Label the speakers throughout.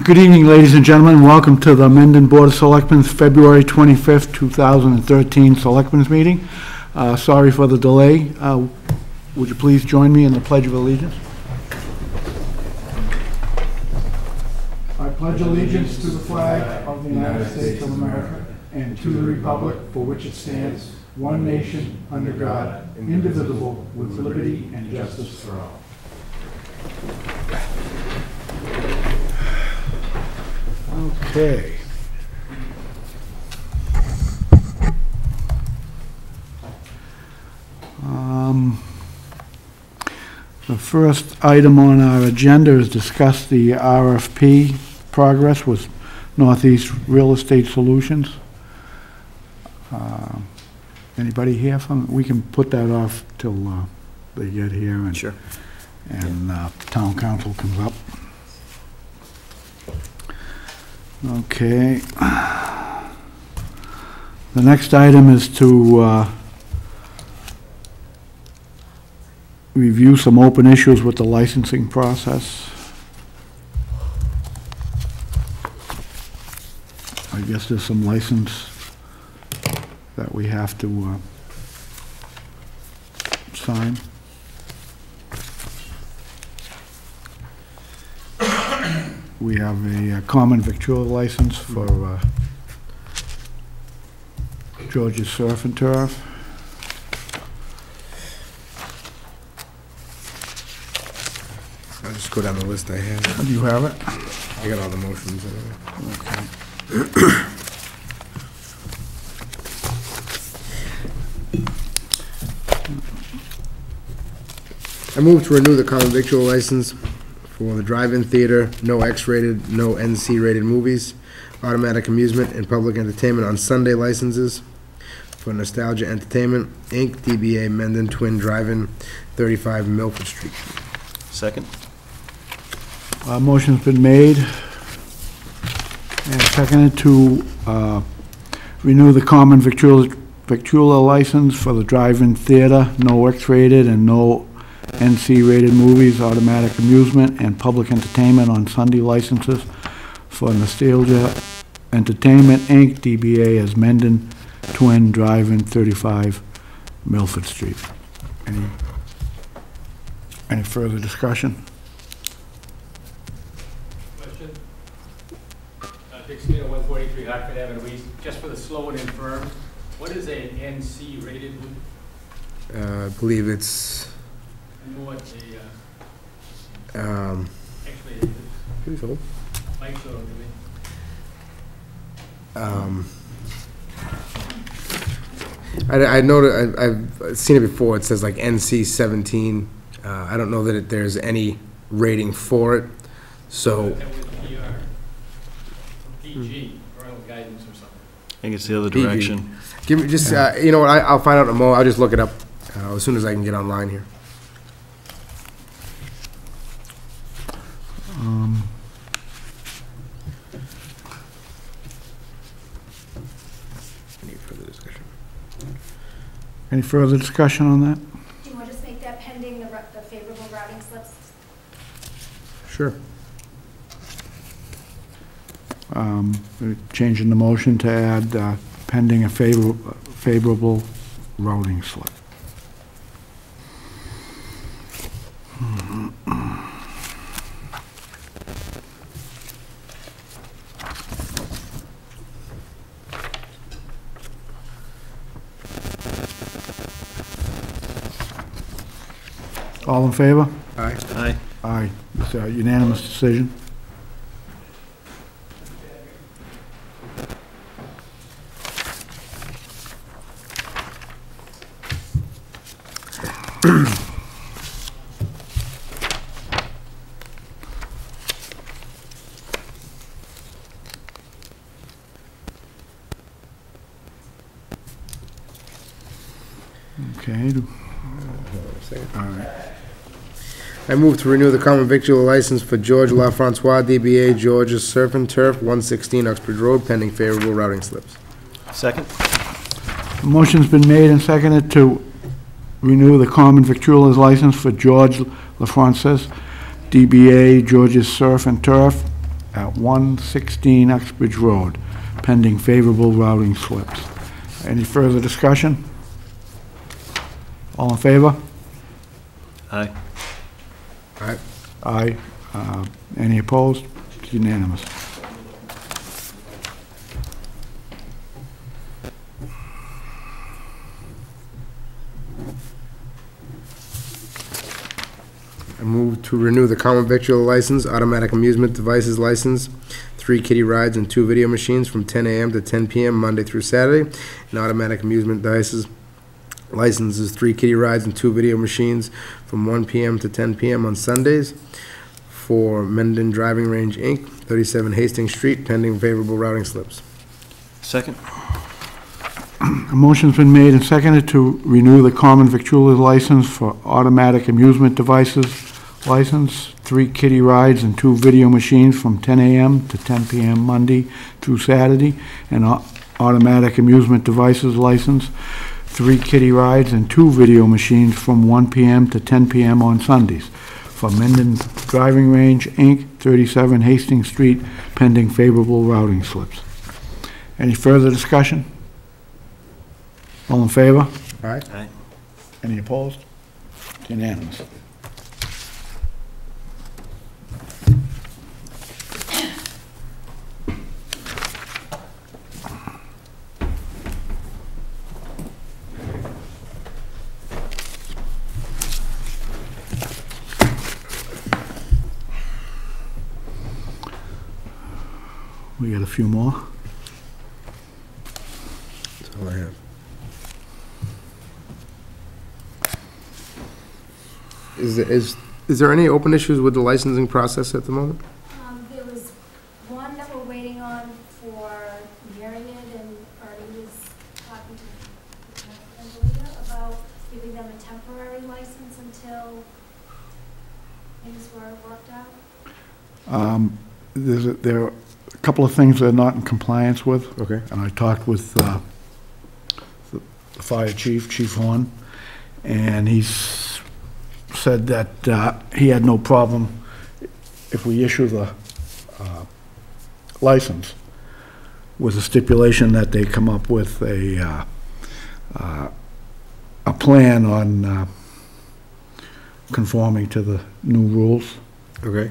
Speaker 1: Good evening, ladies and gentlemen. Welcome to the Mendon Board of Selectmen's February 25th, 2013 Selectmen's meeting. Sorry for the delay. Would you please join me in the Pledge of Allegiance? I pledge allegiance to the flag of the United States of America and to the republic for which it stands, one nation, under God, indivisible, with liberty and justice for all. Okay. The first item on our agenda is discuss the RFP progress with Northeast Real Estate Solutions. Anybody here from? We can put that off till they get here and
Speaker 2: sure.
Speaker 1: And town council comes up. Okay. The next item is to review some open issues with the licensing process. I guess there's some license that we have to sign. We have a common victual license for George's Surf and Turf.
Speaker 2: I'll just go down the list I have.
Speaker 1: Do you have it?
Speaker 2: I got all the motions.
Speaker 1: Okay.
Speaker 2: I move to renew the common victual license for the drive-in theater, no X-rated, no NC-rated movies, automatic amusement, and public entertainment on Sunday licenses for Nostalgia Entertainment, Inc., DBA Mendon Twin Drive-In, 35 Milford Street.
Speaker 3: Second.
Speaker 1: Motion's been made and seconded to renew the common victualler license for the drive-in theater, no X-rated and no NC-rated movies, automatic amusement, and public entertainment on Sunday licenses for Nostalgia Entertainment, Inc., DBA as Mendon Twin Drive-In, 35 Milford Street. Any further discussion?
Speaker 4: Question. Dick Skinner, 143 Hartford Avenue East. Just for the slow and infirm, what is an NC-rated movie?
Speaker 2: I believe it's...
Speaker 4: I know what the, actually,
Speaker 2: please hold.
Speaker 4: Mike showed it to me.
Speaker 2: I know I've seen it before. It says like NC-17. I don't know that there's any rating for it. So
Speaker 4: That was PR, PG, parental guidance or something.
Speaker 3: I think it's the other
Speaker 2: PG.
Speaker 3: direction.
Speaker 2: give me just you know what? I'll find out in a moment. I'll just look it up as soon as I can get online here.
Speaker 1: Any further discussion on that?
Speaker 5: Do you want to just make that pending the favorable routing slips?
Speaker 2: Sure.
Speaker 1: We're changing the motion to add pending a favorable routing slip. All in favor?
Speaker 2: Aye.
Speaker 3: Aye.
Speaker 1: Aye. It's a unanimous decision. Okay. All right.
Speaker 2: I move to renew the common victual license for George LaFrancois, DBA George's Surf and Turf, 116 Uxbridge Road, pending favorable routing slips.
Speaker 3: Second.
Speaker 1: Motion's been made and seconded to renew the common victualer's license for George LaFrancois, DBA George's Surf and Turf, at 116 Uxbridge Road, pending favorable routing slips. Any further discussion? All in favor?
Speaker 3: Aye.
Speaker 2: Aye.
Speaker 1: Aye. Any opposed? It's unanimous.
Speaker 2: I move to renew the common victual license, automatic amusement devices license, 3 kiddie rides and 2 video machines from 10 a.m. to 10 p.m. Monday through Saturday, and automatic amusement devices licenses, 3 kiddie rides and 2 video machines from 1 p.m. to 10 p.m. on Sundays for Mendon Driving Range, Inc., 37 Hastings Street, pending favorable routing slips.
Speaker 3: Second?
Speaker 1: A motion's been made and seconded to renew the common victualler license for automatic amusement devices license, 3 kiddie rides and 2 video machines from 10 a.m. to 10 p.m. Monday through Saturday, and automatic amusement devices license, 3 kiddie rides and 2 video machines from 1 p.m. to 10 p.m. on Sundays for Mendon Driving Range, Inc., 37 Hastings Street, pending favorable routing slips. Any further discussion? All in favor?
Speaker 2: Aye.
Speaker 3: Aye.
Speaker 1: Any opposed? It's unanimous. We got a few more.
Speaker 2: That's all I have. Is there any open issues with the licensing process at the moment?
Speaker 5: There was one that we're waiting on for Myriad, and Artie was talking to Angelina about giving them a temporary license until things were worked out.
Speaker 1: There are a couple of things they're not in compliance with.
Speaker 2: Okay.
Speaker 1: And I talked with the fire chief, Chief Horn, and he's said that he had no problem if we issue the license with a stipulation that they come up with a plan on conforming to the new rules.
Speaker 2: Okay.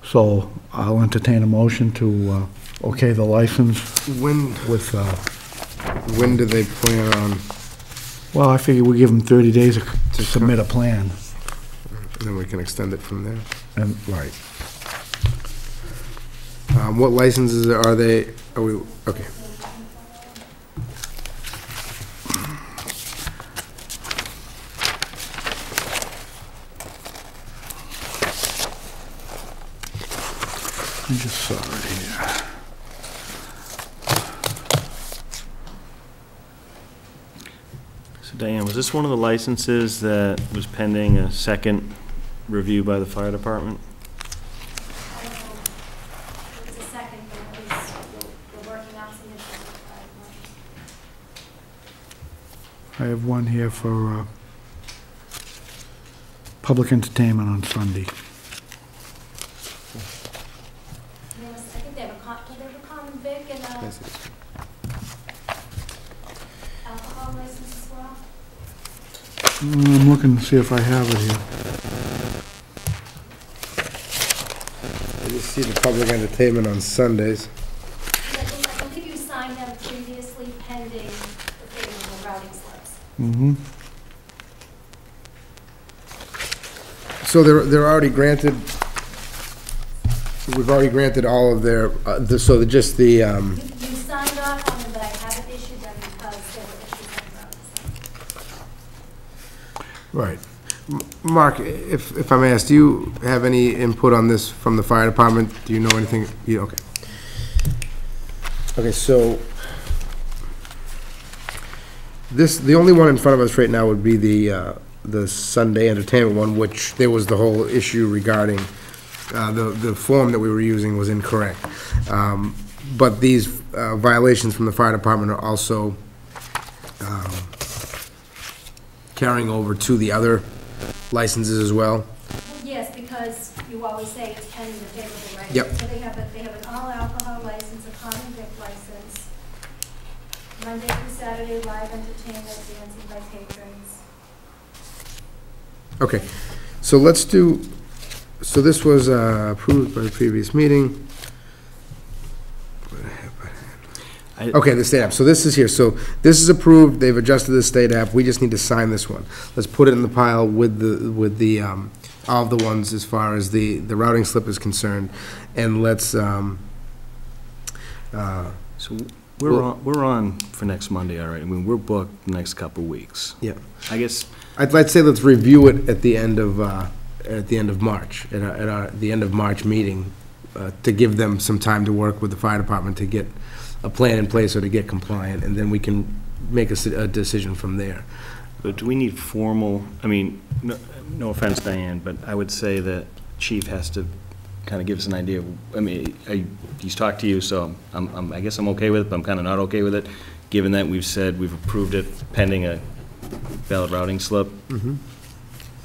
Speaker 1: So I'll entertain a motion to okay the license
Speaker 2: When
Speaker 1: with,
Speaker 2: do they plan on,
Speaker 1: well, I figure we give them 30 days to submit a plan.
Speaker 2: then we can extend it from there?
Speaker 1: And, right.
Speaker 2: What licenses are they, okay.
Speaker 1: I just saw it here.
Speaker 3: So Diane, was this one of the licenses that was pending a second review by the fire department?
Speaker 5: I don't know, it was a second, but at least we're working out some issues with that.
Speaker 1: I have one here for public entertainment on Sunday.
Speaker 5: I think they have a common vic and a
Speaker 2: Yes, it's-
Speaker 5: alcohol license as well.
Speaker 1: I'm looking to see if I have it here.
Speaker 2: I just see the public entertainment on Sundays.
Speaker 5: I believe you signed them previously pending the favorable routing slips.
Speaker 1: Mm-hmm.
Speaker 2: So they're already granted, we've already granted all of their, so just the,
Speaker 5: You signed off on them, but I haven't issued them because there were issues on the routing slip.
Speaker 1: Right.
Speaker 2: Mark, if I may ask, do you have any input on this from the fire department? Do you know anything? Okay. Okay, so the only one in front of us right now would be the Sunday entertainment one, which there was the whole issue regarding the form that we were using was incorrect. But these violations from the fire department are also carrying over to the other licenses as well.
Speaker 5: Yes, because because you always say it's pending the favorable, right?
Speaker 2: Yep.
Speaker 5: So they have an all alcohol license, a common vic license, Monday through Saturday, live entertainment, dancing by patrons.
Speaker 2: Okay, so let's do, so this was approved by the previous meeting. Okay, the state app, so this is here, so this is approved, they've adjusted the state app, we just need to sign this one. Let's put it in the pile with the, all of the ones as far as the routing slip is concerned, and let's,
Speaker 3: So we're on for next Monday, all right? I mean, we're booked the next couple weeks.
Speaker 2: yeah.
Speaker 3: I guess,
Speaker 2: I'd say let's review it at the end of March, at the end of March meeting, to give them some time to work with the fire department to get a plan in place or to get compliant, and then we can make a decision from there.
Speaker 3: but do we need formal, I mean, no offense, Diane, but I would say that Chief has to kind of give us an idea of, I mean, he's talked to you, so I guess I'm okay with it, but I'm kind of not okay with it, given that we've said we've approved it pending a valid routing slip.
Speaker 2: Mm-hmm.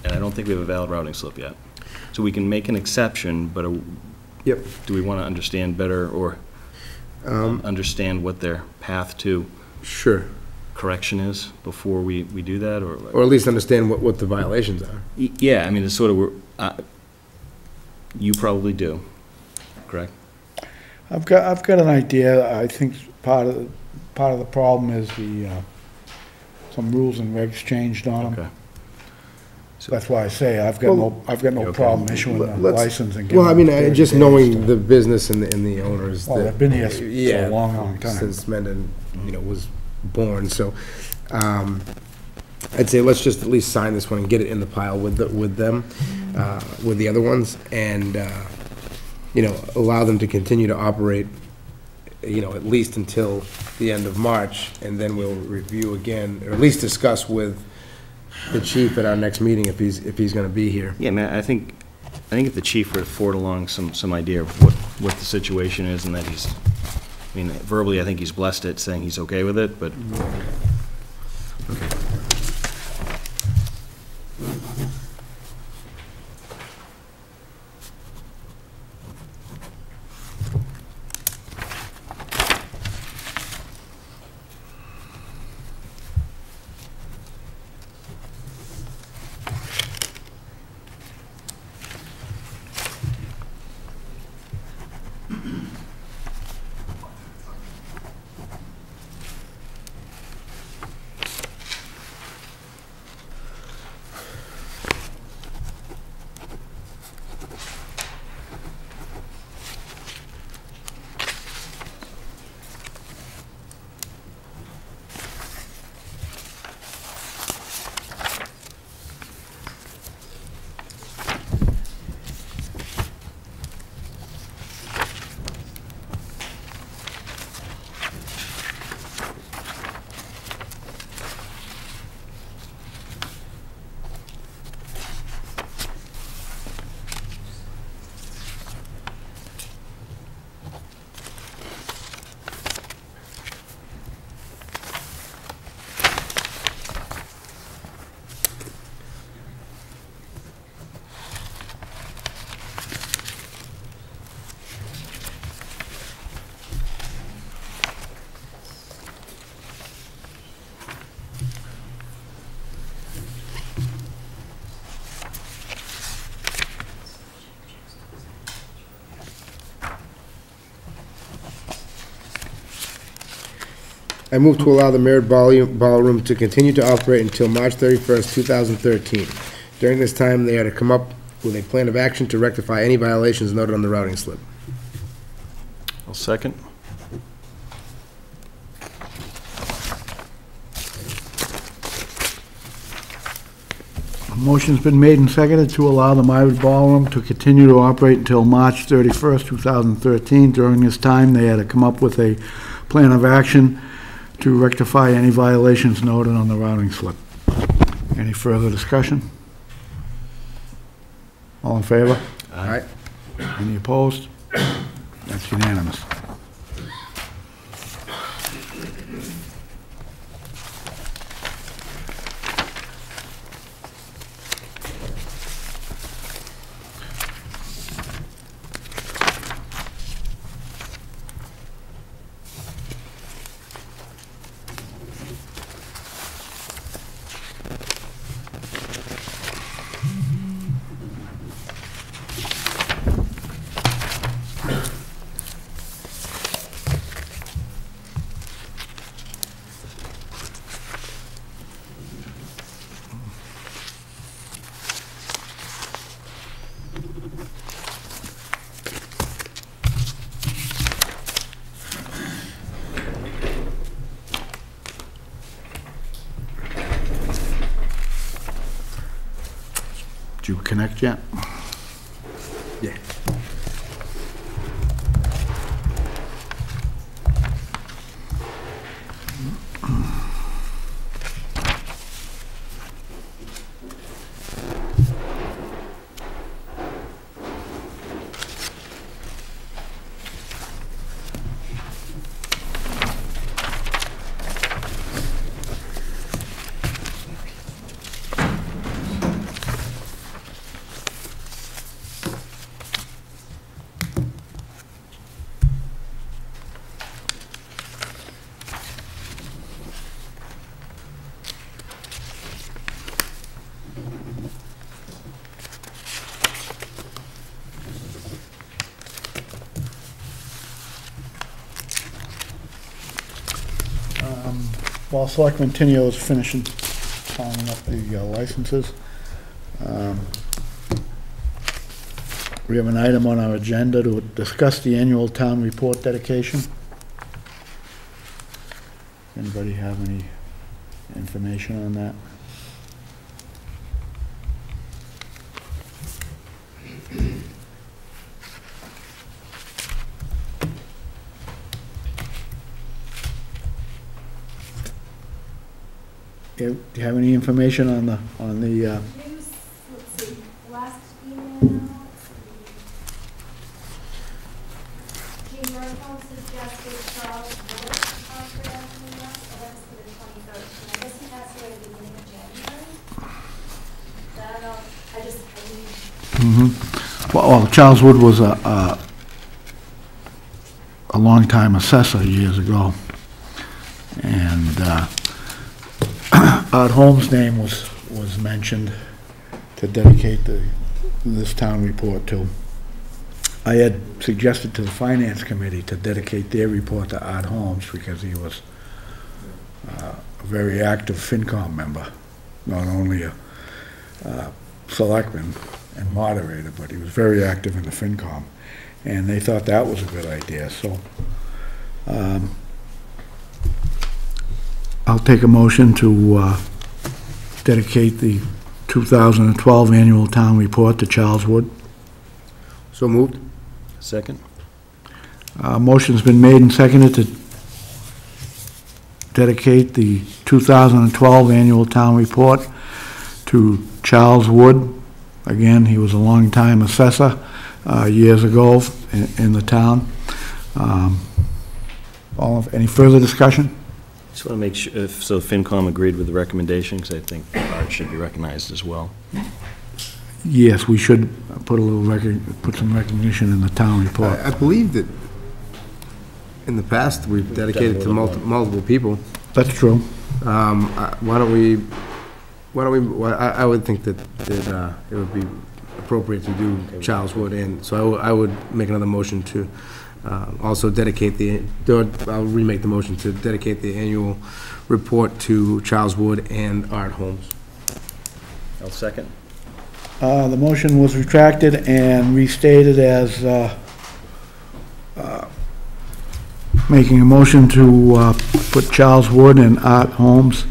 Speaker 3: And I don't think we have a valid routing slip yet. So we can make an exception, but
Speaker 2: Yep.
Speaker 3: do we want to understand better or understand what their path to
Speaker 2: Sure.
Speaker 3: correction is before we do that, or?
Speaker 2: Or at least understand what the violations are.
Speaker 3: Yeah, I mean, it's sort of, you probably do, correct?
Speaker 1: I've got an idea. I think part of the problem is some rules and regs changed on them.
Speaker 3: Okay.
Speaker 1: That's why I say I've got no
Speaker 3: Okay.
Speaker 1: problem issuing the
Speaker 2: Let's-
Speaker 1: license and giving
Speaker 2: Well, I mean,
Speaker 1: them 30
Speaker 2: just
Speaker 1: days
Speaker 2: knowing
Speaker 1: to-
Speaker 2: the business and the owners.
Speaker 1: Well,
Speaker 2: that-
Speaker 1: they've been here for
Speaker 2: Yeah,
Speaker 1: a long time.
Speaker 2: Since Mendon, was born, so, I'd say let's just at least sign this one and get it in the pile with them, with the other ones, and, allow them to continue to operate, at least until the end of March, and then we'll review again, or at least discuss with the chief at our next meeting if he's gonna be here.
Speaker 3: Yeah, man, I think if the chief were to forward along some idea of what the situation is, and that he's, I mean, verbally, I think he's blessed it, saying he's okay with it, but.
Speaker 2: I move to allow the Merit Ballroom to continue to operate until March 31st, 2013. During this time, they are to come up with a plan of action to rectify any violations noted on the routing slip.
Speaker 3: I'll second.
Speaker 1: A motion's been made and seconded to allow the Mywood Ballroom to continue to operate until March 31st, 2013. During this time, they had to come up with a plan of action to rectify any violations noted on the routing slip. Any further discussion? All in favor?
Speaker 2: All right?
Speaker 1: Any opposed? That's unanimous. you connect yet?
Speaker 2: Yeah.
Speaker 1: While Selectman Tenio is finishing calling up the licenses, we have an item on our agenda to discuss the annual town report dedication. Anybody have any information on that? Do you have any information on the,
Speaker 5: News, let's see, last email, Jean Murphy suggested Charles Wood for Anthony Russ, so that's for the 23rd. And I guess he passed away at the beginning of January. That, I need.
Speaker 1: Well, Charles Wood was a longtime assessor years ago, and Art Holmes' name was mentioned to dedicate this town report to. I had suggested to the Finance Committee to dedicate their report to Art Holmes because he was a very active FinCom member, not only a selectman and moderator, but he was very active in the FinCom. And they thought that was a good idea, so I'll take a motion to dedicate the 2012 annual town report to Charles Wood.
Speaker 2: So moved.
Speaker 3: Second?
Speaker 1: Motion's been made and seconded to dedicate the 2012 annual town report to Charles Wood. Again, he was a longtime assessor years ago in the town. Any further discussion?
Speaker 3: Just want to make sure, if so FinCom agreed with the recommendation, because I think Art should be recognized as well.
Speaker 1: Yes, we should put some recognition in the town report.
Speaker 2: I believe that in the past, we've dedicated to multiple people.
Speaker 1: That's true.
Speaker 2: Why don't we, I would think that it would be appropriate to do Charles Wood, and so I would make another motion to also dedicate I'll remake the motion to dedicate the annual report to Charles Wood and Art Holmes.
Speaker 3: I'll second.
Speaker 1: The motion was retracted and restated as making a motion to put Charles Wood and Art Holmes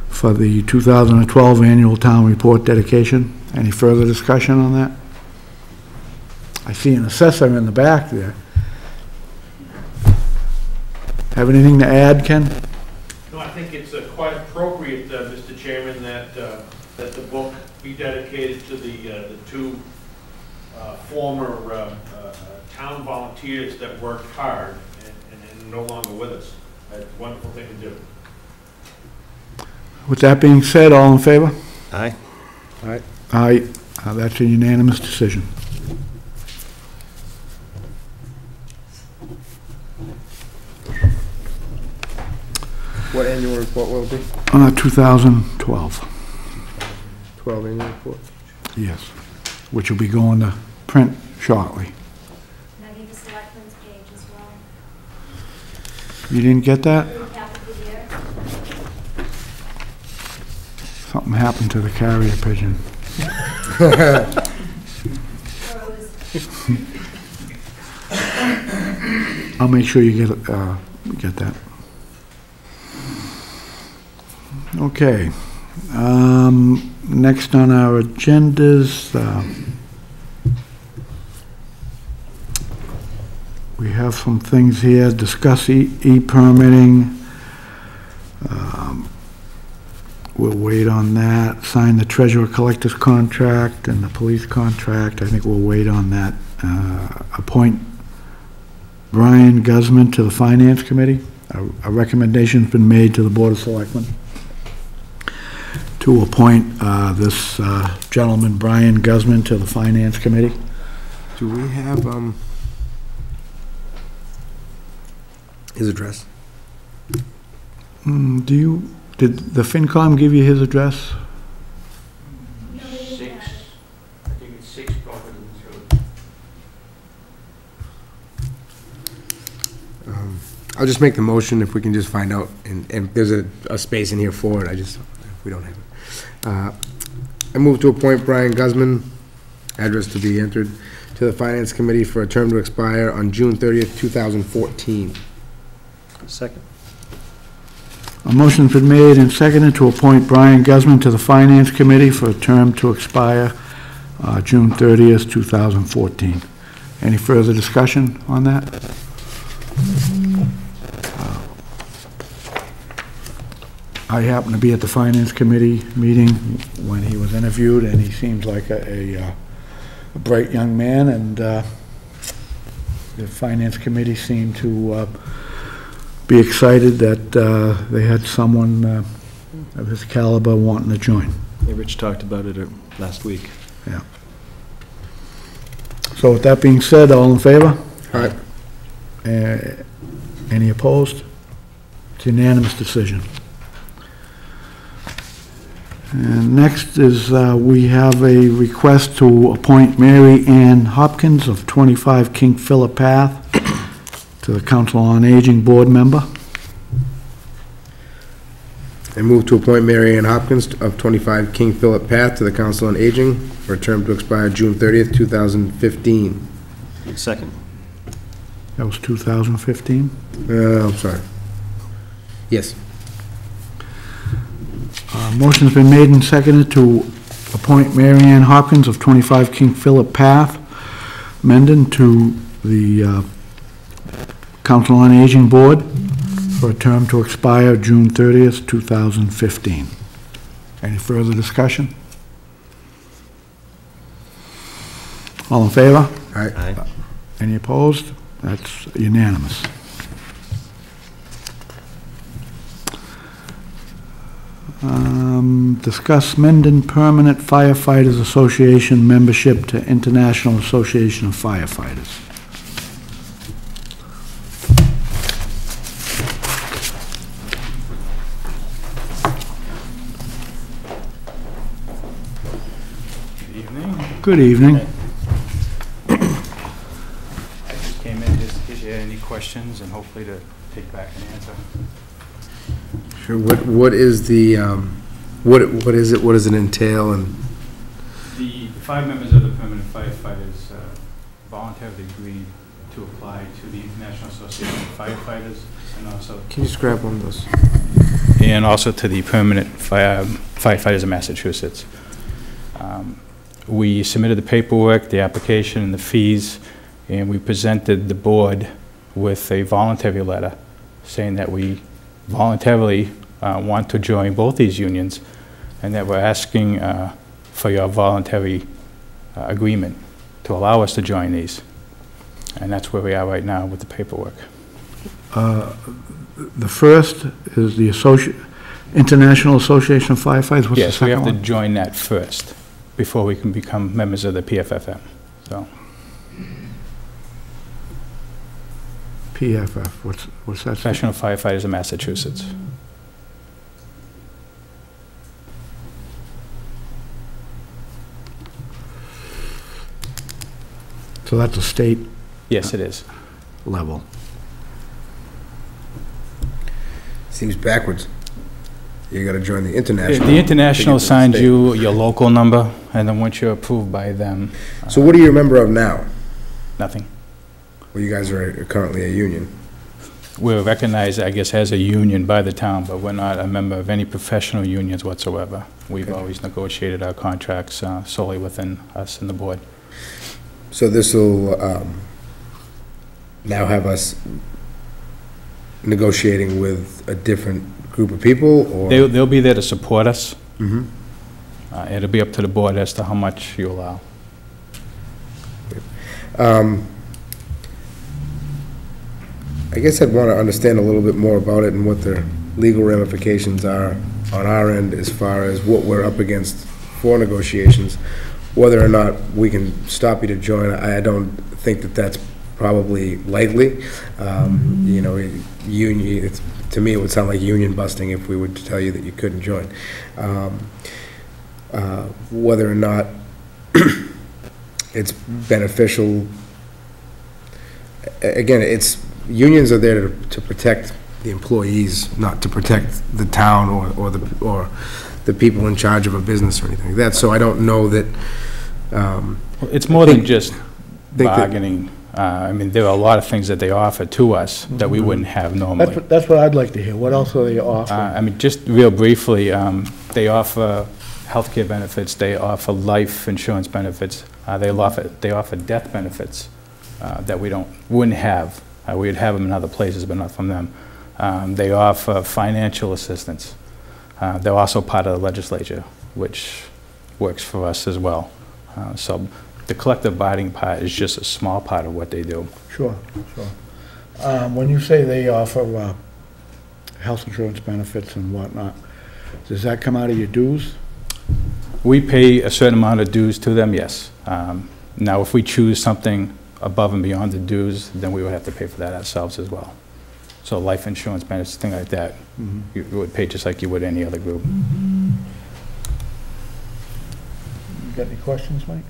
Speaker 1: for the 2012 annual town report dedication. Any further discussion on that? I see an assessor in the back there. Have anything to add, Ken?
Speaker 6: No, I think it's quite appropriate, Mr. Chairman, that the book be dedicated to the two former town volunteers that worked hard and no longer with us. It's a wonderful thing to do.
Speaker 1: With that being said, all in favor?
Speaker 3: Aye.
Speaker 2: All right.
Speaker 1: Aye. That's a unanimous decision.
Speaker 2: What annual report will it be?
Speaker 1: 2012,
Speaker 2: 12 annual report.
Speaker 1: yes, which will be going to print shortly.
Speaker 5: And I gave the selectmen's page as well.
Speaker 1: You didn't get that?
Speaker 5: Recap of the year.
Speaker 1: Something happened to the carrier pigeon.
Speaker 5: Rose.
Speaker 1: I'll make sure you get that. Okay, Next on our agendas, we have some things here. Discuss e-permitting. We'll wait on that. Sign the treasurer collector's contract and the police contract. I think we'll wait on that. Appoint Brian Guzman to the Finance Committee. A recommendation's been made to the Board of Selectmen to appoint this gentleman, Brian Guzman, to the Finance Committee.
Speaker 2: Do we have, his address?
Speaker 1: Did the FinCom give you his address?
Speaker 5: No, we didn't
Speaker 4: 6,
Speaker 5: have it.
Speaker 4: I think it's 6 Providence Road.
Speaker 2: I'll just make the motion if we can just find out, and there's a space in here for it, we don't have it. I move to appoint Brian Guzman, address to be entered, to the Finance Committee for a term to expire on June 30th, 2014.
Speaker 3: Second.
Speaker 1: A motion's been made and seconded to appoint Brian Guzman to the Finance Committee for a term to expire June 30th, 2014. Any further discussion on that? I happened to be at the Finance Committee meeting when he was interviewed, and he seems like a bright young man, and the Finance Committee seemed to be excited that they had someone of his caliber wanting to join.
Speaker 3: Yeah, Rich talked about it last week.
Speaker 1: Yeah. So with that being said, all in favor?
Speaker 2: All right.
Speaker 1: Any opposed? It's unanimous decision. And next is we have a request to appoint Mary Ann Hopkins of 25 King Philip Path to the Council on Aging Board member.
Speaker 2: I move to appoint Mary Ann Hopkins of 25 King Philip Path to the Council on Aging for a term to expire June 30th, 2015.
Speaker 3: Second.
Speaker 1: That was 2015.
Speaker 2: I'm sorry. Yes.
Speaker 1: Motion's been made and seconded to appoint Mary Ann Hopkins of 25 King Philip Path, Mendon, to the Council on Aging Board for a term to expire June 30th, 2015. Any further discussion? All in favor?
Speaker 2: All right.
Speaker 3: Aye.
Speaker 1: Any opposed? That's unanimous. Discuss Mendon Permanent Firefighters Association membership to International Association of Firefighters. Good evening.
Speaker 7: I just came in just in case you had any questions and hopefully to take back an answer.
Speaker 2: Sure. What is the what is it? What does it entail? And
Speaker 7: The 5 members of the permanent firefighters voluntarily agreed to apply to the International Association of Firefighters and also
Speaker 2: can you just grab one of those?
Speaker 7: and also to the permanent firefighters of Massachusetts. We submitted the paperwork, the application, and the fees, and we presented the board with a voluntary letter saying that we voluntarily want to join both these unions and that we're asking for your voluntary agreement to allow us to join these. And that's where we are right now with the paperwork.
Speaker 1: The first is the International Association of Firefighters. What's the
Speaker 7: Yes, we
Speaker 1: second
Speaker 7: have to
Speaker 1: one?
Speaker 7: join that first before we can become members of the PFFM. So
Speaker 1: PFF, what's that?
Speaker 7: Professional Firefighters of Massachusetts.
Speaker 1: So that's a state
Speaker 7: Yes, it is.
Speaker 1: level.
Speaker 2: Seems backwards. You got to join the international.
Speaker 7: The international
Speaker 2: to get to the
Speaker 7: assigns
Speaker 2: state.
Speaker 7: you your local number, and then once you're approved by them,
Speaker 2: So what are you a member of now?
Speaker 7: nothing.
Speaker 2: Well, you guys are currently a union.
Speaker 7: we're recognized, I guess, as a union by the town, but we're not a member of any professional unions whatsoever. We've always negotiated our contracts solely within us and the board.
Speaker 2: So this will now have us negotiating with a different group of people, or?
Speaker 7: They'll be there to support us.
Speaker 2: Mhm.
Speaker 7: It'll be up to the board as to how much you allow.
Speaker 2: I guess I'd want to understand a little bit more about it and what the legal ramifications are on our end as far as what we're up against for negotiations. Whether or not we can stop you to join, I don't think that that's probably likely. You know, to me, it would sound like union busting if we were to tell you that you couldn't join. Whether or not it's beneficial, again, unions are there to protect the employees, not to protect the town or the people in charge of a business or anything like that. So I don't know that.
Speaker 7: It's more than just bargaining. I mean, there are a lot of things that they offer to us that we wouldn't have normally.
Speaker 1: That's what I'd like to hear. What else are they offering?
Speaker 7: I mean, just real briefly, they offer healthcare benefits, they offer life insurance benefits, they offer death benefits that we wouldn't have. We would have them in other places, but not from them. They offer financial assistance. They're also part of the legislature, which works for us as well. So the collective bargaining part is just a small part of what they do.
Speaker 1: Sure, sure. When you say they offer health insurance benefits and whatnot, does that come out of your dues?
Speaker 7: We pay a certain amount of dues to them, yes. Now, if we choose something above and beyond the dues, then we would have to pay for that ourselves as well. So life insurance benefits, things like that, you would pay just like you would any other group.
Speaker 1: You got any questions, Mike?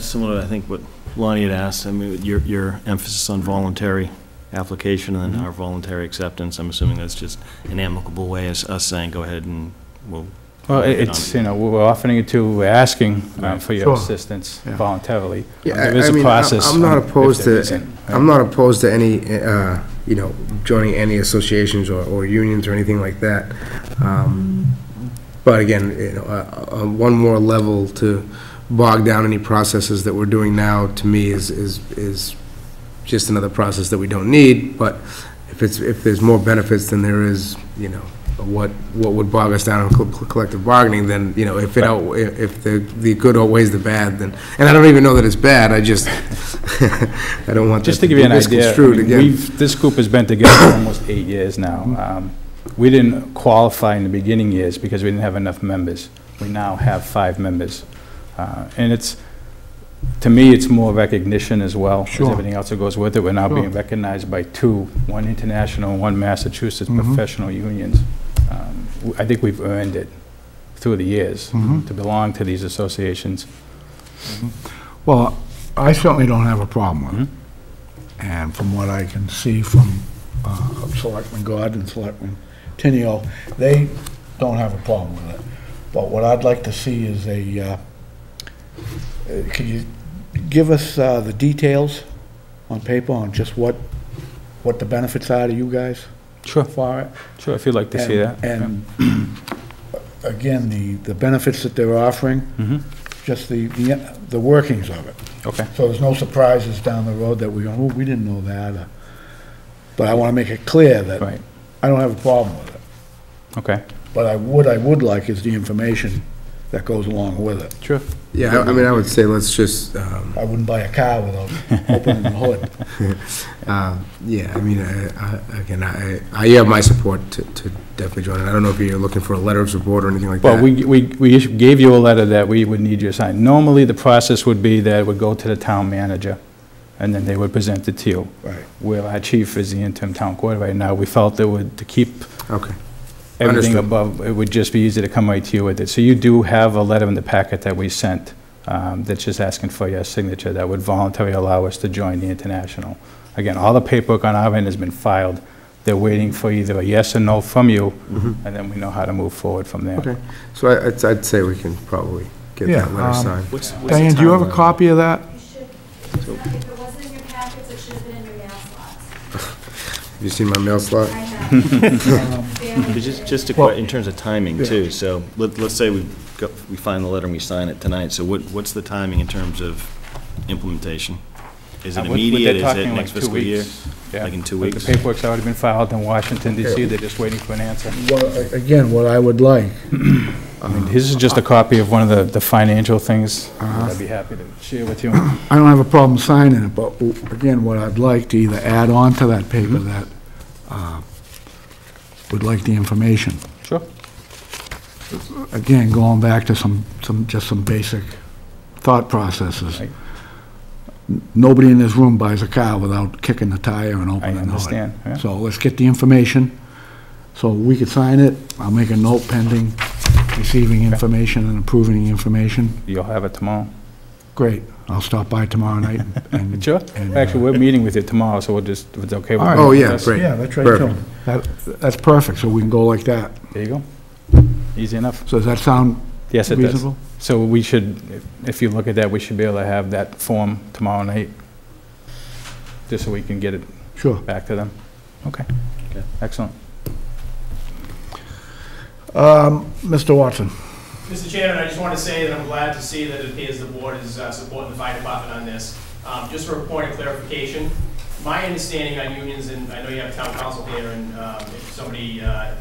Speaker 3: Similar to, I think, what Lonnie had asked. I mean, your emphasis on voluntary application and then our voluntary acceptance, I'm assuming that's just an amicable way as us saying, go ahead and we'll...
Speaker 7: Well, it's, you know, we're offering it to, we're asking for your
Speaker 1: Sure.
Speaker 7: assistance
Speaker 1: Yeah.
Speaker 7: voluntarily.
Speaker 2: Yeah,
Speaker 7: There is a process.
Speaker 2: I'm not
Speaker 7: if
Speaker 2: opposed
Speaker 7: there
Speaker 2: to.
Speaker 7: isn't, right?
Speaker 2: I'm not opposed to any, you know, joining any associations or unions or anything like that. But again, you know, one more level to bog down any processes that we're doing now, to me, is just another process that we don't need. But if there's more benefits than there is, you know, what would bog us down in collective bargaining, then, you know, if the good outweighs the bad, then, and I don't even know that it's bad, I just, I don't want
Speaker 7: Just
Speaker 2: that
Speaker 7: to give you an idea,
Speaker 2: misconstrued again.
Speaker 7: this group has been together for almost 8 years now. We didn't qualify in the beginning years because we didn't have enough members. We now have 5 members. And it's, to me, it's more recognition as well as everything else that goes with it. We're now being recognized by 2, one international and one Massachusetts professional unions. I think we've earned it through the years to belong to these associations.
Speaker 1: Well, I certainly don't have a problem with it. And from what I can see from Selectman God and Selectman Tenio, they don't have a problem with it. But what I'd like to see is could you give us the details on paper on just what the benefits are to you guys?
Speaker 7: Sure.
Speaker 1: For it?
Speaker 7: Sure, if you'd like to see that.
Speaker 1: And again, the benefits that they're offering, just the workings of it.
Speaker 7: Okay.
Speaker 1: So there's no surprises down the road that we go, oh, we didn't know that. But I want to make it clear that
Speaker 7: Right.
Speaker 1: I don't have a problem with it.
Speaker 7: Okay.
Speaker 1: But I would like is the information that goes along with it.
Speaker 7: Sure.
Speaker 2: Yeah, I mean, I would say let's just,
Speaker 1: I wouldn't buy a car without opening the hood.
Speaker 2: yeah, I mean, again, you have my support to definitely join it. I don't know if you're looking for a letter of support or anything like that.
Speaker 7: Well, we gave you a letter that we would need you to sign. Normally, the process would be that it would go to the town manager, and then they would present it to you.
Speaker 1: Right.
Speaker 7: Where our chief is the interim town coordinator right now, we felt to keep
Speaker 2: Okay.
Speaker 7: everything
Speaker 2: Understood.
Speaker 7: above, it would just be easy to come right to you with it. So you do have a letter in the packet that we sent that's just asking for your signature that would voluntarily allow us to join the international. Again, all the paperwork on our end has been filed. They're waiting for either a yes or no from you, and then we know how to move forward from there.
Speaker 2: Okay, so I'd say we can probably get
Speaker 1: Yeah,
Speaker 2: that letter signed.
Speaker 3: What's the
Speaker 1: Diane, do you have a
Speaker 3: timeline?
Speaker 1: copy of that?
Speaker 5: You should, if it wasn't in your packets, it should have been in your mail slots.
Speaker 2: you seen my mail slot?
Speaker 5: I have.
Speaker 3: Just in terms of timing too, so let's say we find the letter and we sign it tonight, so what's the timing in terms of implementation? Is it immediate, is it next fiscal year?
Speaker 7: Yeah.
Speaker 3: Like in 2
Speaker 7: Like
Speaker 3: weeks?
Speaker 7: the paperwork's already been filed in Washington DC, they're just waiting for an answer.
Speaker 1: Well, again, what I would like,
Speaker 7: I mean, this is just a copy of one of the financial things that I'd be happy to share with you.
Speaker 1: I don't have a problem signing it, but again, what I'd like to either add on to that paper that would like the information.
Speaker 7: Sure.
Speaker 1: Again, going back to just some basic thought processes.
Speaker 7: Right.
Speaker 1: Nobody in this room buys a car without kicking the tire and
Speaker 7: I
Speaker 1: opening the hood.
Speaker 7: understand, yeah.
Speaker 1: So let's get the information, so we could sign it. I'll make a note pending receiving information and approving the information.
Speaker 7: You'll have it tomorrow.
Speaker 1: Great. I'll stop by tomorrow night and...
Speaker 7: Sure.
Speaker 1: and,
Speaker 7: Actually, we're meeting with you tomorrow, so we'll just, if it's okay with
Speaker 1: All right.
Speaker 7: you.
Speaker 2: Oh, yeah,
Speaker 7: That's-
Speaker 2: great.
Speaker 1: Yeah, that's right,
Speaker 2: Perfect.
Speaker 1: Tim. That's perfect, so we can go like that.
Speaker 7: There you go. Easy enough.
Speaker 1: So does that sound
Speaker 7: Yes, it does.
Speaker 1: reasonable?
Speaker 7: So we should, if you look at that, we should be able to have that form tomorrow night, just so we can get it
Speaker 1: Sure.
Speaker 7: back to them. Okay.
Speaker 3: Okay.
Speaker 7: Excellent.
Speaker 1: Mr. Watson?
Speaker 4: Mr. Chairman, I just want to say that I'm glad to see that it appears the board is supporting the fire department on this. Just for a point of clarification, my understanding on unions, and I know you have town council here, and if somebody has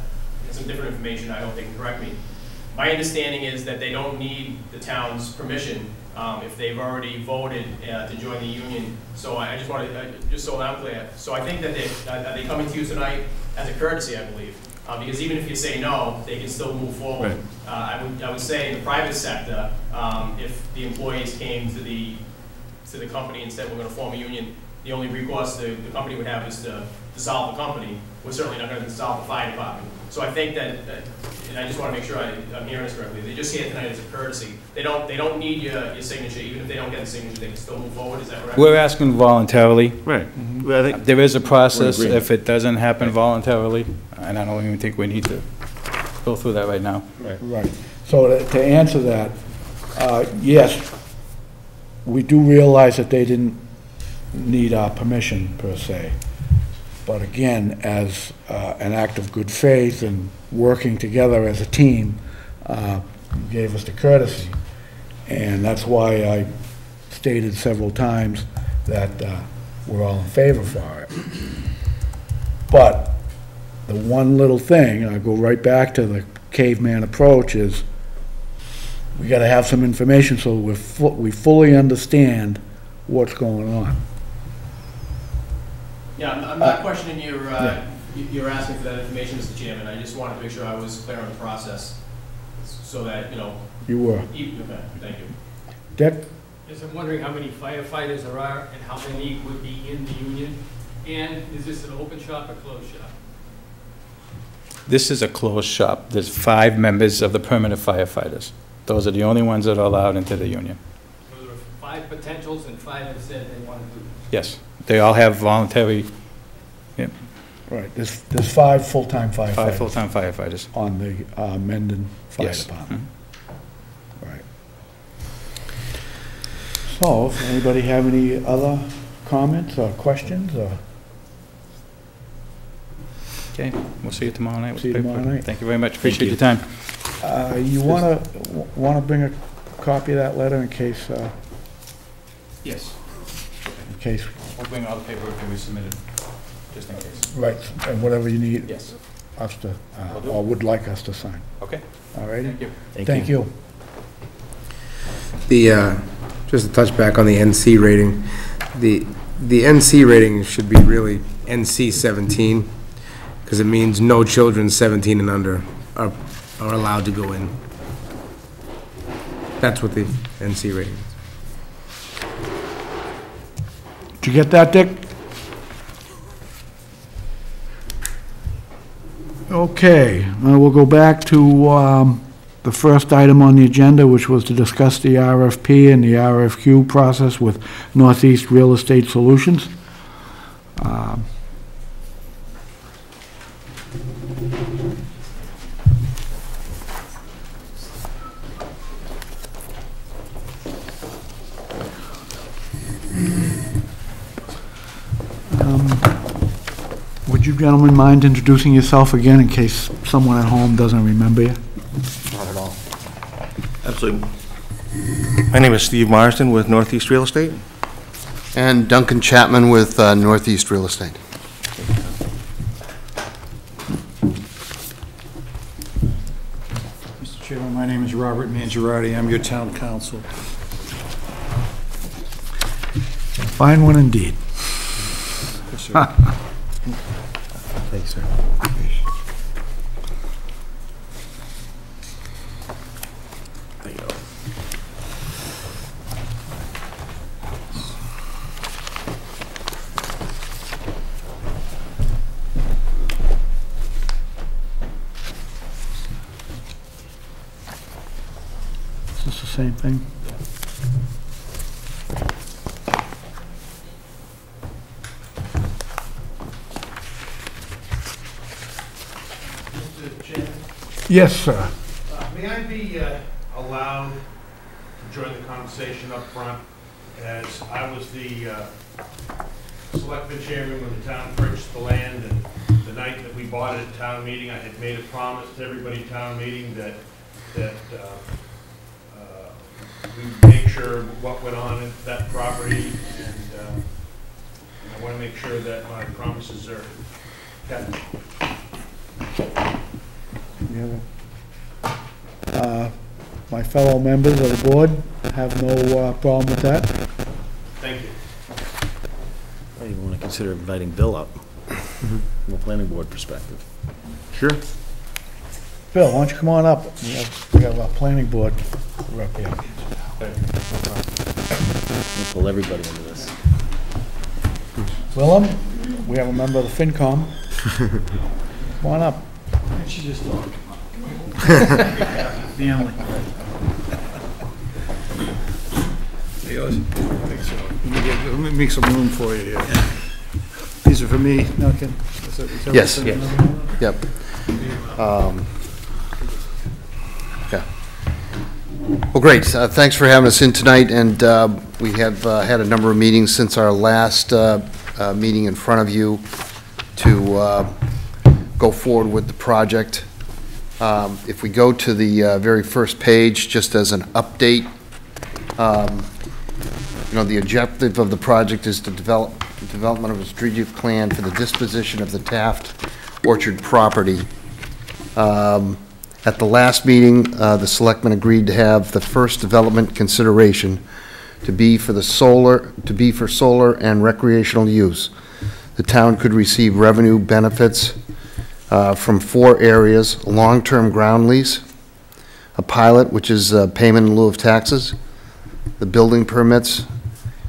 Speaker 4: some different information, I hope they can correct me. My understanding is that they don't need the town's permission if they've already voted to join the union. So I just want to, just so I'm clear, so I think that are they coming to you tonight as a courtesy, I believe? Because even if you say no, they can still move forward.
Speaker 3: Right.
Speaker 4: I would say in the private sector, if the employees came to the company and said, we're going to form a union, the only recourse the company would have is to dissolve the company. We're certainly not going to dissolve the fire department. So I think that, and I just want to make sure I'm hearing this correctly, they're just here tonight as a courtesy. They don't need your signature. Even if they don't get the signature, they can still move forward. Is that correct?
Speaker 7: We're asking voluntarily.
Speaker 3: Right. Well, I think
Speaker 7: There is a process
Speaker 3: We're in agreement.
Speaker 7: if it doesn't happen voluntarily, and I don't even think we need to go through that right now.
Speaker 1: Right. So to answer that, yes, we do realize that they didn't need our permission per se. But again, as an act of good faith and working together as a team, gave us the courtesy. And that's why I stated several times that we're all in favor for it. But the one little thing, I go right back to the caveman approach, is we gotta have some information so we fully understand what's going on.
Speaker 4: Yeah, I'm not questioning you're asking for that information, Mr. Chairman. I just wanted to make sure I was clear on the process, so that,
Speaker 1: You were.
Speaker 4: okay, thank you.
Speaker 1: Dick?
Speaker 8: Yes, I'm wondering how many firefighters there are and how many would be in the union? And is this an open shop or closed shop?
Speaker 7: This is a closed shop. There's 5 members of the permanent firefighters. Those are the only ones that are allowed into the union.
Speaker 8: So there are 5 potentials and 5 have said they want to do this.
Speaker 7: Yes. They all have voluntary,
Speaker 1: Right, there's 5 full-time
Speaker 7: 5
Speaker 1: firefighters
Speaker 7: full-time firefighters.
Speaker 1: on the Mendon Fire
Speaker 7: Yes.
Speaker 1: Department. Right. So, if anybody have any other comments or questions, or?
Speaker 7: Okay, we'll see you tomorrow night. with
Speaker 1: See you
Speaker 7: the paperwork.
Speaker 1: tomorrow night.
Speaker 7: Thank you very much. Appreciate your time.
Speaker 1: You wanna bring a copy of that letter in case,
Speaker 7: Yes.
Speaker 1: in case,
Speaker 7: We'll bring all the paperwork that we submitted, just in case.
Speaker 1: right, and whatever you need
Speaker 7: Yes.
Speaker 1: us to, or would like us to sign.
Speaker 7: Okay.
Speaker 1: All righty?
Speaker 7: Thank you.
Speaker 1: Thank you.
Speaker 2: Just to touch back on the NC rating, the NC rating should be really NC 17, because it means no children 17 and under are allowed to go in. That's what the NC rating is.
Speaker 1: Did you get that, Dick? Okay, now we'll go back to the first item on the agenda, which was to discuss the RFP and the RFQ process with Northeast Real Estate Solutions. Would you gentlemen mind introducing yourself again in case someone at home doesn't remember you?
Speaker 2: Not at all.
Speaker 9: Absolutely. My name is Steve Marsden with Northeast Real Estate.
Speaker 10: And Duncan Chapman with Northeast Real Estate.
Speaker 11: Mr. Chairman, my name is Robert Mangiarati. I'm your town council.
Speaker 1: Fine one indeed.
Speaker 11: Yes, sir.
Speaker 2: Thanks, sir.
Speaker 3: There you go.
Speaker 1: Is this the same thing?
Speaker 6: Mr. Chairman,
Speaker 1: Yes, sir.
Speaker 6: may I be allowed to join the conversation up front, as I was the selectman chairman when the town purchased the land, and the night that we bought it at town meeting, I had made a promise to everybody at town meeting that we make sure what went on in that property, and I want to make sure that my promises are kept.
Speaker 1: My fellow members of the board have no problem with that.
Speaker 6: Thank you.
Speaker 3: I even want to consider inviting Bill up from a planning board perspective.
Speaker 2: Sure.
Speaker 1: Bill, why don't you come on up? We have a planning board rep here.
Speaker 3: We'll pull everybody into this.
Speaker 1: Willem, we have a member of the FinCom. Come on up.
Speaker 11: She just thought, family. Yours? I think so. Let me make some room for you here. These are for me. No, Ken?
Speaker 10: Yes. Yep. Yeah. Well, great. Thanks for having us in tonight, and we have had a number of meetings since our last meeting in front of you to go forward with the project. If we go to the very first page, just as an update, you know, the objective of the project is to development of a strategic plan for the disposition of the Taft Orchard property. At the last meeting, the selectmen agreed to have the first development consideration to be for solar and recreational use. The town could receive revenue benefits from 4 areas: a long-term ground lease, a pilot, which is payment in lieu of taxes, the building permits,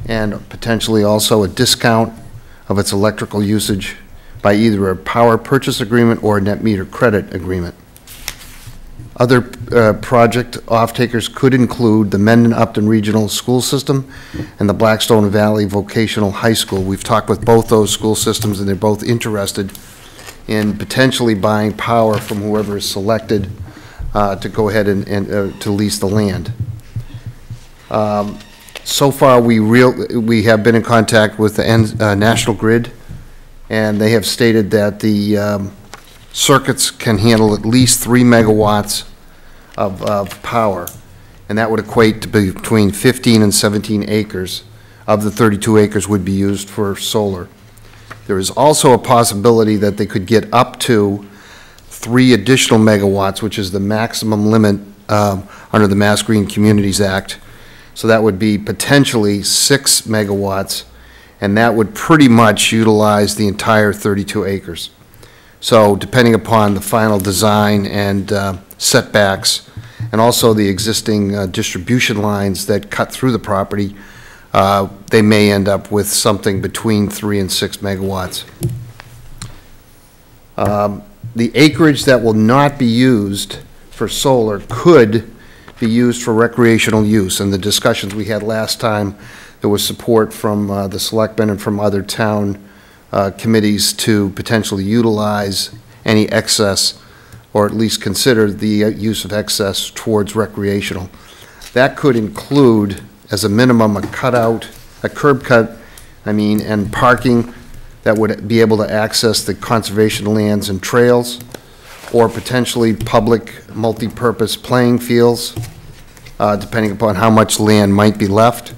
Speaker 10: and potentially also a discount of its electrical usage by either a power purchase agreement or a net meter credit agreement. Other project off-takers could include the Mendon Upton Regional School System and the Blackstone Valley Vocational High School. We've talked with both those school systems, and they're both interested in potentially buying power from whoever is selected to go ahead and to lease the land. So far, we have been in contact with the National Grid, and they have stated that the circuits can handle at least 3 megawatts of power, and that would equate to between 15 and 17 acres of the 32 acres would be used for solar. There is also a possibility that they could get up to 3 additional megawatts, which is the maximum limit under the Mass Green Communities Act. So that would be potentially 6 megawatts, and that would pretty much utilize the entire 32 acres. So depending upon the final design and setbacks, and also the existing distribution lines that cut through the property, they may end up with something between 3 and 6 megawatts. The acreage that will not be used for solar could be used for recreational use. And the discussions we had last time, there was support from the selectmen and from other town committees to potentially utilize any excess, or at least consider the use of excess towards recreational. That could include, as a minimum, a curb cut, and parking that would be able to access the conservation lands and trails, or potentially public multi-purpose playing fields, depending upon how much land might be left.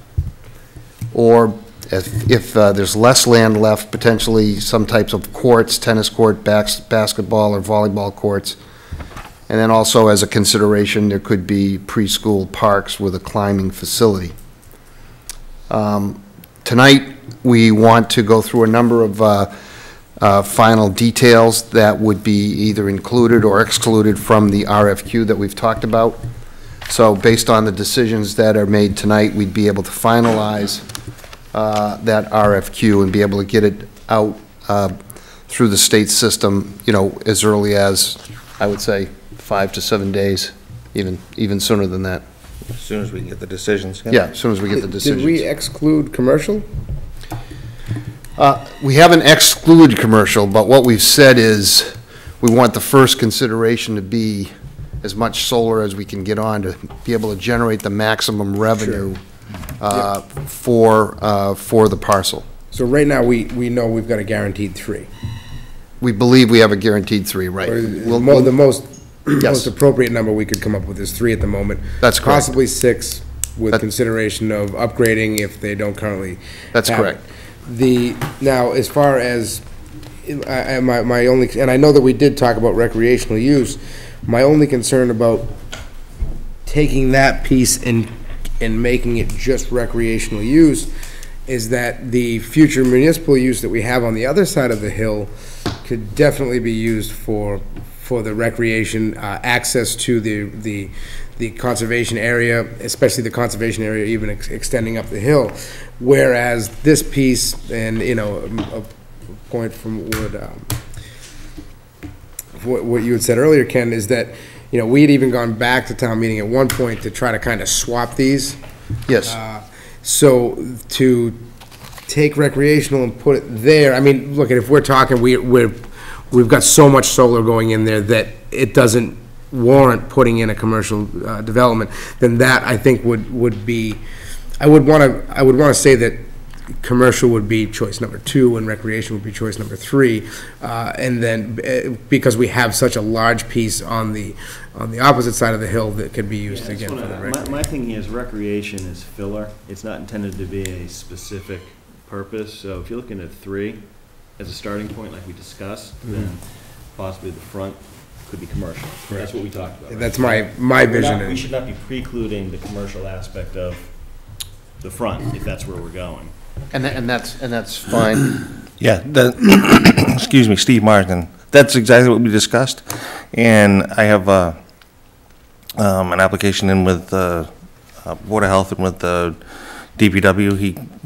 Speaker 10: Or if there's less land left, potentially some types of courts, tennis court, basketball or volleyball courts. And then also as a consideration, there could be preschool parks with a climbing facility. Tonight, we want to go through a number of final details that would be either included or excluded from the RFQ that we've talked about. So based on the decisions that are made tonight, we'd be able to finalize that RFQ and be able to get it out through the state system, you know, as early as, I would say, 5 to 7 days, even sooner than that.
Speaker 9: As soon as we get the decisions.
Speaker 10: Yeah, as soon as we get the decisions.
Speaker 2: Did we exclude commercial?
Speaker 10: We haven't excluded commercial, but what we've said is we want the first consideration to be as much solar as we can get on to be able to generate the maximum revenue for the parcel.
Speaker 2: So right now, we know we've got a guaranteed 3.
Speaker 10: We believe we have a guaranteed 3, right?
Speaker 2: Or
Speaker 10: We'll-
Speaker 2: the most
Speaker 10: Yes.
Speaker 2: appropriate number we could come up with is 3 at the moment.
Speaker 10: That's correct.
Speaker 2: Possibly 6 with
Speaker 10: That-
Speaker 2: consideration of upgrading if they don't currently
Speaker 10: That's
Speaker 2: have
Speaker 10: correct.
Speaker 2: it. Now, as far as, my only, and I know that we did talk about recreational use, my only concern about taking that piece and making it just recreational use is that the future municipal use that we have on the other side of the hill could definitely be used for the recreation, access to the conservation area, especially the conservation area even extending up the hill. Whereas this piece, and, you know, a point from what you had said earlier, Ken, is that, you know, we had even gone back to town meeting at one point to try to kind of swap these.
Speaker 10: Yes.
Speaker 2: So to take recreational and put it there, I mean, look, if we're talking, we've got so much solar going in there that it doesn't warrant putting in a commercial development, then that, I think, would be, I would want to say that commercial would be choice number 2 and recreation would be choice number 3. And then, because we have such a large piece on the opposite side of the hill that could be used again for the recreation.
Speaker 3: My thing is recreation is filler. It's not intended to be a specific purpose. So if you're looking at 3 as a starting point, like we discussed, then possibly the front could be commercial. That's what we talked about. Right?
Speaker 2: That's my vision.
Speaker 3: We should not be precluding the commercial aspect of the front if that's where we're going.
Speaker 10: And that's fine.
Speaker 9: Yeah, excuse me, Steve Marsden. That's exactly what we discussed. And I have an application in with Board of Health and with the DPW.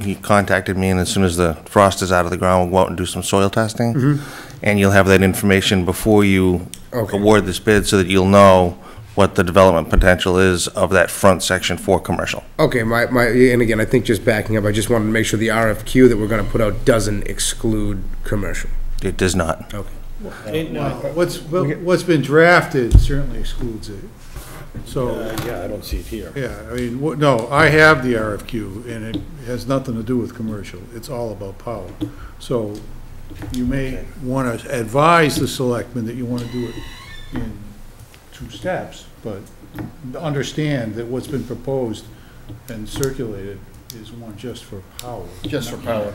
Speaker 9: He contacted me, and as soon as the frost is out of the ground, we'll go out and do some soil testing. And you'll have that information before you award this bid so that you'll know what the development potential is of that front section for commercial.
Speaker 2: Okay, and again, I think just backing up, I just wanted to make sure the RFQ that we're going to put out doesn't exclude commercial.
Speaker 9: It does not.
Speaker 2: Okay.
Speaker 11: What's been drafted certainly excludes it. So,
Speaker 6: Yeah, I don't see it here.
Speaker 11: yeah, I mean, no, I have the RFQ, and it has nothing to do with commercial. It's all about power. So you may want to advise the selectmen that you want to do it in 2 steps, but understand that what's been proposed and circulated is one just for power.
Speaker 10: Just for power.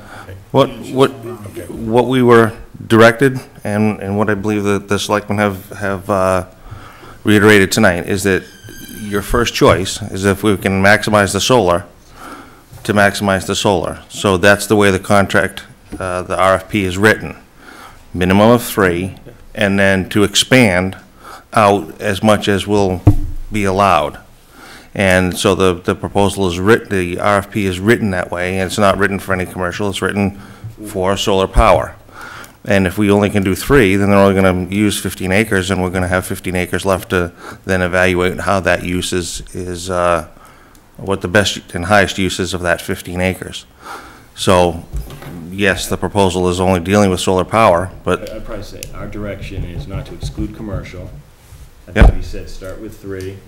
Speaker 9: What we were directed, and what I believe that the selectmen have reiterated tonight, is that your first choice is if we can maximize the solar, to maximize the solar. So that's the way the contract, the RFP is written. Minimum of 3, and then to expand out as much as will be allowed. And so the proposal is written, the RFP is written that way, and it's not written for any commercial, it's written for solar power. And if we only can do 3, then they're only going to use 15 acres, and we're going to have 15 acres left to then evaluate how that use is what the best and highest use is of that 15 acres. So, yes, the proposal is only dealing with solar power, but
Speaker 3: I'd probably say our direction is not to exclude commercial. I
Speaker 9: Yep.
Speaker 3: think we said start with 3,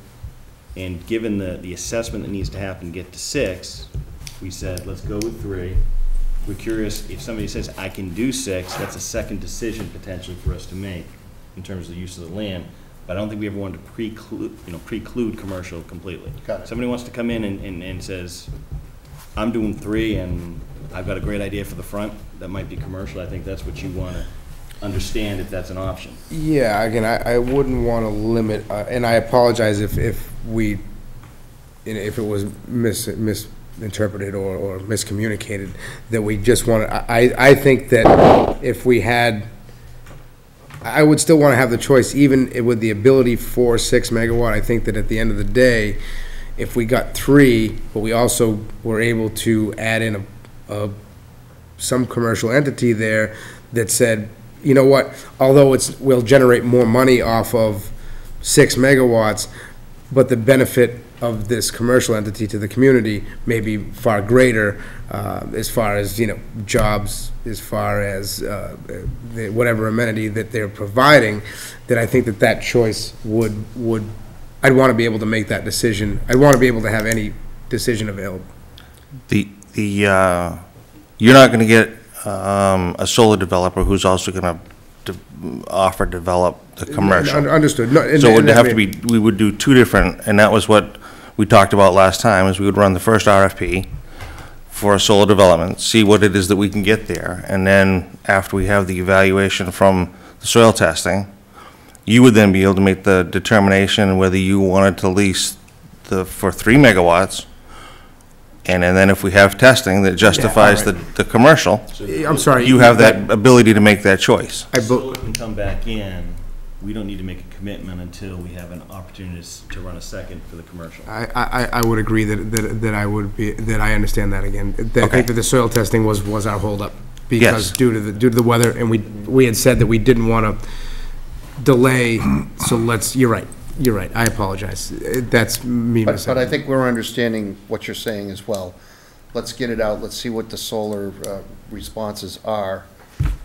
Speaker 3: and given the assessment that needs to happen to get to 6, we said let's go with 3, we're curious, if somebody says, I can do 6, that's a second decision potentially for us to make in terms of the use of the land. But I don't think we ever want to preclude commercial completely.
Speaker 10: Got it.
Speaker 3: Somebody wants to come in and says, I'm doing 3 and I've got a great idea for the front, that might be commercial. I think that's what you want to understand if that's an option.
Speaker 2: Yeah, again, I wouldn't want to limit, and I apologize if we, if it was misinterpreted or miscommunicated, that we just want to, I think that if we had, I would still want to have the choice, even with the ability for 6 megawatt. I think that at the end of the day, if we got 3, but we also were able to add in some commercial entity there that said, you know what, although we'll generate more money off of 6 megawatts, but the benefit of this commercial entity to the community may be far greater, as far as, jobs, as far as whatever amenity that they're providing, that I think that choice would I'd want to be able to make that decision. I'd want to be able to have any decision available.
Speaker 9: You're not going to get a solar developer who's also going to develop the commercial.
Speaker 2: Understood.
Speaker 9: So it would have to be, we would do 2 different, and that was what we talked about last time, is we would run the first RFP for a solar development, see what it is that we can get there, and then after we have the evaluation from the soil testing, you would then be able to make the determination whether you wanted to lease for 3 megawatts, and then if we have testing that justifies the commercial,
Speaker 2: I'm sorry.
Speaker 9: you have that ability to make that choice.
Speaker 3: So it can come back in, we don't need to make a commitment until we have an opportunity to run a second for the commercial.
Speaker 2: I would agree that I understand that again. I
Speaker 9: Okay.
Speaker 2: think that the soil testing was our holdup, because
Speaker 9: Yes.
Speaker 2: due to the weather, and we had said that we didn't want to delay, so you're right, I apologize. That's me.
Speaker 10: But I think we're understanding what you're saying as well. Let's get it out, let's see what the solar responses are,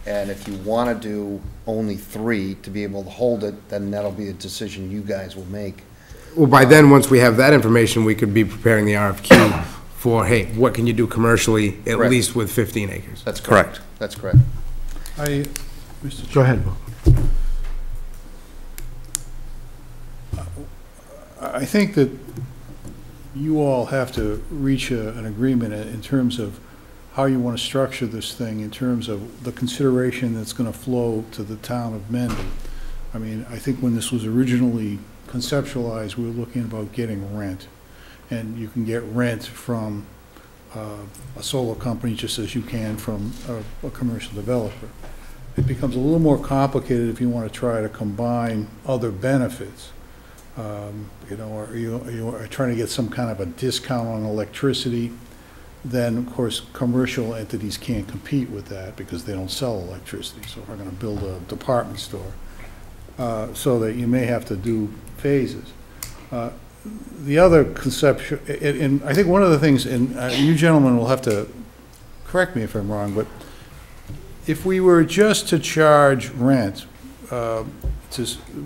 Speaker 10: and if you want to do only 3 to be able to hold it, then that'll be a decision you guys will make.
Speaker 2: Well, by then, once we have that information, we could be preparing the RFQ for, hey, what can you do commercially, at
Speaker 10: Correct.
Speaker 2: least with 15 acres?
Speaker 10: That's correct. That's correct.
Speaker 1: Go ahead, Bill.
Speaker 11: I think that you all have to reach an agreement in terms of how you want to structure this thing, in terms of the consideration that's going to flow to the town of Mendon. I mean, I think when this was originally conceptualized, we were looking about getting rent. And you can get rent from a solar company just as you can from a commercial developer. It becomes a little more complicated if you want to try to combine other benefits. Or you are trying to get some kind of a discount on electricity, then of course commercial entities can't compete with that because they don't sell electricity. So we're going to build a department store, so that you may have to do phases. The other conception, and I think one of the things, and you gentlemen will have to correct me if I'm wrong, but if we were just to charge rent to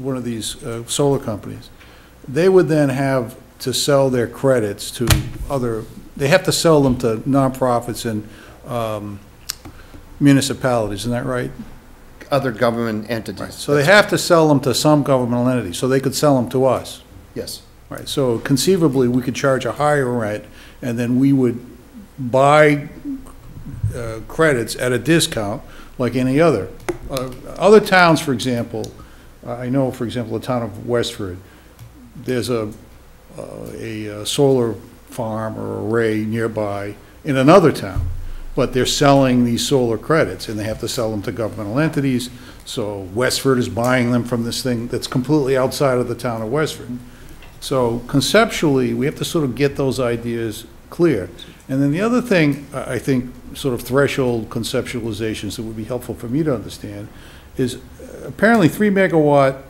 Speaker 11: one of these solar companies, they would then have to sell their credits to they have to sell them to nonprofits and municipalities, isn't that right?
Speaker 10: Other government entities.
Speaker 11: Right. So they have to sell them to some governmental entity, so they could sell them to us.
Speaker 10: Yes.
Speaker 11: Right, so conceivably, we could charge a higher rent, and then we would buy credits at a discount like any other. Other towns, for example, I know, for example, the town of Westford, there's a solar farm or array nearby in another town, but they're selling these solar credits, and they have to sell them to governmental entities, so Westford is buying them from this thing that's completely outside of the town of Westford. So conceptually, we have to sort of get those ideas clear. And then the other thing, I think, sort of threshold conceptualizations that would be helpful for me to understand is apparently 3 megawatt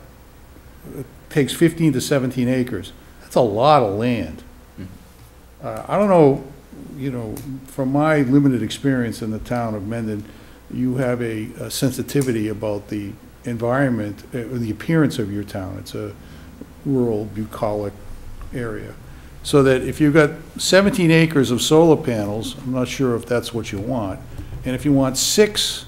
Speaker 11: takes 15 to 17 acres. That's a lot of land. I don't know, from my limited experience in the town of Mendon, you have a sensitivity about the environment, the appearance of your town. It's a rural, bucolic area. So that if you've got 17 acres of solar panels, I'm not sure if that's what you want, And if you want 6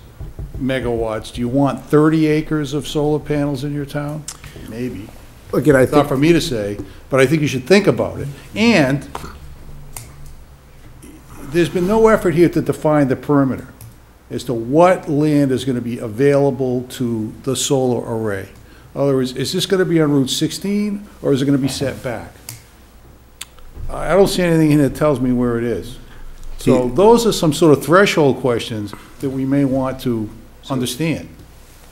Speaker 11: megawatts, do you want 30 acres of solar panels in your town? Maybe.
Speaker 2: Again, I
Speaker 11: It's not
Speaker 2: think,
Speaker 11: for me to say, but I think you should think about it. And there's been no effort here to define the perimeter as to what land is going to be available to the solar array. In other words, is this going to be on Route 16, or is it going to be set back? I don't see anything in it that tells me where it is. So those are some sort of threshold questions that we may want to understand.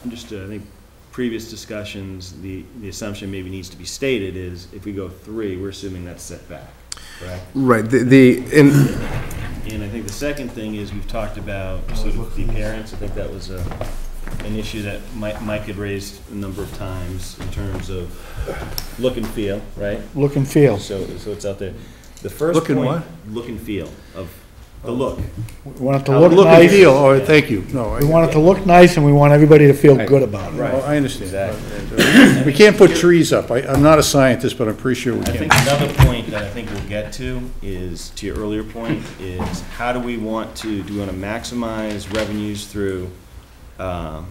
Speaker 3: Understood. I think previous discussions, the assumption maybe needs to be stated is if we go 3, we're assuming that's set back, correct?
Speaker 2: right,
Speaker 3: And I think the second thing is we've talked about sort of the appearance. I think that was an issue that Mike had raised a number of times in terms of look and feel, right?
Speaker 1: Look and feel.
Speaker 3: So it's out there. The first
Speaker 11: Look and
Speaker 3: point,
Speaker 11: what?
Speaker 3: look and feel of the look.
Speaker 1: We want it to
Speaker 3: How
Speaker 1: look
Speaker 11: Look and
Speaker 1: nice.
Speaker 11: feel, oh, thank you, no.
Speaker 1: We want it to look nice, and we want everybody to feel good about it.
Speaker 11: Oh, I understand.
Speaker 3: Exactly.
Speaker 11: We can't put trees up. I'm not a scientist, but I'm pretty sure we
Speaker 3: I
Speaker 11: can.
Speaker 3: think another point that I think we'll get to is, to your earlier point, is how do we want to maximize revenues through, the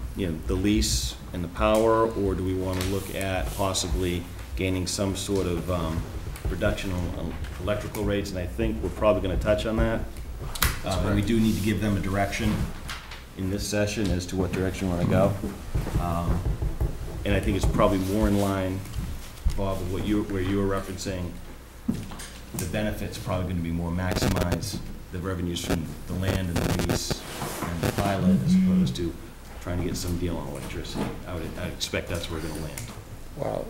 Speaker 3: lease and the power, or do we want to look at possibly gaining some sort of reduction on electrical rates? And I think we're probably going to touch on that. And we do need to give them a direction in this session as to what direction we want to go. And I think it's probably more in line, Bob, with where you were referencing. The benefits probably going to be more maximize the revenues from the land and the lease and the pilot, as opposed to trying to get some deal on electricity. I'd expect that's where we're going to land.
Speaker 11: Well,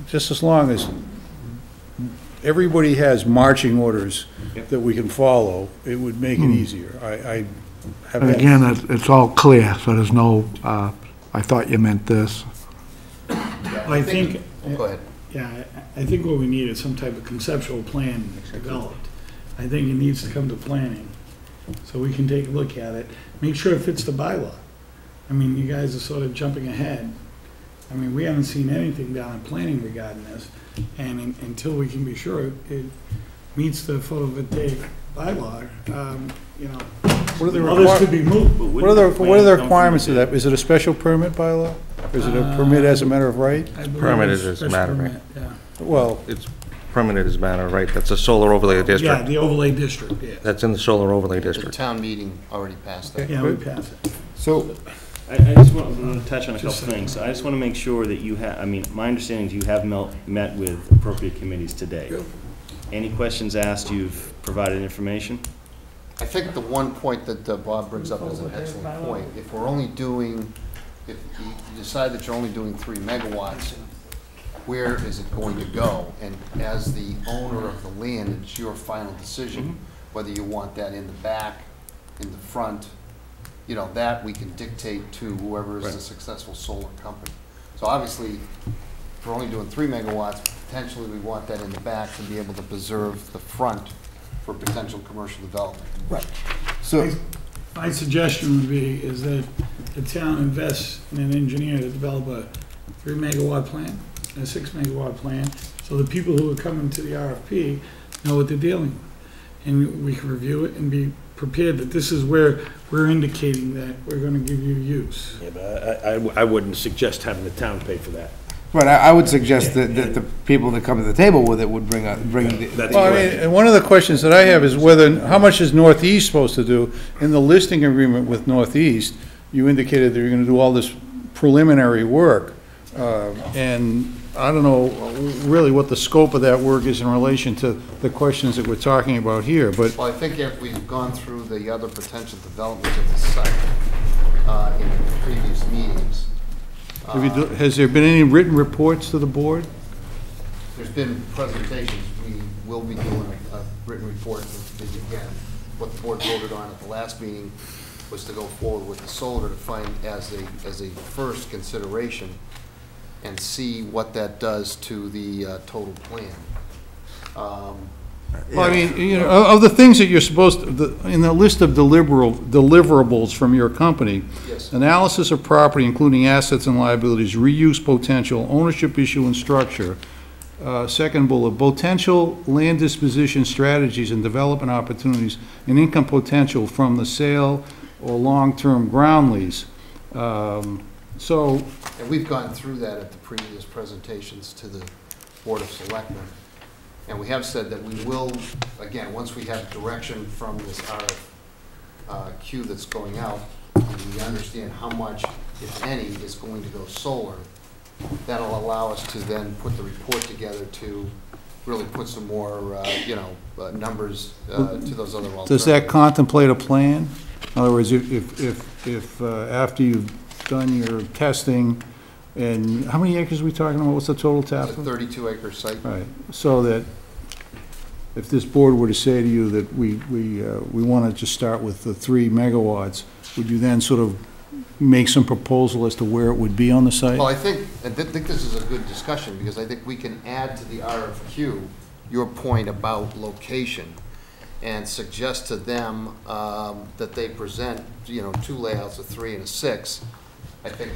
Speaker 11: just as long as everybody has marching orders
Speaker 3: Yep.
Speaker 11: that we can follow, it would make it easier. I have
Speaker 1: And
Speaker 11: had,
Speaker 1: again, it's all clear, so there's no, I thought you meant this.
Speaker 12: I think,
Speaker 10: Go ahead.
Speaker 12: yeah, I think what we need is some type of conceptual plan developed. I think it needs to come to planning, so we can take a look at it, make sure it fits the bylaw. I mean, you guys are sort of jumping ahead. I mean, we haven't seen anything down in planning regarding this, and until we can be sure it meets the photovoltaic bylaw,
Speaker 11: what are the
Speaker 12: others could be moved.
Speaker 3: But
Speaker 11: what are the requirements of that? Is it a special permit bylaw? Or is it a permit as a matter of right?
Speaker 12: I believe
Speaker 9: Permitted
Speaker 12: it's
Speaker 9: as a
Speaker 12: special
Speaker 9: matter of
Speaker 12: permit, yeah.
Speaker 11: Well,
Speaker 9: It's permitted as a matter of right. That's a solar overlay
Speaker 12: Yeah,
Speaker 9: district.
Speaker 12: the overlay district, yeah.
Speaker 9: That's in the solar overlay
Speaker 10: The
Speaker 9: district.
Speaker 10: town meeting already passed that.
Speaker 12: Yeah, we pass it.
Speaker 2: so,
Speaker 3: I just want to touch on a couple things. I just want to make sure that you have, my understanding is you have met with appropriate committees today. Any questions asked, you've provided information?
Speaker 10: I think the one point that Bob brings up is an excellent point. If you decide that you're only doing 3 megawatts, where is it going to go? And as the owner of the land, it's your final decision, whether you want that in the back, in the front, that we can dictate to whoever is the successful solar company. So obviously, if we're only doing 3 megawatts, potentially we want that in the back to be able to preserve the front for potential commercial development.
Speaker 2: so,
Speaker 12: My suggestion would be is that the town invests in an engineer to develop a 3 megawatt plan, a 6 megawatt plan, so the people who are coming to the RFP know what they're dealing with. And we can review it and be prepared that this is where we're indicating that we're gonna give you use.
Speaker 6: Yeah, but I wouldn't suggest having the town pay for that.
Speaker 2: right, I would suggest that the people that come to the table with it would bring the.
Speaker 6: That's
Speaker 11: well, I mean, and one of the questions that I have is how much is Northeast supposed to do? In the listing agreement with Northeast, you indicated that you're gonna do all this preliminary work. And I don't know really what the scope of that work is in relation to the questions that we're talking about here, but
Speaker 10: Well, I think if we've gone through the other potential developments of the site in previous meetings,
Speaker 11: has there been any written reports to the board?
Speaker 10: there's been presentations. We will be doing a written report. Again, what the board voted on at the last meeting was to go forward with the solar to find as a first consideration and see what that does to the total plan.
Speaker 11: Well, I mean, of the things that you're supposed to, in the list of deliverables from your company,
Speaker 10: Yes.
Speaker 11: analysis of property, including assets and liabilities, reuse potential, ownership issue and structure. Second bullet, potential land disposition strategies and development opportunities and income potential from the sale or long-term ground lease. So,
Speaker 10: And we've gone through that at the previous presentations to the Board of Selectmen. And we have said that we will, again, once we have direction from this RFQ that's going out, and we understand how much, if any, is going to go solar, that'll allow us to then put the report together to really put some more, numbers to those other alternatives.
Speaker 11: does that contemplate a plan? In other words, if after you've done your testing, and how many acres are we talking about? What's the total tap?
Speaker 10: It's a 32-acre site.
Speaker 11: Right, so that if this board were to say to you that we want to just start with the 3 megawatts, would you then sort of make some proposal as to where it would be on the site?
Speaker 10: Well, I think this is a good discussion, because I think we can add to the RFQ your point about location, and suggest to them that they present, 2 layouts, a 3 and a 6. I think,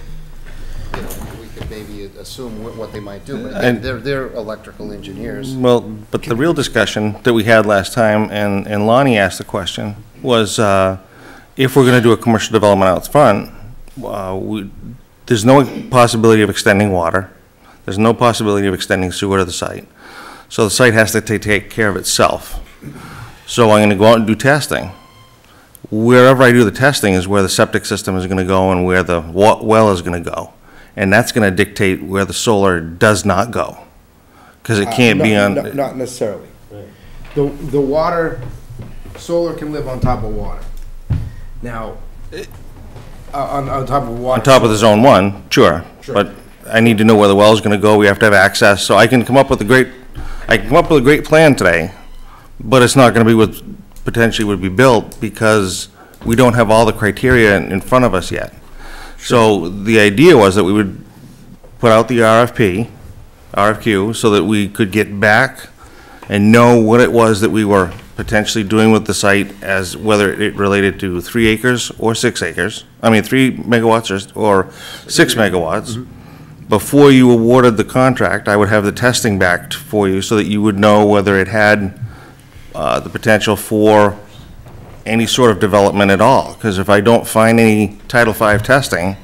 Speaker 10: we could maybe assume what they might do, but
Speaker 9: And-
Speaker 10: they're electrical engineers.
Speaker 9: Well, but the real discussion that we had last time, and Lonnie asked the question, was if we're going to do a commercial development out front, there's no possibility of extending water. There's no possibility of extending sewer to the site. So the site has to take care of itself. So I'm going to go out and do testing. Wherever I do the testing is where the septic system is going to go and where the well is going to go. And that's going to dictate where the solar does not go. Because it can't be on...
Speaker 2: Not necessarily. The water, solar can live on top of water. Now, on top of water.
Speaker 9: On top of the zone 1, sure.
Speaker 2: Sure.
Speaker 9: But I need to know where the well is going to go. We have to have access. So I can come up with a great plan today, but it's not going to be what potentially would be built because we don't have all the criteria in front of us yet. So the idea was that we would put out the RFQ, so that we could get back and know what it was that we were potentially doing with the site, as whether it related to 3 acres or 6 acres. I mean, 3 megawatts or 6 megawatts. Before you awarded the contract, I would have the testing back for you so that you would know whether it had the potential for any sort of development at all. Because if I don't find any Title V testing,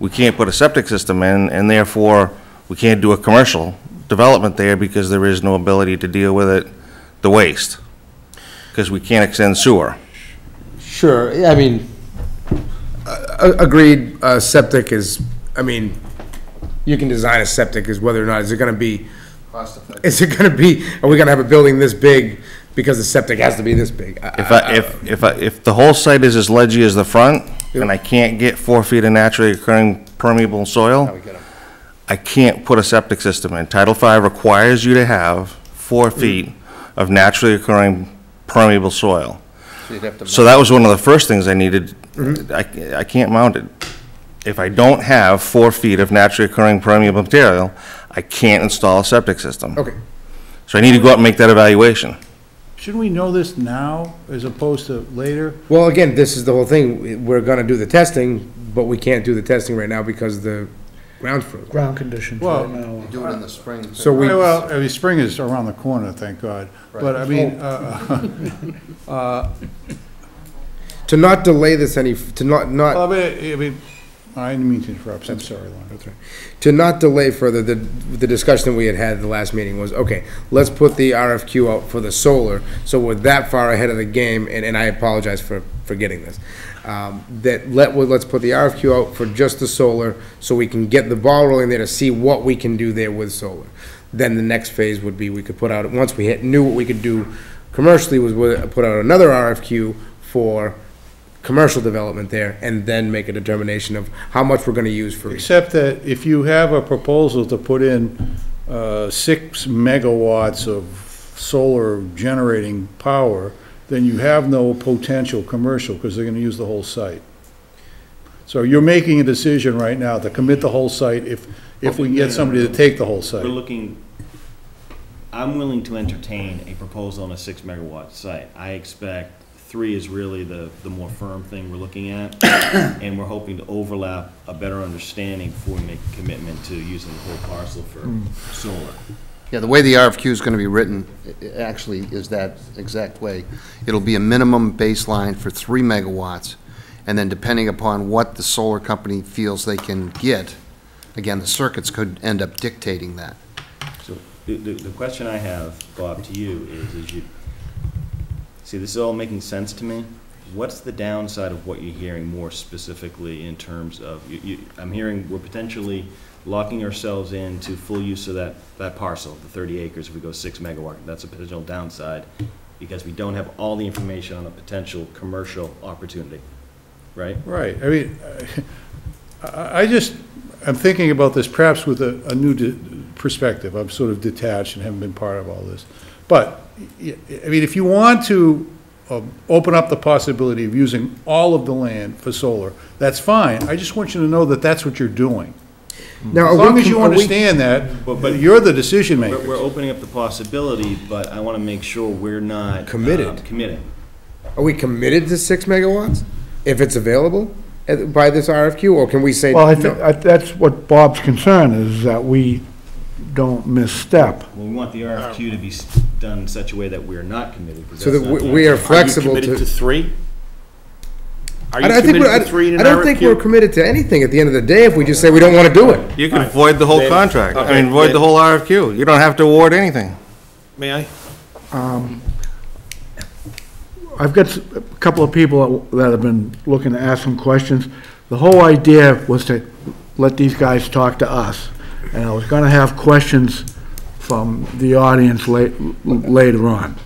Speaker 9: we can't put a septic system in, and therefore we can't do a commercial development there because there is no ability to deal with it, the waste, because we can't extend sewer.
Speaker 2: Sure, I mean, agreed, septic is, you can design a septic as whether or not, is it gonna be, are we gonna have a building this big because the septic has to be this big?
Speaker 9: If the whole site is as ledgy as the front, and I can't get 4 feet of naturally occurring permeable soil, I can't put a septic system in. Title V requires you to have 4 feet of naturally occurring permeable soil. So that was one of the first things I needed. I can't mount it. If I don't have 4 feet of naturally occurring permeable material, I can't install a septic system.
Speaker 2: Okay.
Speaker 9: So I need to go out and make that evaluation.
Speaker 11: Shouldn't we know this now as opposed to later?
Speaker 2: Well, again, this is the whole thing, we're gonna do the testing, but we can't do the testing right now because the ground's frozen.
Speaker 12: Ground conditions
Speaker 11: Well,
Speaker 12: right now.
Speaker 10: Do it in the spring.
Speaker 2: So we,
Speaker 11: Well, spring is around the corner, thank God. But I mean,
Speaker 2: to not delay this to not,
Speaker 11: I didn't mean to interrupt, I'm sorry, Lon.
Speaker 2: That's right. To not delay further, the discussion we had at the last meeting was, okay, let's put the RFQ out for the solar, so we're that far ahead of the game, and I apologize for forgetting this. Let's put the RFQ out for just the solar, so we can get the ball rolling there to see what we can do there with solar. Then the next phase would be, we could put out, once we knew what we could do commercially, was put out another RFQ for commercial development there, and then make a determination of how much we're gonna use for.
Speaker 11: Except that if you have a proposal to put in 6 megawatts of solar generating power, then you have no potential commercial, because they're gonna use the whole site. So you're making a decision right now to commit the whole site if we can get somebody to take the whole site.
Speaker 3: I'm willing to entertain a proposal on a 6 megawatt site. I expect 3 is really the more firm thing we're looking at, and we're hoping to overlap a better understanding before we make a commitment to using the whole parcel for solar.
Speaker 10: Yeah, the way the RFQ is going to be written, it actually is that exact way. It'll be a minimum baseline for 3 megawatts, and then depending upon what the solar company feels they can get, again, the circuits could end up dictating that.
Speaker 3: So the question I have, Bob, to you is you, see, this is all making sense to me. What's the downside of what you're hearing more specifically in terms of, I'm hearing we're potentially locking ourselves into full use of that parcel, the 30 acres, if we go 6 megawatt. That's a potential downside because we don't have all the information on a potential commercial opportunity, right?
Speaker 11: Right. I mean, I'm thinking about this perhaps with a new perspective. I'm sort of detached and haven't been part of all this. But, I mean, if you want to open up the possibility of using all of the land for solar, that's fine. I just want you to know that that's what you're doing.
Speaker 2: Now,
Speaker 11: as long as you understand that, but you're the decision maker.
Speaker 3: We're opening up the possibility, but I want to make sure we're not
Speaker 2: committed.
Speaker 3: Committing.
Speaker 2: Are we committed to 6 megawatts if it's available by this RFQ, or can we say?
Speaker 1: Well, I think that's what Bob's concern is, that we don't misstep.
Speaker 3: Well, we want the RFQ to be done in such a way that we're not committed.
Speaker 2: So that we are flexible to.
Speaker 6: Are you committed to 3? Are you
Speaker 2: I
Speaker 6: committed to 3 in an
Speaker 2: don't think we're
Speaker 6: RFQ?
Speaker 2: committed to anything at the end of the day if we just say we don't want to do it.
Speaker 9: You can void the whole contract, I mean, void the whole RFQ. You don't have to award anything.
Speaker 6: May I?
Speaker 1: I've got a couple of people that have been looking to ask some questions. The whole idea was to let these guys talk to us, and I was gonna have questions from the audience later on.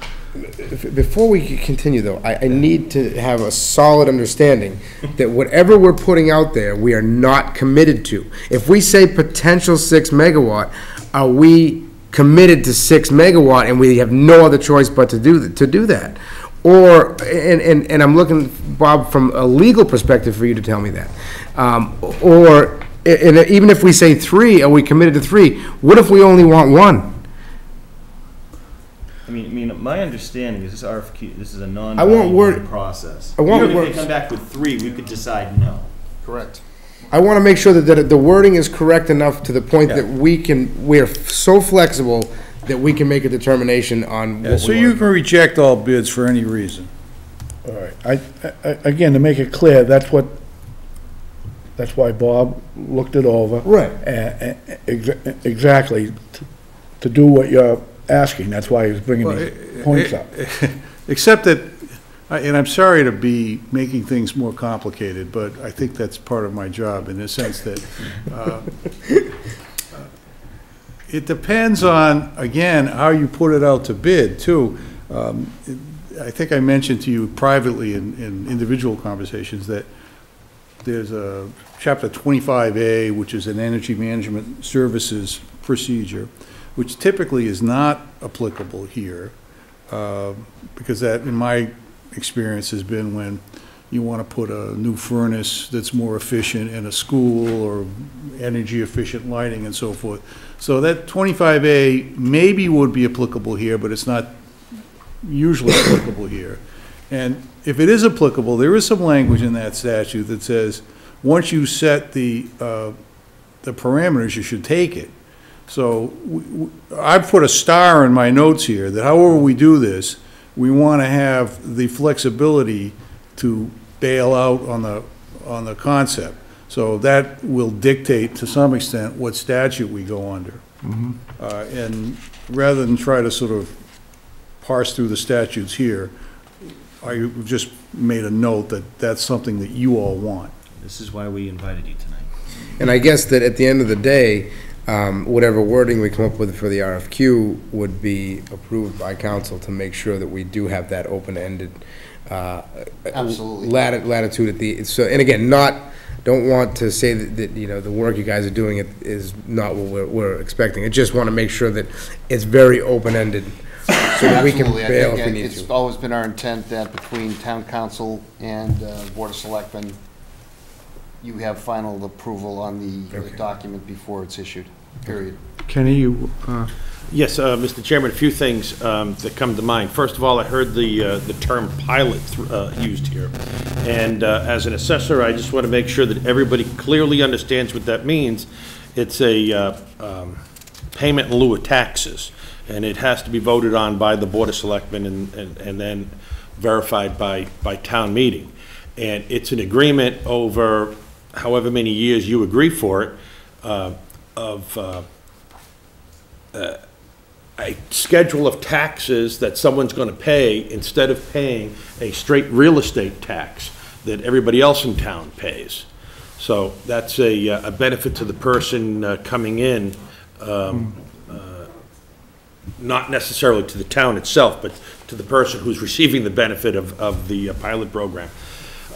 Speaker 2: Before we continue, though, I need to have a solid understanding that whatever we're putting out there, we are not committed to. If we say potential 6 megawatt, are we committed to 6 megawatt and we have no other choice but to do that? Or, and I'm looking, Bob, from a legal perspective for you to tell me that. Or, and even if we say 3, are we committed to 3? What if we only want 1?
Speaker 3: I mean, my understanding is this RFQ, this is a
Speaker 2: word-
Speaker 3: non-binding process.
Speaker 2: I want
Speaker 3: Even
Speaker 2: word-
Speaker 3: if they come back with 3, we could decide no.
Speaker 10: Correct.
Speaker 2: I want to make sure that the wording is correct enough to the point that we're so flexible that we can make a determination on what
Speaker 11: So
Speaker 2: we
Speaker 11: you
Speaker 2: want.
Speaker 11: can reject all bids for any reason.
Speaker 1: All right, again, to make it clear, that's why Bob looked it over.
Speaker 2: Right.
Speaker 1: Exactly, to do what you're asking, that's why he was bringing
Speaker 11: Well,
Speaker 1: these points up.
Speaker 11: Except that, and I'm sorry to be making things more complicated, but I think that's part of my job in the sense that it depends on, again, how you put it out to bid, too. I think I mentioned to you privately in individual conversations that there's a Chapter 25A, which is an energy management services procedure, which typically is not applicable here, because that, in my experience, has been when you want to put a new furnace that's more efficient in a school or energy efficient lighting and so forth. So that 25A maybe would be applicable here, but it's not usually applicable here. And if it is applicable, there is some language in that statute that says once you set the parameters, you should take it. So I put a star in my notes here that however we do this, we want to have the flexibility to bail out on the concept. So that will dictate to some extent what statute we go under. And rather than try to sort of parse through the statutes here, I just made a note that that's something that you all want.
Speaker 3: This is why we invited you tonight.
Speaker 2: And I guess that at the end of the day, whatever wording we come up with for the RFQ would be approved by council to make sure that we do have that open-ended
Speaker 10: Absolutely.
Speaker 2: latitude at the, so, and again, don't want to say that, you know, the work you guys are doing is not what we're expecting. I just want to make sure that it's very open-ended so that we can
Speaker 10: Absolutely. I
Speaker 2: bail
Speaker 10: think
Speaker 2: if we need
Speaker 10: it's
Speaker 2: to.
Speaker 10: always been our intent that between town council and Board of Selectmen, you have final approval on the document before it's issued, period.
Speaker 1: Kenny, you,
Speaker 6: Yes, Mr. Chairman, a few things that come to mind. First of all, I heard the term pilot used here. And as an assessor, I just want to make sure that everybody clearly understands what that means. It's a payment in lieu of taxes, and it has to be voted on by the Board of Selectmen and then verified by town meeting. And it's an agreement over however many years you agree for it, of a schedule of taxes that someone's going to pay instead of paying a straight real estate tax that everybody else in town pays. So that's a benefit to the person coming in, not necessarily to the town itself, but to the person who's receiving the benefit of the pilot program.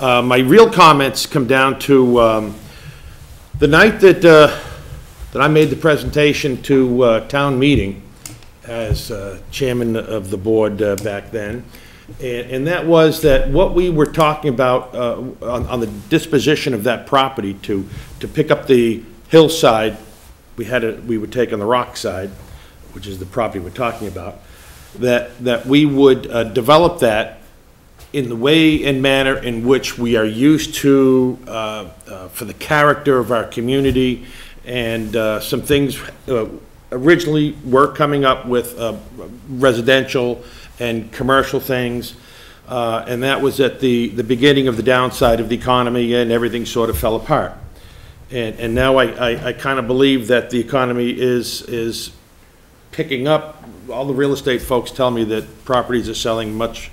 Speaker 6: My real comments come down to the night that I made the presentation to town meeting as chairman of the board back then. And that was that what we were talking about on the disposition of that property to pick up the hillside, we would take on the rock side, which is the property we're talking about, that we would develop that in the way and manner in which we are used to for the character of our community, and some things originally were coming up with residential and commercial things, and that was at the beginning of the downside of the economy, and everything sort of fell apart. And now I kind of believe that the economy is picking up. All the real estate folks tell me that properties are selling much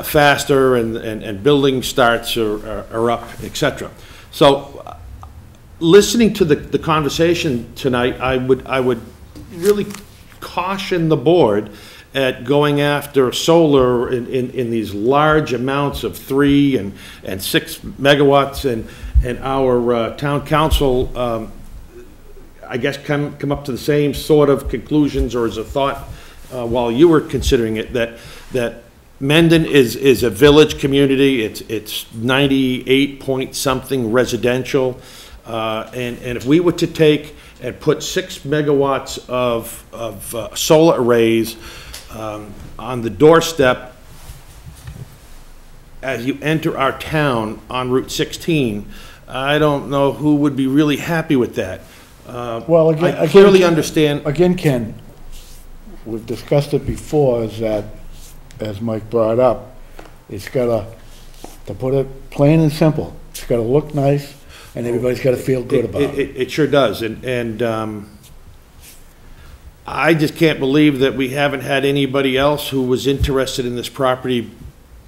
Speaker 6: faster, and building starts are up, etc. So listening to the conversation tonight, I would really caution the board at going after solar in these large amounts of 3 and 6 megawatts, and our town council I guess come up to the same sort of conclusions, or as a thought while you were considering it, that Mendon is a village community. It's 98 point something residential, and if we were to take and put 6 megawatts of solar arrays on the doorstep as you enter our town on Route 16, I don't know who would be really happy with that.
Speaker 1: Well, again,
Speaker 6: I clearly understand.
Speaker 1: Again, Ken, we've discussed it before, is that, as Mike brought up, it's gotta, to put it plain and simple, it's gotta look nice, and everybody's gotta feel good about it.
Speaker 6: It sure does, and I just can't believe that we haven't had anybody else who was interested in this property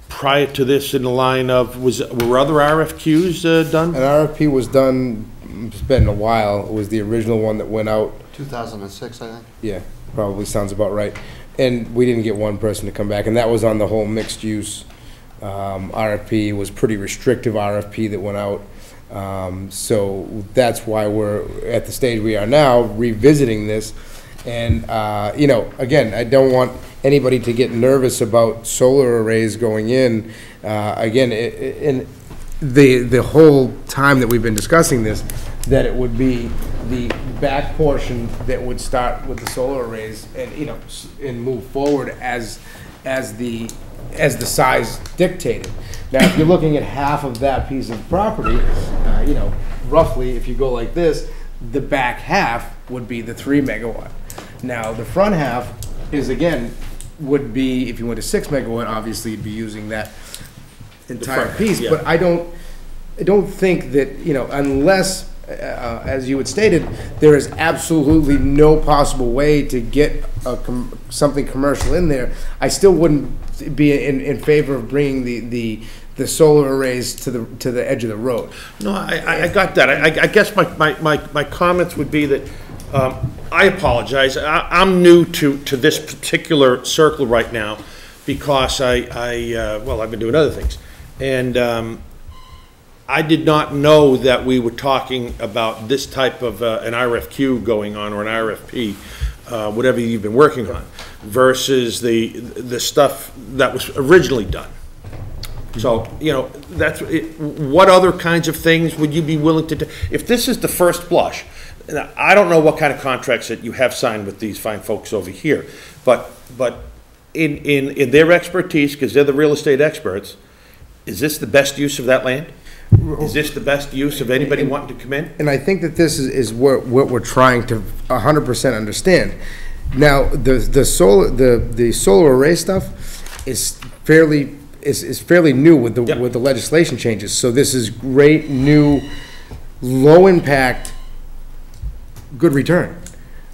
Speaker 6: prior to this in the line of, were other RFQs done?
Speaker 2: An RFP was done, it's been a while, it was the original one that went out.
Speaker 10: 2006, I think.
Speaker 2: Yeah, probably sounds about right. And we didn't get one person to come back, and that was on the whole mixed use RFP. It was pretty restrictive RFP that went out. So that's why we're at the stage we are now, revisiting this. And, you know, again, I don't want anybody to get nervous about solar arrays going in. Again, in the whole time that we've been discussing this, that it would be the back portion that would start with the solar arrays, and, you know, and move forward as the size dictated. Now, if you're looking at half of that piece of property, you know, roughly, if you go like this, the back half would be the 3 megawatt. Now, the front half is, again, would be, if you went to 6 megawatt, obviously you'd be using that entire piece.
Speaker 6: Yeah.
Speaker 2: But I don't think that, you know, unless, as you had stated, there is absolutely no possible way to get something commercial in there, I still wouldn't be in favor of bringing the solar arrays to the edge of the road.
Speaker 6: No, I got that. I guess my comments would be that, I apologize. I'm new to this particular circle right now, because well, I've been doing other things. And I did not know that we were talking about this type of an RFQ going on, or an RFP, whatever you've been working on, versus the stuff that was originally done. So, you know, that's it. What other kinds of things would you be willing to do? If this is the first blush, I don't know what kind of contracts that you have signed with these fine folks over here, but in their expertise, because they're the real estate experts, is this the best use of that land? Is this the best use of anybody wanting to come in?
Speaker 2: And I think that this is what we're trying to 100% understand. Now, the solar array stuff is fairly is fairly new with the legislation changes. So this is great, new, low impact, good return.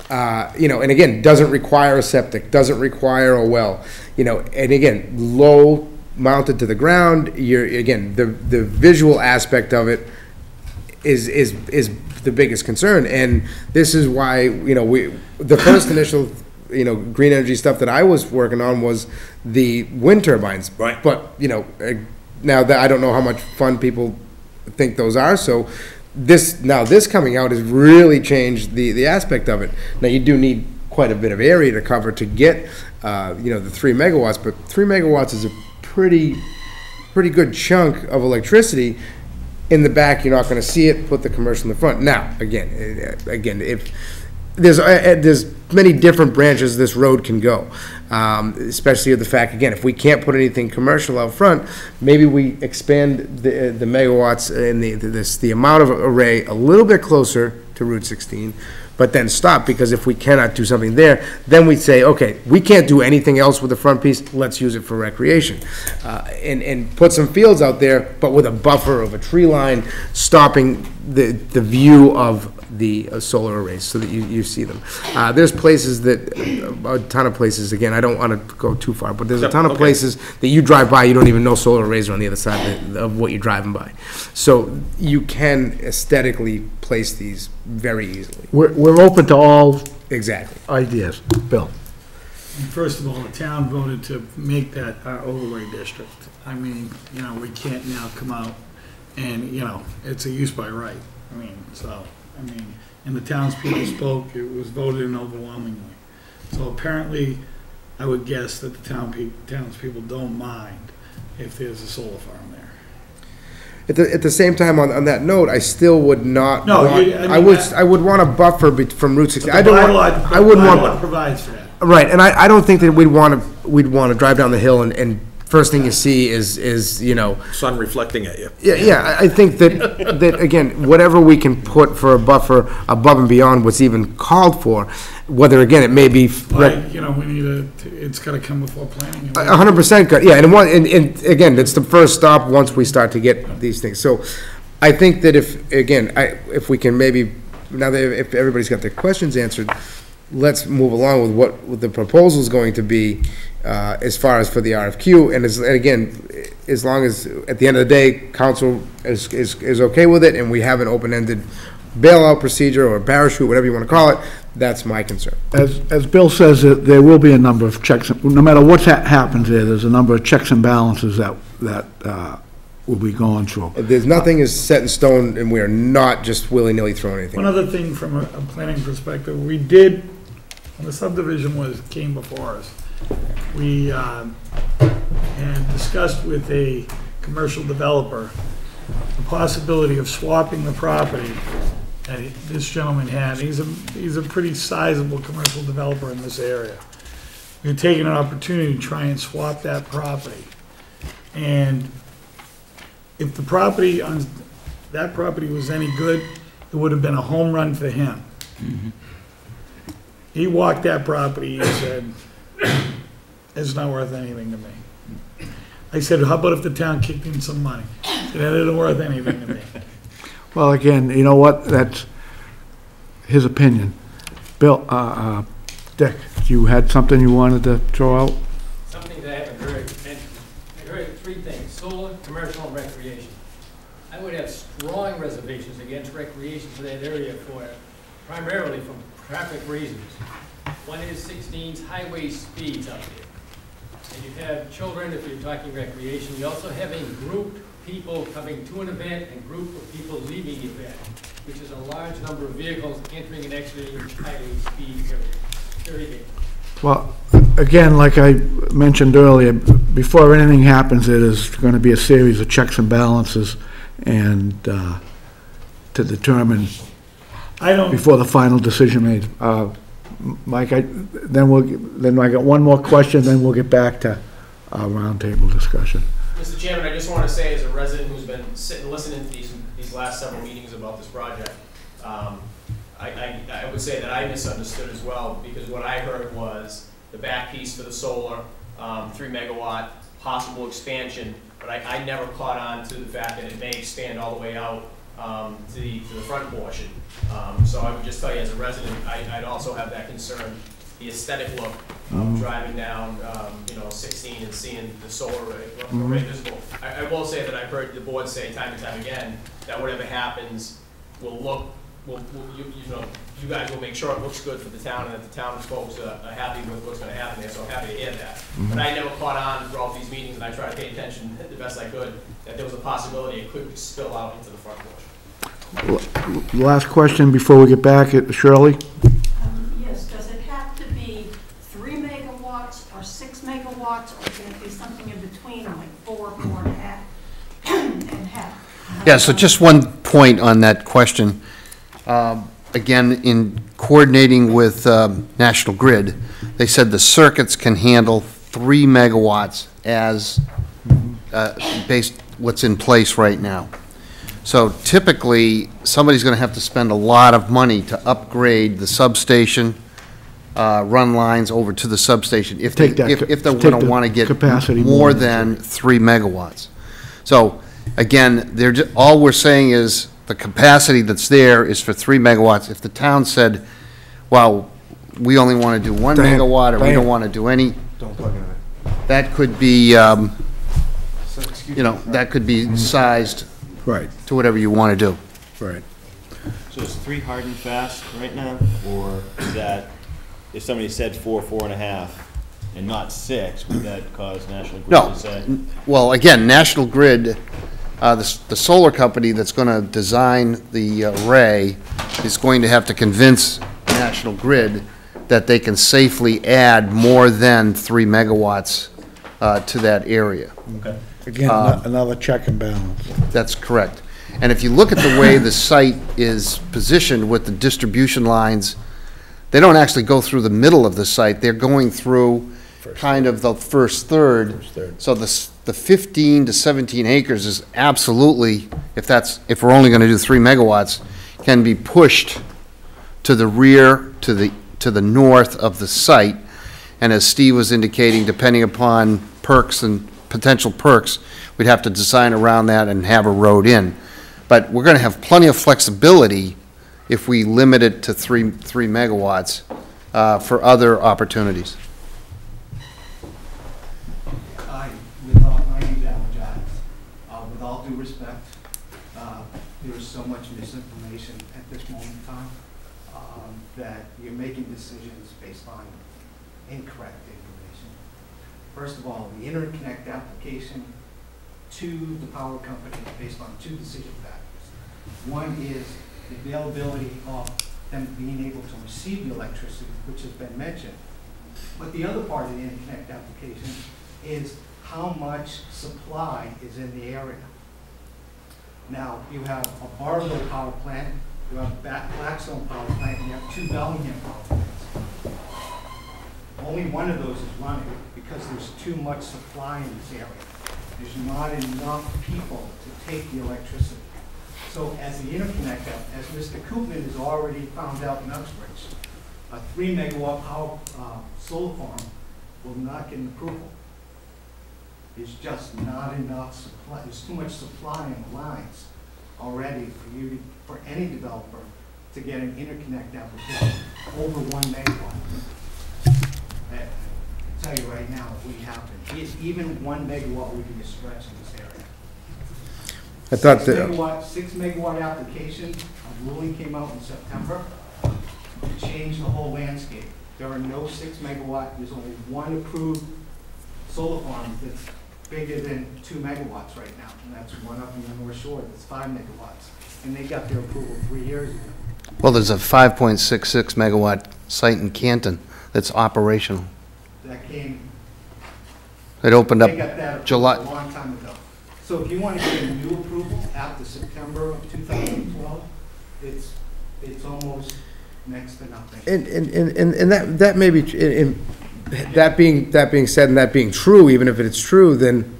Speaker 2: You know, and again, doesn't require a septic, doesn't require a well, you know, and again, low mounted to the ground. You're, again, the visual aspect of it is the biggest concern. And this is why, you know, the first initial, you know, green energy stuff that I was working on was the wind turbines.
Speaker 6: Right.
Speaker 2: But, you know, now that I don't know how much fun people think those are, so this coming out has really changed the aspect of it. Now, you do need quite a bit of area to cover to get, you know, the 3 megawatts, but 3 megawatts is a pretty good chunk of electricity. In the back, you're not gonna see it, put the commercial in the front. Now, again, if, there's many different branches this road can go, especially with the fact, again, if we can't put anything commercial out front, maybe we expand the megawatts and the amount of array a little bit closer to Route 16, but then stop, because if we cannot do something there, then we say, okay, we can't do anything else with the front piece, let's use it for recreation. And put some fields out there, but with a buffer of a tree line, stopping the view of the solar arrays so that you see them. There's places that, a ton of places, again, I don't want to go too far, but there's a ton of places that you drive by, you don't even know solar arrays are on the other side of what you're driving by. So you can aesthetically place these very easily.
Speaker 1: We're open to all
Speaker 2: Exactly.
Speaker 1: ideas. Bill?
Speaker 12: First of all, the town voted to make that our overlay district. I mean, you know, we can't now come out and, you know, it's a use by right. I mean, so, I mean, and the townspeople spoke, it was voted in overwhelmingly. So apparently, I would guess that the townspeople don't mind if there's a solar farm there.
Speaker 2: At the same time, on that note, I still would not.
Speaker 12: No,
Speaker 2: want, I would want a buffer from Route 16. I
Speaker 12: I
Speaker 2: wouldn't want.
Speaker 12: Bylaw provides for that.
Speaker 2: Right, and I don't think that we'd want to drive down the hill and first thing you see is you know,
Speaker 6: Sun reflecting at you.
Speaker 2: yeah, I think that again, whatever we can put for a buffer above and beyond what's even called for, whether again it may be
Speaker 12: You know, we need it's got to come before planning.
Speaker 2: 100%, yeah, and again, it's the first stop once we start to get these things. So I think that if we can maybe, now that if everybody's got their questions answered, let's move along with what the proposal is going to be as far as for the RFQ. And again, as long as at the end of the day, council is okay with it and we have an open-ended bailout procedure or parachute, whatever you want to call it, that's my concern.
Speaker 1: As Bill says, there will be a number of checks, no matter what happens there's a number of checks and balances that will be going through.
Speaker 2: There's nothing is set in stone, and we are not just willy-nilly throwing anything.
Speaker 12: One other thing from a planning perspective, we did, when the subdivision came before us, we had discussed with a commercial developer the possibility of swapping the property that this gentleman had. He's a pretty sizable commercial developer in this area. We had taken an opportunity to try and swap that property. And if the property on that property was any good, it would have been a home run for him. Mm-hmm. He walked that property and said, it's not worth anything to me. I said, how about if the town kicked in some money? He said, it isn't worth anything to me.
Speaker 1: Well, again, you know what, that's his opinion. Bill, Dick, you had something you wanted to throw out?
Speaker 8: Something that I haven't heard mentioned. I heard three things: solar, commercial, and recreation. I would have strong reservations against recreation for that area primarily from traffic reasons. One is 16's highway speeds out there. And you have children, if you're talking recreation. You're also having grouped people coming to an event and group of people leaving the event, which is a large number of vehicles entering and exiting highway speed area. Very big.
Speaker 1: Well, again, like I mentioned earlier, before anything happens, it is going to be a series of checks and balances and to determine before the final decision made. Mike, then I got one more question, then we'll get back to our roundtable discussion.
Speaker 4: Mr. Chairman, I just want to say, as a resident who's been sitting listening to these last several meetings about this project, I would say that I misunderstood as well, because what I heard was the back piece for the solar, 3 megawatt, possible expansion, but I never caught on to the fact that it may expand all the way out to the front portion. So I would just tell you, as a resident, I'd also have that concern, the aesthetic look of driving down, 16 and seeing the solar array visible. I will say that I've heard the board say time and time again that whatever happens will look, you guys will make sure it looks good for the town and that the town folks are happy with what's going to happen there. So I'm happy to hear that. But I never caught on throughout these meetings, and I tried to pay attention the best I could, that there was a possibility it could spill out into the front porch.
Speaker 1: Last question before we get back at Shirley.
Speaker 13: Yes, does it have to be 3 megawatts or 6 megawatts, or can it be something in between, like 4, 4.5, and half?
Speaker 10: Yeah, so just one point on that question. Again, in coordinating with National Grid, they said the circuits can handle 3 megawatts as based what's in place right now. So typically, somebody's going to have to spend a lot of money to upgrade the substation, run lines over to the substation if they're going to want to get more than 3 megawatts. So again, all we're saying is the capacity that's there is for 3 megawatts. If the town said, well, we only want to do 1 megawatt, or we don't want to do any, that could be, that could be sized to whatever you want to do.
Speaker 2: Right.
Speaker 3: So is 3 hard and fast right now, or is that, if somebody said 4, 4.5, and not 6, would that cause National Grid to say?
Speaker 10: Well, again, National Grid, the solar company that's going to design the array is going to have to convince National Grid that they can safely add more than 3 megawatts to that area.
Speaker 3: Okay.
Speaker 1: Again, another check and balance.
Speaker 10: That's correct. And if you look at the way the site is positioned with the distribution lines, they don't actually go through the middle of the site. They're going through kind of the first third. So the 15 to 17 acres is absolutely, if we're only going to do 3 megawatts, can be pushed to the rear, to the north of the site. And as Steve was indicating, depending upon perks and potential perks, we'd have to design around that and have a road in. But we're going to have plenty of flexibility if we limit it to 3 megawatts for other opportunities.
Speaker 14: My name's Alan Giles. With all due respect, there is so much misinformation at this moment in time that you're making decisions based on incorrect information. First of all, the interconnect application to the power company is based on 2 decision factors. One is the availability of them being able to receive the electricity, which has been mentioned. But the other part of the interconnect application is how much supply is in the area. Now, you have a Barville power plant, you have a Blackstone power plant, and you have 2 Bellingham power plants. Only one of those is running because there's too much supply in this area. There's not enough people to take the electricity. So as the interconnect, as Mr. Koopman has already found out in Uxbridge, a 3 megawatt power solar farm will not get an approval. There's just not enough supply. There's too much supply in the lines already for any developer to get an interconnect application over 1 megawatt. I tell you right now, if we happen, even 1 megawatt would be a stretch in this area.
Speaker 2: I thought that
Speaker 14: 6 megawatt application, a ruling came out in September to change the whole landscape. There are no 6 megawatt, there's only 1 approved solar farm that's bigger than 2 megawatts right now, and that's one up in the North Shore that's 5 megawatts. And they got their approval 3 years ago.
Speaker 10: Well, there's a 5.66 megawatt site in Canton that's operational.
Speaker 14: That came.
Speaker 10: It opened up
Speaker 14: They got that
Speaker 10: July.
Speaker 14: a long time ago. So if you want to get a new approval after September of 2012, it's almost next to nothing.
Speaker 2: And that may be, that being said and that being true, even if it's true, then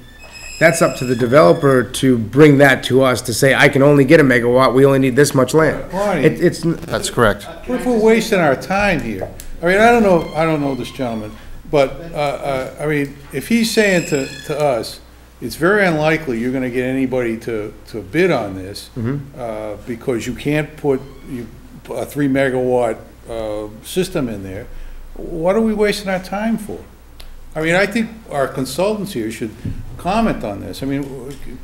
Speaker 2: that's up to the developer to bring that to us to say, I can only get a megawatt, we only need this much land.
Speaker 10: That's correct.
Speaker 11: What if we're wasting our time here? I mean, I don't know this gentleman, But, I mean, if he's saying to us, it's very unlikely you're gonna get anybody to bid on this, because you can't put a 3 megawatt system in there, what are we wasting our time for? I mean, I think our consultants here should comment on this. I mean,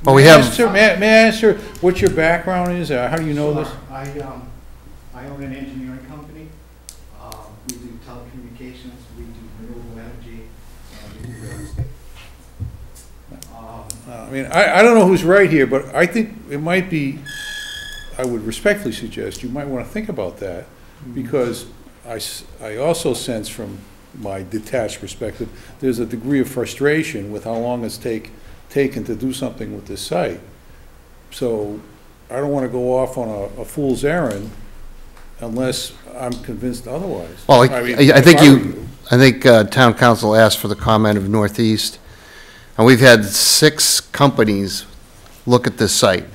Speaker 10: Well,
Speaker 11: may I ask her what your background is? How do you know this?
Speaker 14: I own an engineering company. We do telecommunications, we do renewable energy, and we do real estate.
Speaker 11: I mean, I don't know who's right here, but I think it might be, I would respectfully suggest you might want to think about that, because I also sense from my detached perspective, there's a degree of frustration with how long it's taken to do something with this site. So I don't want to go off on a fool's errand unless I'm convinced otherwise.
Speaker 10: Well, I think town council asked for the comment of Northeast, and we've had 6 companies look at this site.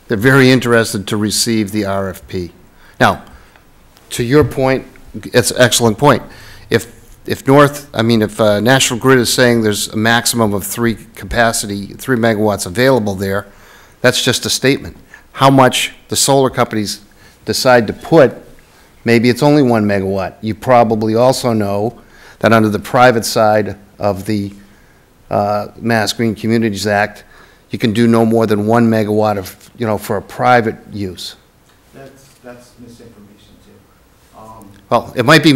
Speaker 10: They're very interested to receive the RFP. Now, to your point, it's an excellent point. If National Grid is saying there's a maximum of 3 megawatts available there, that's just a statement. How much the solar companies decide to put, maybe it's only 1 megawatt. You probably also know that under the private side of the Mass Green Communities Act, you can do no more than 1 megawatt of, for a private use.
Speaker 14: That's misinformation too.
Speaker 10: Well, it might be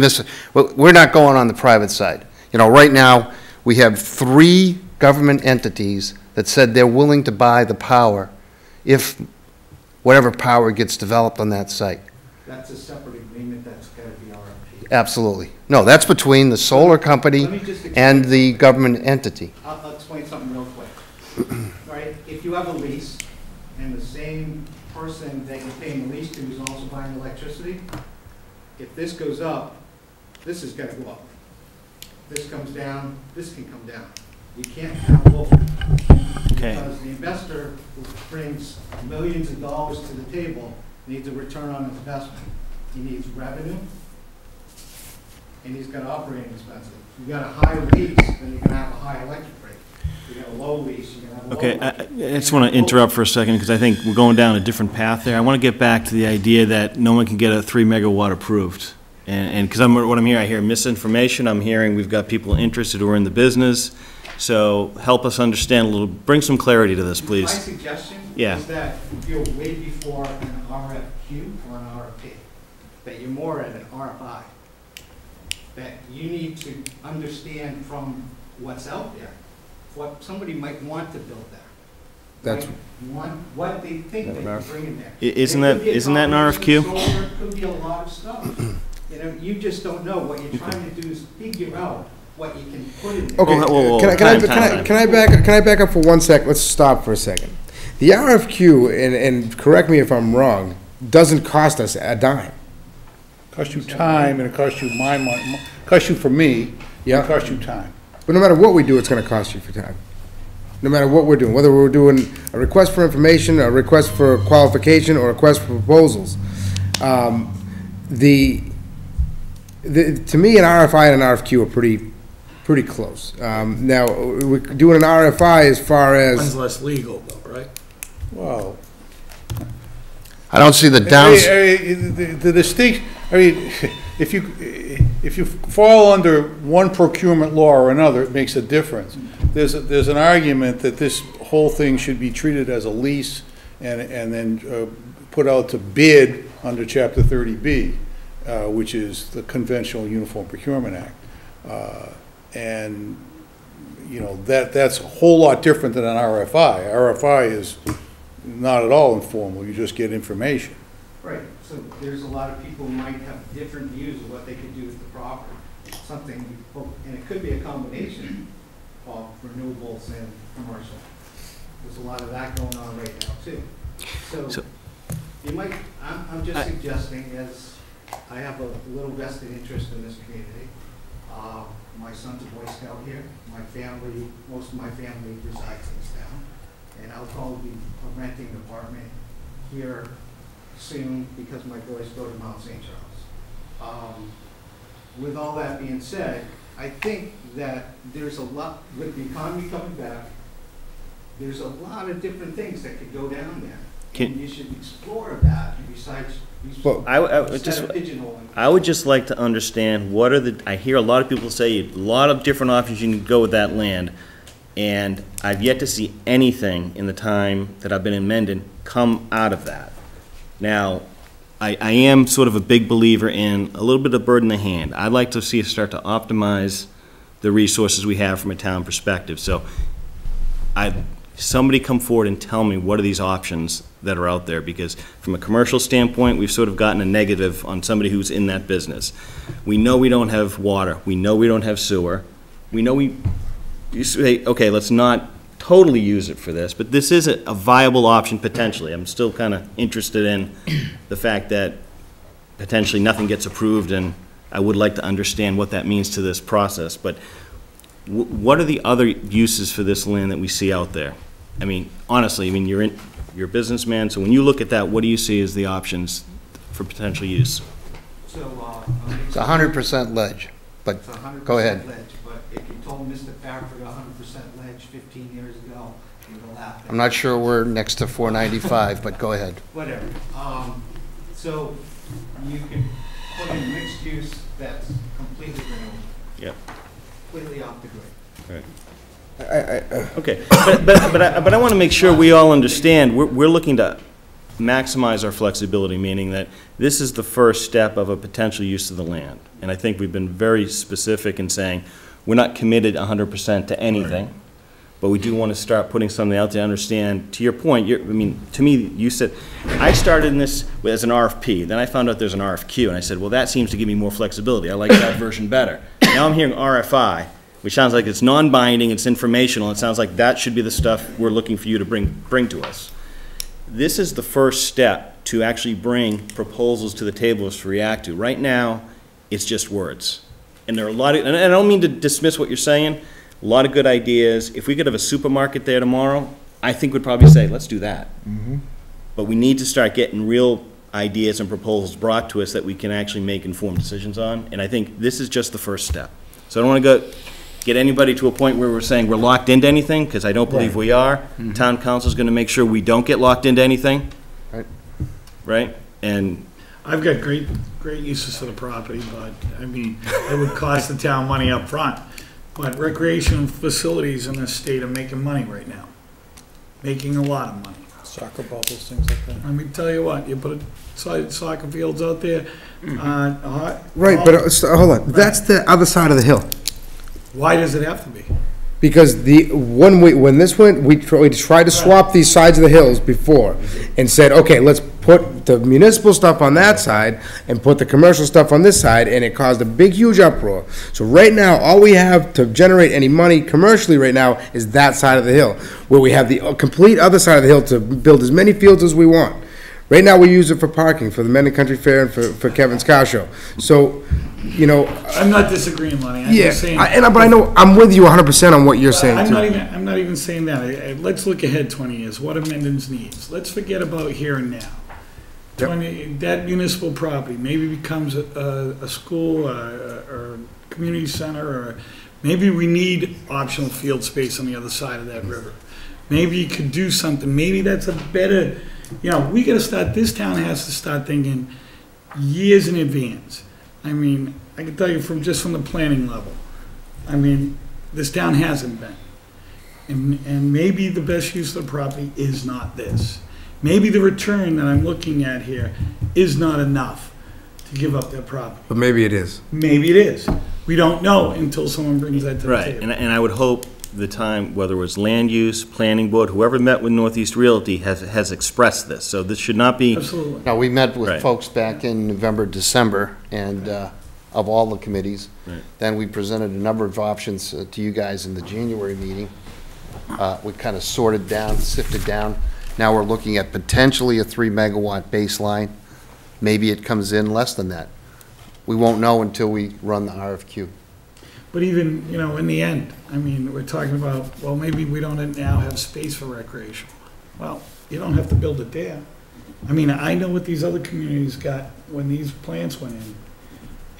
Speaker 10: we're not going on the private side. Right now, we have 3 government entities that said they're willing to buy the power if whatever power gets developed on that site.
Speaker 14: That's a separate agreement that's got to be RFP.
Speaker 10: Absolutely. No, that's between the solar company and the government entity.
Speaker 14: I'll explain something real quick. Right? If you have a lease and the same person that you're paying the lease to is also buying electricity, if this goes up, this is going to go up. This comes down, this can come down. You can't have both.
Speaker 3: Okay.
Speaker 14: Because the investor who brings millions of dollars to the table needs a return on investment. He needs revenue, and he's got operating expenses. You got a high lease, then you're going to have a high electric rate. You got a low lease, you're going to have a low
Speaker 3: Okay, I just want to interrupt for a second because I think we're going down a different path there. I want to get back to the idea that no one can get a 3 megawatt approved. And because what I'm hearing, I hear misinformation. I'm hearing we've got people interested who are in the business. So help us understand a little, bring some clarity to this, please.
Speaker 14: My suggestion
Speaker 3: Yeah.
Speaker 14: is that you go way before an RFQ or an RFP, that you're more at an RFI, that you need to understand from what's out there, what somebody might want to build there.
Speaker 2: That's
Speaker 14: what they think they can bring in there.
Speaker 3: Isn't that an RFQ?
Speaker 14: Solar, could be a lot of stuff. You just don't know. What you're trying to do is figure out what you can put in there.
Speaker 2: Okay,
Speaker 3: Whoa,
Speaker 2: can I back up for 1 sec? Let's stop for a second. The RFQ, and correct me if I'm wrong, doesn't cost us a dime.
Speaker 11: Cost you time, and it costs you my money, costs you for me,
Speaker 2: Yeah.
Speaker 11: it costs you time.
Speaker 2: But no matter what we do, it's gonna cost you for time. No matter what we're doing, whether we're doing a request for information, a request for qualification, or a request for proposals. To me, an RFI and an RFQ are pretty close. Now, we're doing an RFI as far
Speaker 12: One's
Speaker 2: as,
Speaker 12: less legal though, right?
Speaker 11: Well,
Speaker 10: I don't see the downs.
Speaker 11: the distinction, if you fall under one procurement law or another, it makes a difference. There's an argument that this whole thing should be treated as a lease and then put out to bid under Chapter 30B, which is the conventional Uniform Procurement Act. And, that's a whole lot different than an RFI. RFI is not at all informal, you just get information.
Speaker 14: Right, so there's a lot of people who might have different views of what they could do with the property. And it could be a combination of renewables and commercial. There's a lot of that going on right now too. So you might, I'm just suggesting, as I have a little vested interest in this community. My son's a Boy Scout here. Most of my family resides in this town. And I'll probably be renting an apartment here soon because my boys go to Mount St. Charles. With all that being said, I think that there's a lot, with the economy coming back, there's a lot of different things that could go down there. And you should explore that besides,
Speaker 3: I would just like to understand what are the, I hear a lot of people say a lot of different options you can go with that land, and I've yet to see anything in the time that I've been in Mendon come out of that. Now, I am sort of a big believer in a little bit of bird in the hand. I'd like to see us start to optimize the resources we have from a town perspective. So somebody come forward and tell me what are these options that are out there, because from a commercial standpoint, we've sort of gotten a negative on somebody who's in that business. We know we don't have water. We know we don't have sewer. We know you say, okay, let's not totally use it for this, but this is a viable option potentially. I'm still kind of interested in the fact that potentially nothing gets approved, and I would like to understand what that means to this process. But what are the other uses for this land that we see out there? I mean, honestly, I mean, you're a businessman, so when you look at that, what do you see as the options for potential use?
Speaker 14: So,
Speaker 10: It's 100% ledge, but
Speaker 14: it's 100%
Speaker 10: go ahead.
Speaker 14: ledge, but if you told Mr. Farragut 100% ledge 15 years ago, he would have laughed at
Speaker 10: I'm not sure we're next to 495, but go ahead.
Speaker 14: Whatever. So you can put in mixed use that's completely renewable.
Speaker 3: Yep.
Speaker 14: Completely off the grid.
Speaker 3: Right. Okay, but I want to make sure we all understand, we're looking to maximize our flexibility, meaning that this is the first step of a potential use of the land. And I think we've been very specific in saying we're not committed 100% to anything, but we do want to start putting something out there to understand. To your point, I mean, to me, you said, I started in this as an RFP, then I found out there's an RFQ, and I said, well, that seems to give me more flexibility. I like that version better. Now I'm hearing RFI, which sounds like it's non-binding, it's informational, it sounds like that should be the stuff we're looking for you to bring to us. This is the first step to actually bring proposals to the table to react to. Right now, it's just words. And there are a lot of, and I don't mean to dismiss what you're saying, a lot of good ideas. If we could have a supermarket there tomorrow, I think we'd probably say, let's do that. But we need to start getting real ideas and proposals brought to us that we can actually make informed decisions on, and I think this is just the first step. So I don't want to get anybody to a point where we're saying we're locked into anything, because I don't believe we are. Town council's going to make sure we don't get locked into anything.
Speaker 10: Right.
Speaker 3: Right? And
Speaker 12: I've got great uses for the property, but, I mean, it would cost the town money up front. But recreation facilities in this state are making money right now. Making a lot of money.
Speaker 11: Soccer bubbles, things like that.
Speaker 12: Let me tell you what, you put soccer fields out there.
Speaker 2: Right, but hold on. That's the other side of the hill.
Speaker 12: Why does it have to be?
Speaker 2: Because when this went, we tried to swap these sides of the hills before and said, okay, let's put the municipal stuff on that side and put the commercial stuff on this side, and it caused a big, huge uproar. So right now, all we have to generate any money commercially right now is that side of the hill, where we have the complete other side of the hill to build as many fields as we want. Right now, we use it for parking, for the Mendon Country Fair and for Kevin's Car Show. So, you know.
Speaker 12: I'm not disagreeing, Lonnie. I'm just saying.
Speaker 2: But I know, I'm with you 100% on what you're saying, too.
Speaker 12: I'm not even saying that. Let's look ahead 20 years. What are Mendon's needs? Let's forget about here and now. That municipal property maybe becomes a school or a community center, or maybe we need optional field space on the other side of that river. Maybe you could do something. Maybe that's a better, you know, we got to start, this town has to start thinking years in advance. I mean, I can tell you from the planning level. I mean, this town hasn't been. And maybe the best use of the property is not this. Maybe the return that I'm looking at here is not enough to give up that property.
Speaker 2: But maybe it is.
Speaker 12: Maybe it is. We don't know until someone brings that to the table.
Speaker 3: Right, and I would hope the time, whether it was land use, planning board, whoever met with Northeast Realty has expressed this. So this should not be.
Speaker 12: Absolutely.
Speaker 10: Now, we met with folks back in November, December, and of all the committees.
Speaker 3: Right.
Speaker 10: Then we presented a number of options to you guys in the January meeting. We kind of sorted down, sifted down. Now we're looking at potentially a 3-megawatt baseline. Maybe it comes in less than that. We won't know until we run the RFQ.
Speaker 12: But even, you know, in the end, I mean, we're talking about, well, maybe we don't now have space for recreation. Well, you don't have to build it there. I mean, I know what these other communities got when these plants went in.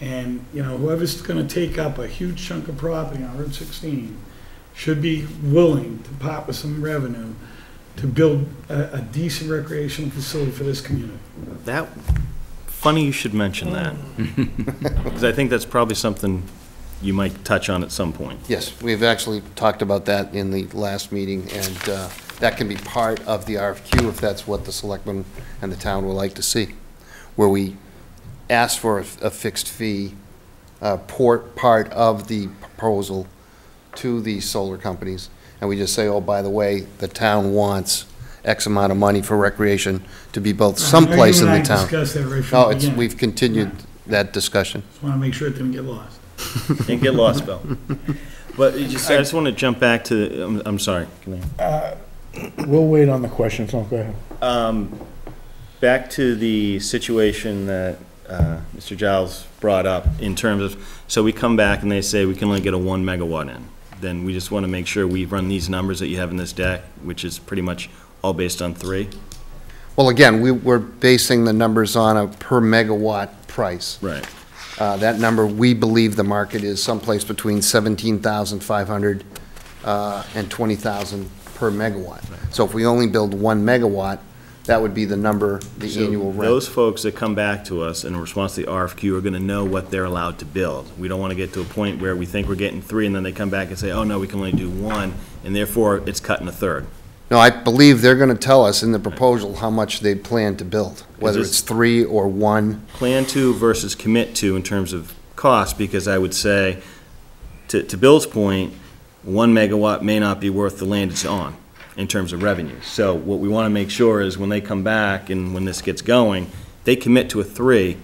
Speaker 12: And, you know, whoever's gonna take up a huge chunk of property on Route 16 should be willing to part with some revenue to build a decent recreational facility for this community.
Speaker 3: That, funny you should mention that, because I think that's probably something you might touch on at some point.
Speaker 10: Yes, we've actually talked about that in the last meeting, and that can be part of the RFQ if that's what the selectmen and the town would like to see, where we ask for a fixed fee, part of the proposal to the solar companies, and we just say, oh, by the way, the town wants X amount of money for recreation to be built someplace in the town.
Speaker 12: Discussed that right from
Speaker 10: No,
Speaker 12: the
Speaker 10: it's,
Speaker 12: beginning.
Speaker 10: we've continued that discussion.
Speaker 12: Just wanna make sure it didn't get lost.
Speaker 3: Didn't get lost, Bill. But I just want to jump back to, I'm sorry. Can
Speaker 1: We'll wait on the questions, go ahead.
Speaker 3: I- Back to the situation that Mr. Giles brought up in terms of, so we come back and they say we can only get a 1 megawatt in. Then we just want to make sure we run these numbers that you have in this deck, which is pretty much all based on 3.
Speaker 10: Well, again, we're basing the numbers on a per megawatt price.
Speaker 3: Right.
Speaker 10: That number, we believe the market is someplace between 17,500 and 20,000 per megawatt. So if we only build 1 megawatt, that would be the number, the
Speaker 3: So
Speaker 10: annual rent.
Speaker 3: those folks that come back to us in response to the RFQ are going to know what they're allowed to build. We don't want to get to a point where we think we're getting 3 and then they come back and say, oh, no, we can only do 1, and therefore it's cut in a third.
Speaker 10: No, I believe they're going to tell us in the proposal how much they plan to build, whether
Speaker 3: this-
Speaker 10: it's 3 or 1.
Speaker 3: Plan to versus commit to in terms of cost, because I would say, to Bill's point, 1 megawatt may not be worth the land it's on in terms of revenue. So what we want to make sure is when they come back and when this gets going, they commit to a 3.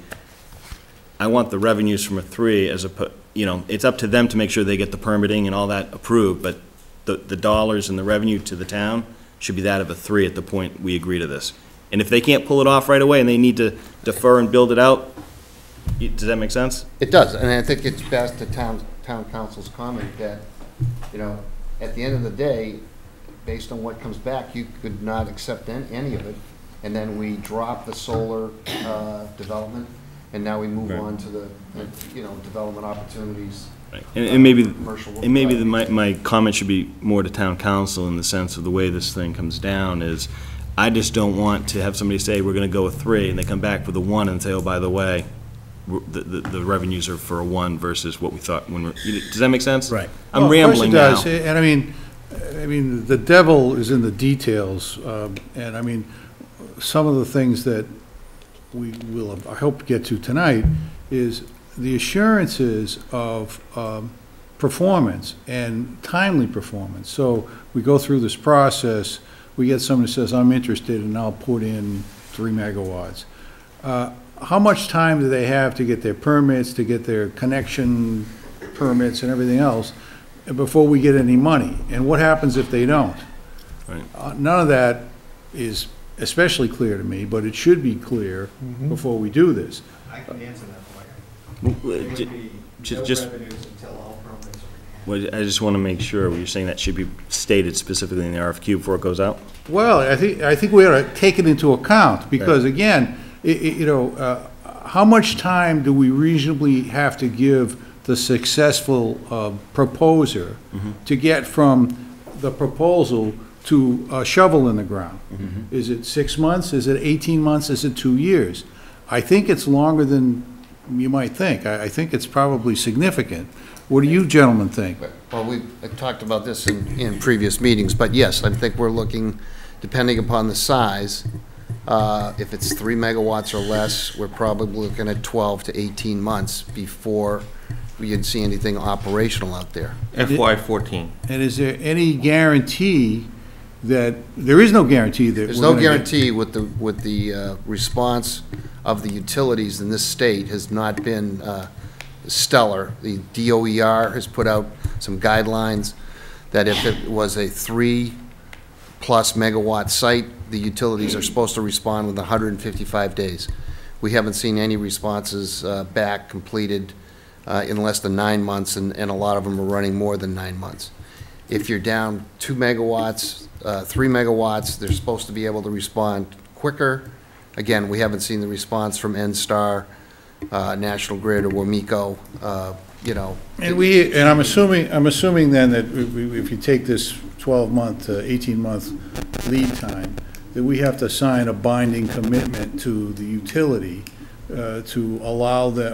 Speaker 3: I want the revenues from a 3 as a, you know, it's up to them to make sure they get the permitting and all that approved, but the dollars and the revenue to the town should be that of a 3 at the point we agree to this. And if they can't pull it off right away and they need to defer and build it out, does that make sense?
Speaker 10: It does, and I think it's best to town council's comment that, you know, at the end of the day, based on what comes back, you could not accept any of it, and then we drop the solar development, and now we move
Speaker 3: Right.
Speaker 10: on to the, you know, development opportunities.
Speaker 3: Right. And maybe,
Speaker 10: commercial
Speaker 3: and maybe
Speaker 10: projects.
Speaker 3: my comment should be more to town council in the sense of the way this thing comes down is, I just don't want to have somebody say, we're gonna go with 3, and they come back with a 1 and say, oh, by the way, the revenues are for a 1 versus what we thought when we're, does that make sense?
Speaker 11: Right.
Speaker 3: I'm
Speaker 11: Well,
Speaker 3: rambling now.
Speaker 11: Of course it does, and I mean, the devil is in the details, and I mean, some of the things that we will, I hope, get to tonight is the assurances of performance and timely performance. So we go through this process, we get someone who says, I'm interested, and I'll put in 3 megawatts. How much time do they have to get their permits, to get their connection permits and everything else before we get any money? And what happens if they don't?
Speaker 3: Right.
Speaker 11: None of that is especially clear to me, but it should be clear before we do this.
Speaker 14: I can answer that for you. There would be no
Speaker 3: Just,
Speaker 14: revenues until all permits are
Speaker 3: well, I just want to make sure, you're saying that should be stated specifically in the RFQ before it goes out?
Speaker 11: Well, I think we ought to take it into account, because again, you know, how much time do we reasonably have to give the successful proposer to get from the proposal to a shovel in the ground? Is it 6 months? Is it 18 months? Is it 2 years? I think it's longer than you might think. I think it's probably significant. What do you gentlemen think?
Speaker 10: Well, we talked about this in previous meetings, but yes, I think we're looking, depending upon the size, if it's 3 megawatts or less, we're probably looking at 12 to 18 months before you'd see anything operational out there.
Speaker 9: FY14.
Speaker 11: And is there any guarantee that, there is no guarantee that
Speaker 10: There's
Speaker 11: we're
Speaker 10: no
Speaker 11: gonna get-
Speaker 10: guarantee with the response of the utilities in this state has not been stellar. The DOER has put out some guidelines that if it was a 3+ megawatt site, the utilities are supposed to respond within 155 days. We haven't seen any responses back completed in less than 9 months, and a lot of them are running more than 9 months. If you're down 2 megawatts, 3 megawatts, they're supposed to be able to respond quicker. Again, we haven't seen the response from NSTAR National Grid or Wamico, you know.
Speaker 11: And I'm assuming then that if you take this 12-month, 18-month lead time, that we have to sign a binding commitment to the utility to allow the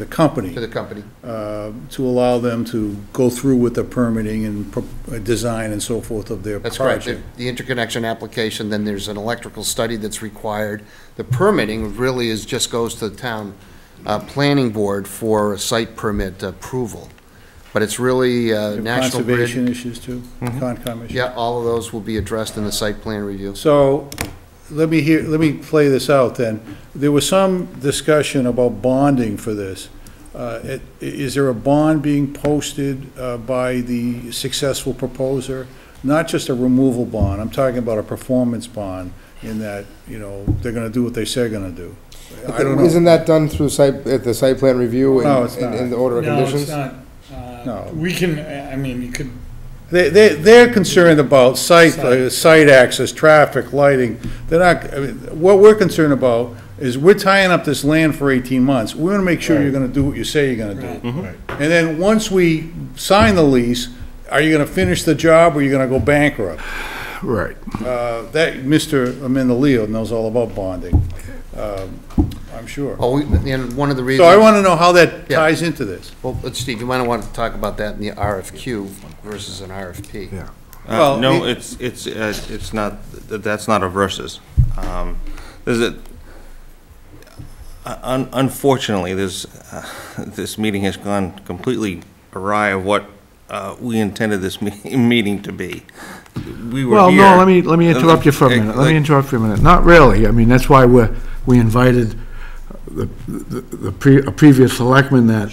Speaker 11: company.
Speaker 10: To the company.
Speaker 11: To allow them to go through with the permitting and design and so forth of their
Speaker 10: That's
Speaker 11: project.
Speaker 10: correct. The interconnection application, then there's an electrical study that's required. The permitting really just goes to the town planning board for a site permit approval. But it's really National Grid.
Speaker 11: Conservation issues too, Concom issues.
Speaker 10: Yeah, all of those will be addressed in the site plan review.
Speaker 11: So, let me play this out then. There was some discussion about bonding for this. Is there a bond being posted by the successful proposer? Not just a removal bond, I'm talking about a performance bond in that, you know, they're gonna do what they say they're gonna do. I don't know.
Speaker 2: Isn't that done through the site plan review
Speaker 11: No, it's not.
Speaker 2: in the order of conditions?
Speaker 12: No, it's not.
Speaker 11: No.
Speaker 12: We can, I mean, you could,
Speaker 11: They're concerned about site access, traffic, lighting. They're not, I mean, what we're concerned about is we're tying up this land for 18 months. We want to make sure you're going to do what you say you're going to do. And then once we sign the lease, are you going to finish the job or are you going to go bankrupt?
Speaker 1: Right.
Speaker 11: That, Mr. Amendoleo knows all about bonding, I'm sure.
Speaker 10: Oh, and one of the
Speaker 11: So
Speaker 10: reasons.
Speaker 11: I want to know how that
Speaker 10: Yeah.
Speaker 11: ties into this.
Speaker 10: Well, Steve, you might want to talk about that in the RFQ versus an RFP.
Speaker 1: Yeah.
Speaker 11: Well,
Speaker 9: No, it's not, that's not a versus. Unfortunately, this meeting has gone completely awry of what we intended this meeting to be. We were
Speaker 1: Well,
Speaker 9: here.
Speaker 1: no, let me interrupt you for a minute. Let me interrupt you for a minute. Not really. I mean, that's why we invited a previous selectman that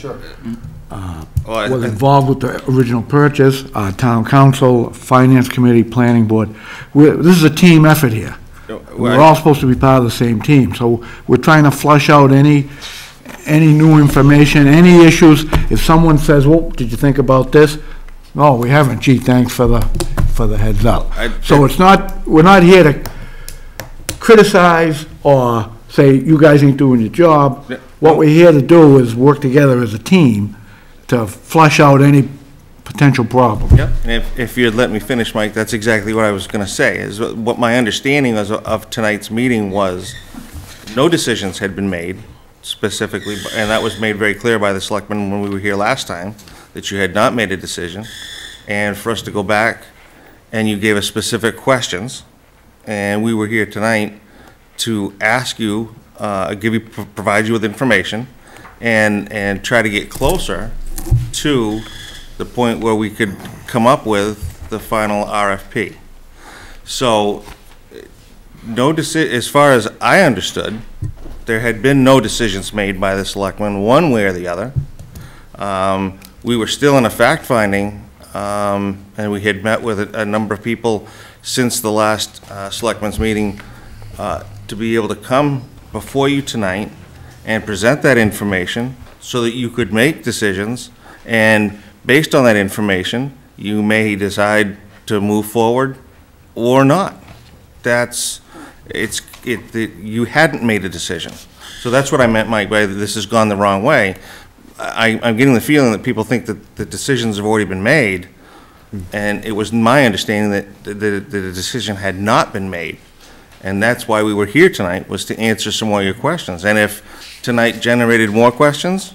Speaker 1: was involved with the original purchase, town council, finance committee, planning board. This is a team effort here. We're all supposed to be part of the same team, so we're trying to flush out any new information, any issues. If someone says, well, did you think about this? No, we haven't. Gee, thanks for the heads up. So we're not here to criticize or say, you guys ain't doing your job. What we're here to do is work together as a team to flush out any potential problem.
Speaker 9: Yep, and if you'd let me finish, Mike, that's exactly what I was going to say, is what my understanding of tonight's meeting was, no decisions had been made specifically, and that was made very clear by the selectmen when we were here last time, that you had not made a decision, and for us to go back, and you gave us specific questions, and we were here tonight to ask you, provide you with information, and try to get closer to the point where we could come up with the final RFP. So, as far as I understood, there had been no decisions made by the selectmen one way or the other. We were still in a fact-finding, and we had met with a number of people since the last selectmen's meeting to be able to come before you tonight and present that information so that you could make decisions, and based on that information, you may decide to move forward or not. You hadn't made a decision. So that's what I meant, Mike, by this has gone the wrong way. I'm getting the feeling that people think that the decisions have already been made, and it was my understanding that the decision had not been made. And that's why we were here tonight, was to answer some more of your questions. And if tonight generated more questions,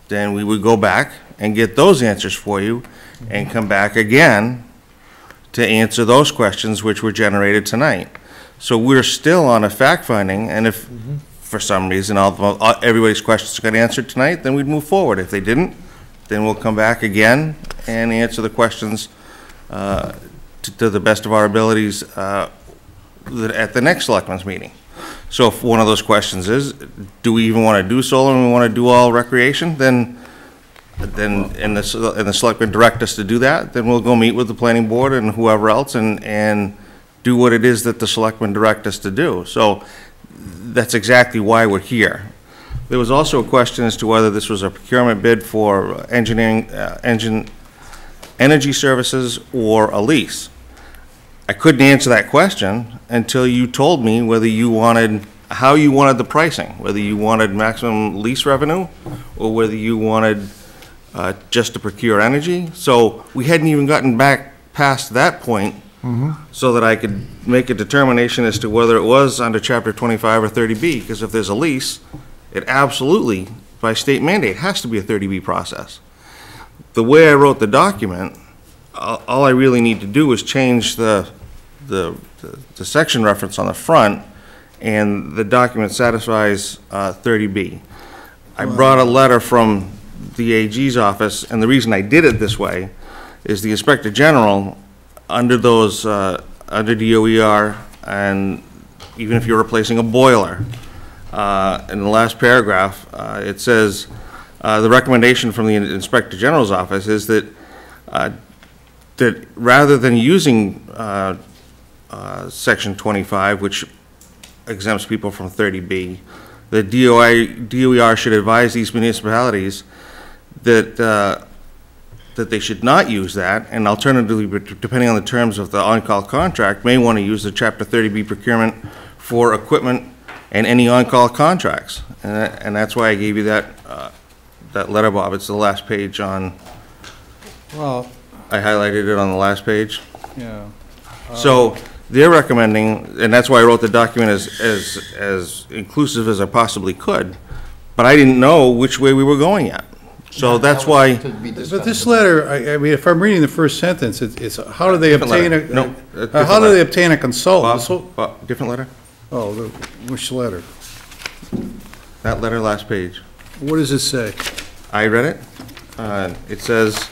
Speaker 9: then we would go back and get those answers for you and come back again to answer those questions which were generated tonight. So we're still on a fact-finding, and if for some reason everybody's questions got answered tonight, then we'd move forward. If they didn't, then we'll come back again and answer the questions to the best of our abilities at the next selectmen's meeting. So if one of those questions is, do we even want to do solar and we want to do all recreation, and the selectmen direct us to do that, then we'll go meet with the planning board and whoever else and do what it is that the selectmen direct us to do. So that's exactly why we're here. There was also a question as to whether this was a procurement bid for energy services or a lease. I couldn't answer that question until you told me whether you wanted how you wanted the pricing, whether you wanted maximum lease revenue or whether you wanted just to procure energy. So we hadn't even gotten back past that point so that I could make a determination as to whether it was under Chapter 25 or 30B, because if there's a lease, it absolutely, by state mandate, has to be a 30B process. The way I wrote the document, all I really need to do is change the section reference on the front, and the document satisfies 30B. I brought a letter from the AG's office, and the reason I did it this way is the Inspector General, under those, under DOER, and even if you're replacing a boiler, in the last paragraph, it says, the recommendation from the Inspector General's office is that that rather than using Section 25, which exempts people from 30B, the DOER should advise these municipalities that that they should not use that, and alternatively, depending on the terms of the on-call contract, may want to use the Chapter 30B procurement for equipment and any on-call contracts. And that's why I gave you that that letter, Bob. It's the last page on. Well, I highlighted it on the last page.
Speaker 11: Yeah.
Speaker 9: So they're recommending, and that's why I wrote the document as inclusive as I possibly could, but I didn't know which way we were going yet. So that's why.
Speaker 11: But this letter, I mean, if I'm reading the first sentence, it's how do they obtain a,
Speaker 9: No,
Speaker 11: how do they obtain a consultant?
Speaker 9: Bob, different letter?
Speaker 11: Oh, which letter?
Speaker 9: That letter, last page.
Speaker 11: What does it say?
Speaker 9: I read it. It says,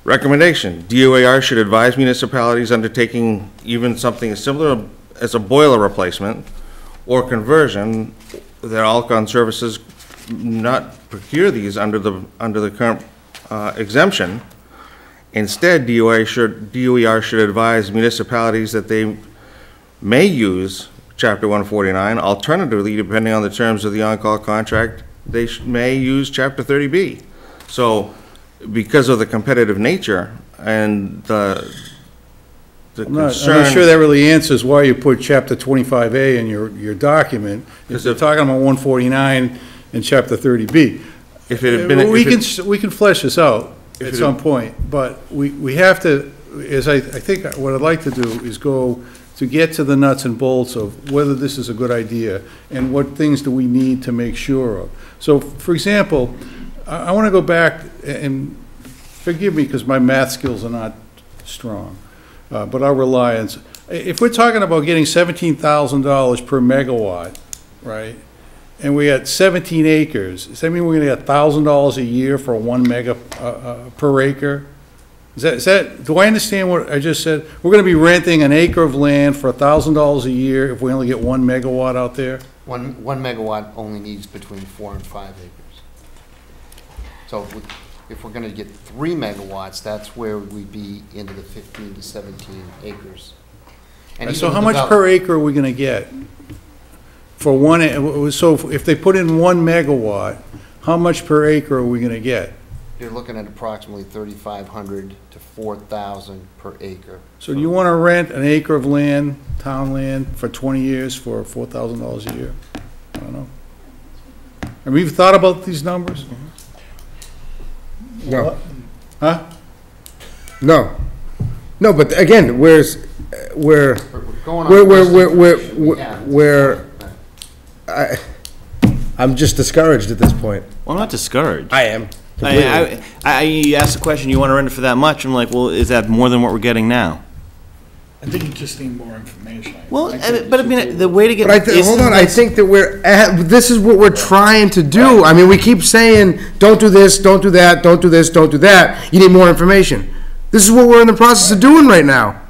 Speaker 9: recommendation, DOER should advise municipalities undertaking even something as similar as a boiler replacement or conversion that Alcon services not procure these under the current exemption. Instead, DOER should advise municipalities that they may use Chapter 149. Alternatively, depending on the terms of the on-call contract, they may use Chapter 30B. So, because of the competitive nature and the concern.
Speaker 11: I'm not sure that really answers why you put Chapter 25A in your document. If they're talking about 149 and Chapter 30B.
Speaker 9: If it had been,
Speaker 11: we can flesh this out at some point, but we have to, I think what I'd like to do is go to get to the nuts and bolts of whether this is a good idea and what things do we need to make sure of. So, for example, I want to go back, and forgive me because my math skills are not strong, but I'll rely on, if we're talking about getting $17,000 per megawatt, right, and we got 17 acres, does that mean we're going to get $1,000 a year for 1 mega per acre? Is that, do I understand what I just said? We're going to be renting an acre of land for $1,000 a year if we only get 1 megawatt out there?
Speaker 10: One megawatt only needs between 4 and 5 acres. So if we're going to get 3 megawatts, that's where we'd be into the 15 to 17 acres. And
Speaker 11: so how much per acre are we going to get? For one, so if they put in 1 megawatt, how much per acre are we going to get?
Speaker 10: You're looking at approximately 3,500 to 4,000 per acre.
Speaker 11: So do you want to rent an acre of land, town land, for 20 years for $4,000 a year? I don't know. Have you thought about these numbers?
Speaker 2: No.
Speaker 11: Huh?
Speaker 2: No. No, but again, I'm just discouraged at this point.
Speaker 3: Well, I'm not discouraged.
Speaker 2: I am.
Speaker 3: I asked the question, you want to rent it for that much? I'm like, well, is that more than what we're getting now?
Speaker 12: I think you just need more information.
Speaker 3: Well, but I mean, the way to get.
Speaker 2: But hold on, I think that this is what we're trying to do. I mean, we keep saying, don't do this, don't do that, don't do this, don't do that. You need more information. This is what we're in the process of doing right now.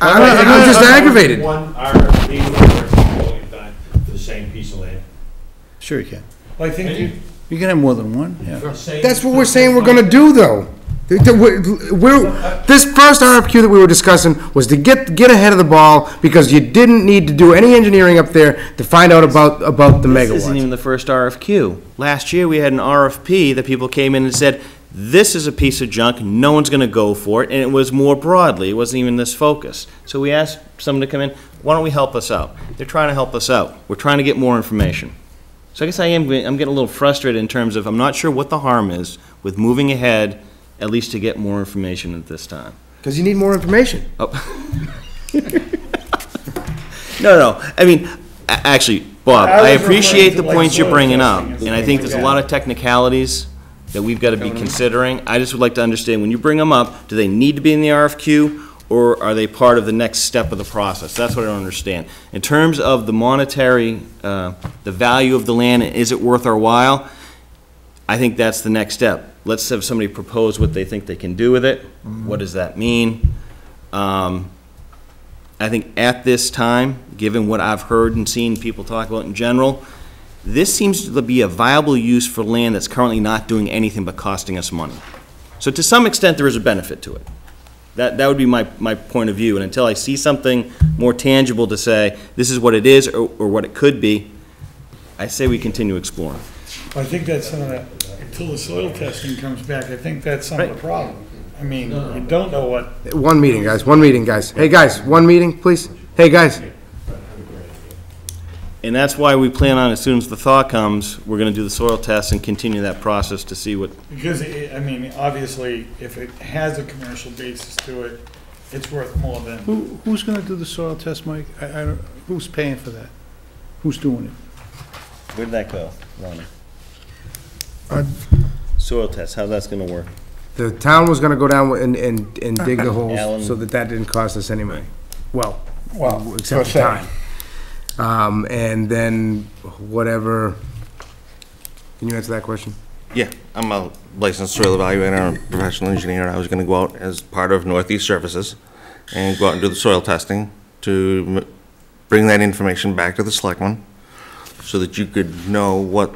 Speaker 2: I'm just aggravated.
Speaker 6: One RFP for the same piece of land.
Speaker 11: Sure you can.
Speaker 12: Well, I think
Speaker 11: You can have more than one, yeah.
Speaker 2: That's what we're saying we're gonna do, though. This first RFQ that we were discussing was to get ahead of the ball because you didn't need to do any engineering up there to find out about the megawatts.
Speaker 3: This isn't even the first RFQ. Last year, we had an RFP that people came in and said, this is a piece of junk, no one's going to go for it, and it was more broadly. It wasn't even this focus. So we asked someone to come in, why don't we help us out? They're trying to help us out. We're trying to get more information. So I guess I'm getting a little frustrated in terms of, I'm not sure what the harm is with moving ahead, at least to get more information at this time.
Speaker 2: Because you need more information.
Speaker 3: Oh. No, I mean, actually, Bob, I appreciate the points you're bringing up, and I think there's a lot of technicalities that we've got to be considering. I just would like to understand, when you bring them up, do they need to be in the RFQ, or are they part of the next step of the process? That's what I don't understand. In terms of the monetary, the value of the land, is it worth our while? I think that's the next step. Let's have somebody propose what they think they can do with it. What does that mean? I think at this time, given what I've heard and seen people talk about in general, this seems to be a viable use for land that's currently not doing anything but costing us money. So to some extent, there is a benefit to it. That would be my point of view. And until I see something more tangible to say, this is what it is or what it could be, I say we continue exploring.
Speaker 12: I think that's some of the, until the soil testing comes back, I think that's some of the problem. I mean, you don't know what.
Speaker 2: One meeting, guys. One meeting, guys. Hey, guys, one meeting, please. Hey, guys.
Speaker 3: And that's why we plan on, as soon as the thaw comes, we're going to do the soil tests and continue that process to see what.
Speaker 12: Because, I mean, obviously, if it has a commercial basis to it, it's worth more than.
Speaker 11: Who's gonna do the soil test, Mike? I don't, who's paying for that? Who's doing it?
Speaker 3: Where'd that go, Ronnie? Soil test, how's that's going to work?
Speaker 2: The town was gonna go down and dig the holes
Speaker 3: Alan.
Speaker 2: so that didn't cost us any money. Well, except
Speaker 12: for
Speaker 2: for time. And then whatever, can you answer that question?
Speaker 9: Yeah, I'm a licensed soil evaluator and professional engineer. I was gonna go out as part of Northeast Services and go out and do the soil testing to bring that information back to the selectmen so that you could know what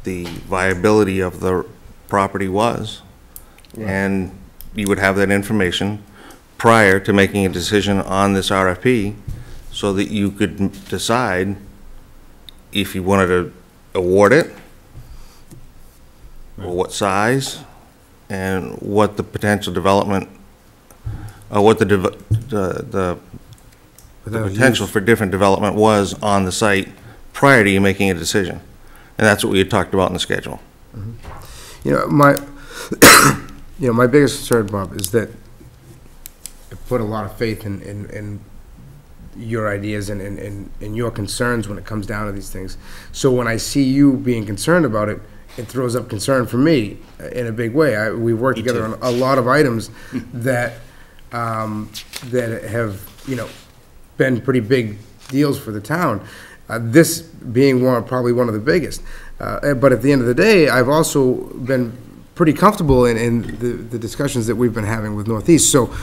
Speaker 9: the viability of the property was. Right. And you would have that information prior to making a decision on this RFP so that you could decide if you wanted to award it, or what size, and what the potential development, or what the potential for different development was on the site prior to you making a decision. And that's what we had talked about in the schedule.
Speaker 2: Mm-hmm. My biggest concern, Bob, is that I put a lot of faith in your ideas and your concerns when it comes down to these things. So when I see you being concerned about it, it throws up concern for me in a big way. We worked together on a lot of items that that have been pretty big deals for the town. This being probably one of the biggest. But at the end of the day, I've also been pretty comfortable in the discussions that we've been having with Northeast. So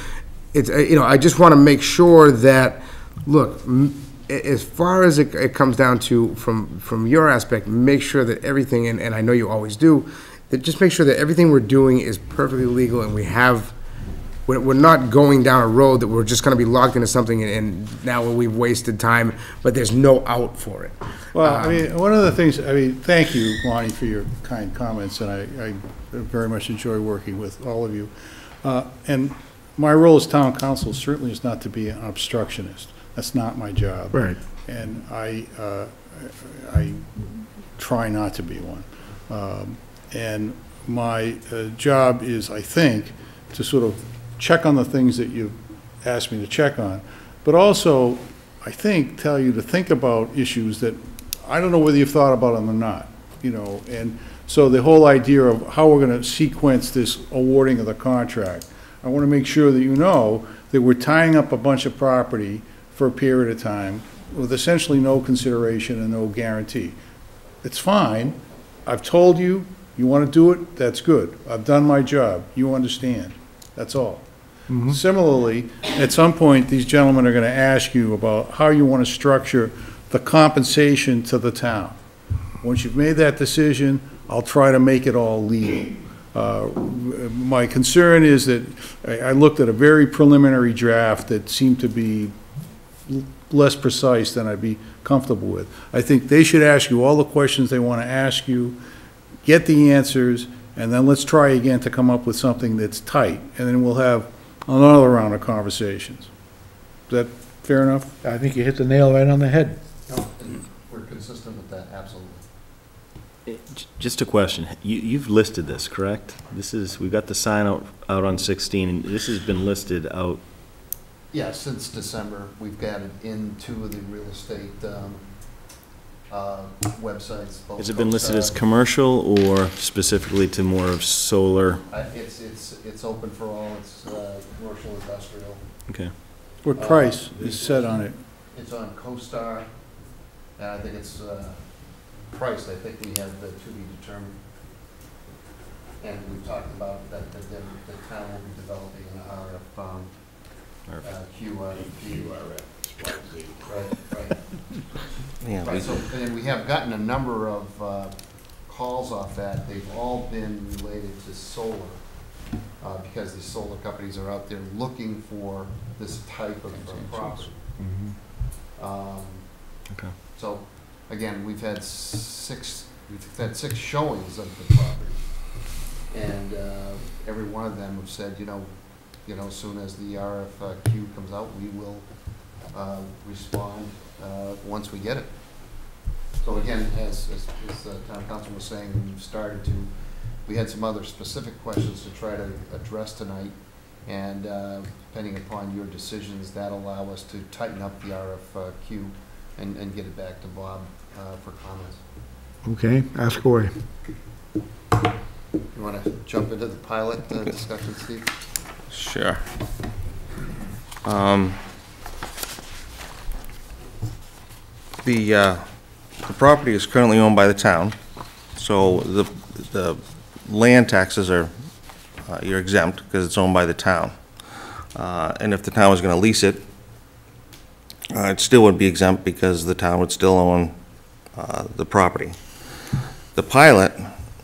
Speaker 2: it's I just want to make sure that, look, as far as it comes down to from your aspect, make sure that everything, and I know you always do, that just make sure that everything we're doing is perfectly legal and we're not going down a road that we're just going to be locked into something and now we've wasted time, but there's no out for it.
Speaker 11: Well, I mean, one of the things, thank you, Lonnie, for your kind comments, and I very much enjoy working with all of you. And my role as town council certainly is not to be an obstructionist. That's not my job.
Speaker 2: Right.
Speaker 11: And I try not to be one. And my job is, I think, to sort of check on the things that you've asked me to check on, but also, I think, tell you to think about issues that I don't know whether you've thought about them or not, and so the whole idea of how we're going to sequence this awarding of the contract, I want to make sure that you know that we're tying up a bunch of property for a period of time with essentially no consideration and no guarantee. It's fine. I've told you, you want to do it, that's good. I've done my job. You understand. That's all. Mm-hmm. Similarly, at some point, these gentlemen are going to ask you about how you want to structure the compensation to the town. Once you've made that decision, I'll try to make it all legal. My concern is that I looked at a very preliminary draft that seemed to be less precise than I'd be comfortable with. I think they should ask you all the questions they want to ask you, get the answers, and then let's try again to come up with something that's tight, and then we'll have another round of conversations. Is that Fair enough?
Speaker 1: I think you hit the nail right on the head.
Speaker 10: No, and we're consistent with that, absolutely.
Speaker 3: Just a question. You've listed this, correct? We've got the sign out on 16, and this has been listed out.
Speaker 10: Yeah, since December, we've got it in two of the real estate websites. both
Speaker 3: Has it been listed as
Speaker 10: CoStar.
Speaker 3: commercial or specifically to more of solar?
Speaker 10: It's open for all, it's commercial, industrial.
Speaker 3: Okay.
Speaker 11: What price is set on it?
Speaker 10: It's on CoStar, and I think it's priced, I think we have the to be determined. And we've talked about that the town will be developing an RFQ. Right.
Speaker 9: Yeah,
Speaker 10: Right, so, and we have gotten a number of calls off that. They've all been related to solar, because the solar companies are out there looking for this type of property.
Speaker 3: Okay.
Speaker 10: So, again, we've had six showings of the property, and every one of them have said, you know, as soon as the RFQ comes out, we will respond once we get it. So again, as town council was saying, we had some other specific questions to try to address tonight, and depending upon your decisions, that allow us to tighten up the RFQ and get it back to Bob for comments.
Speaker 1: Okay, ask away.
Speaker 10: You want to jump into the pilot discussion, Steve?
Speaker 9: Sure. The property is currently owned by the town, so the land taxes are, you're exempt because it's owned by the town. And if the town was going to lease it, it still would be exempt because the town would still own the property. The pilot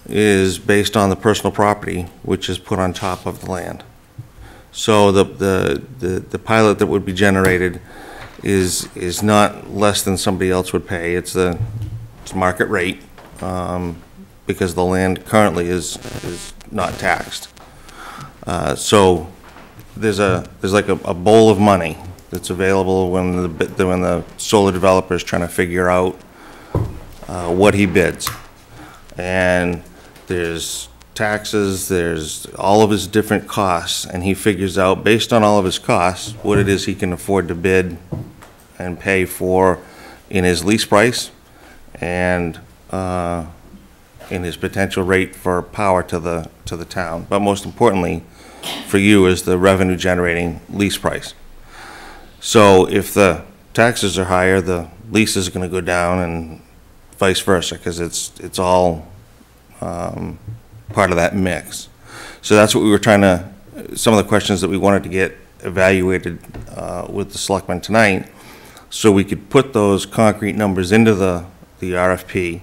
Speaker 9: is based on the personal property, which is put on top of the land. So the pilot that would be generated is not less than somebody else would pay. It's market rate, because the land currently is not taxed. So there's like a bowl of money that's available when the solar developer is trying to figure out what he bids. And there's taxes, there's all of his different costs, and he figures out, based on all of his costs, what it is he can afford to bid and pay for in his lease price and in his potential rate for power to the town. But most importantly, for you, is the revenue generating lease price. So if the taxes are higher, the lease is going to go down, and vice versa, because it's all part of that mix. So that's what we were trying to, some of the questions that we wanted to get evaluated with the selectmen tonight, so we could put those concrete numbers into the RFP,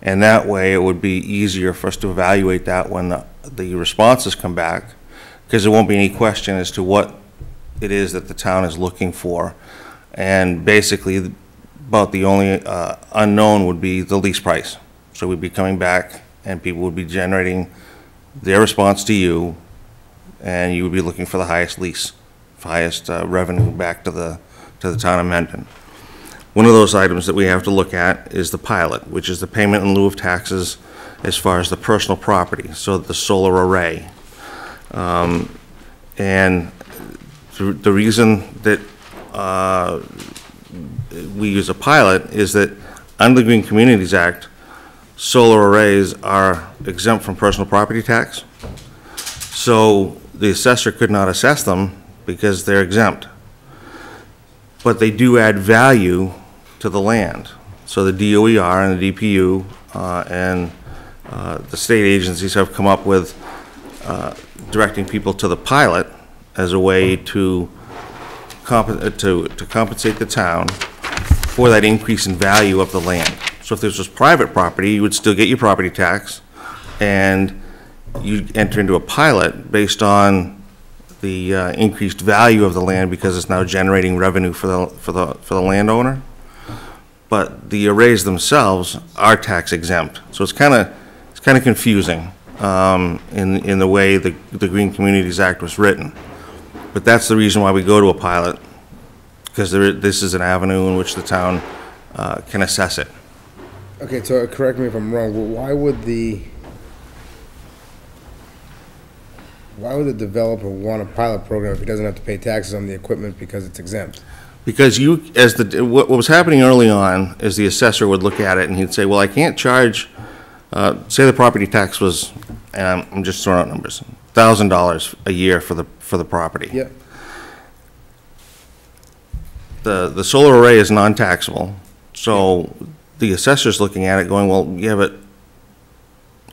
Speaker 9: and that way it would be easier for us to evaluate that when the responses come back, because there won't be any question as to what it is that the town is looking for. And basically, about the only unknown would be the lease price. So we'd be coming back, and people would be generating their response to you, and you would be looking for the highest revenue back to the town of Mendon. One of those items that we have to look at is the pilot, which is the payment in lieu of taxes as far as the personal property, so the solar array. And the reason that we use a pilot is that under the Green Communities Act, solar arrays are exempt from personal property tax. So the assessor could not assess them because they're exempt. But they do add value to the land. So the DOER and the DPU and the state agencies have come up with directing people to the pilot as a way to compensate the town for that increase in value of the land. So if this was private property, you would still get your property tax, and you'd enter into a pilot based on the increased value of the land because it's now generating revenue for the landowner. But the arrays themselves are tax exempt, so it's kind of confusing in the way the Green Communities Act was written. But that's the reason why we go to a pilot, because this is an avenue in which the town can assess it.
Speaker 2: Okay, so correct me if I'm wrong, but why would the developer want a pilot program if he doesn't have to pay taxes on the equipment because it's exempt?
Speaker 9: Because what was happening early on is the assessor would look at it and he'd say, well, I can't charge, say the property tax was, and I'm just throwing out numbers, $1,000 a year for the property.
Speaker 2: Yep.
Speaker 9: The solar array is non-taxable, so the assessor's looking at it going, well, yeah, but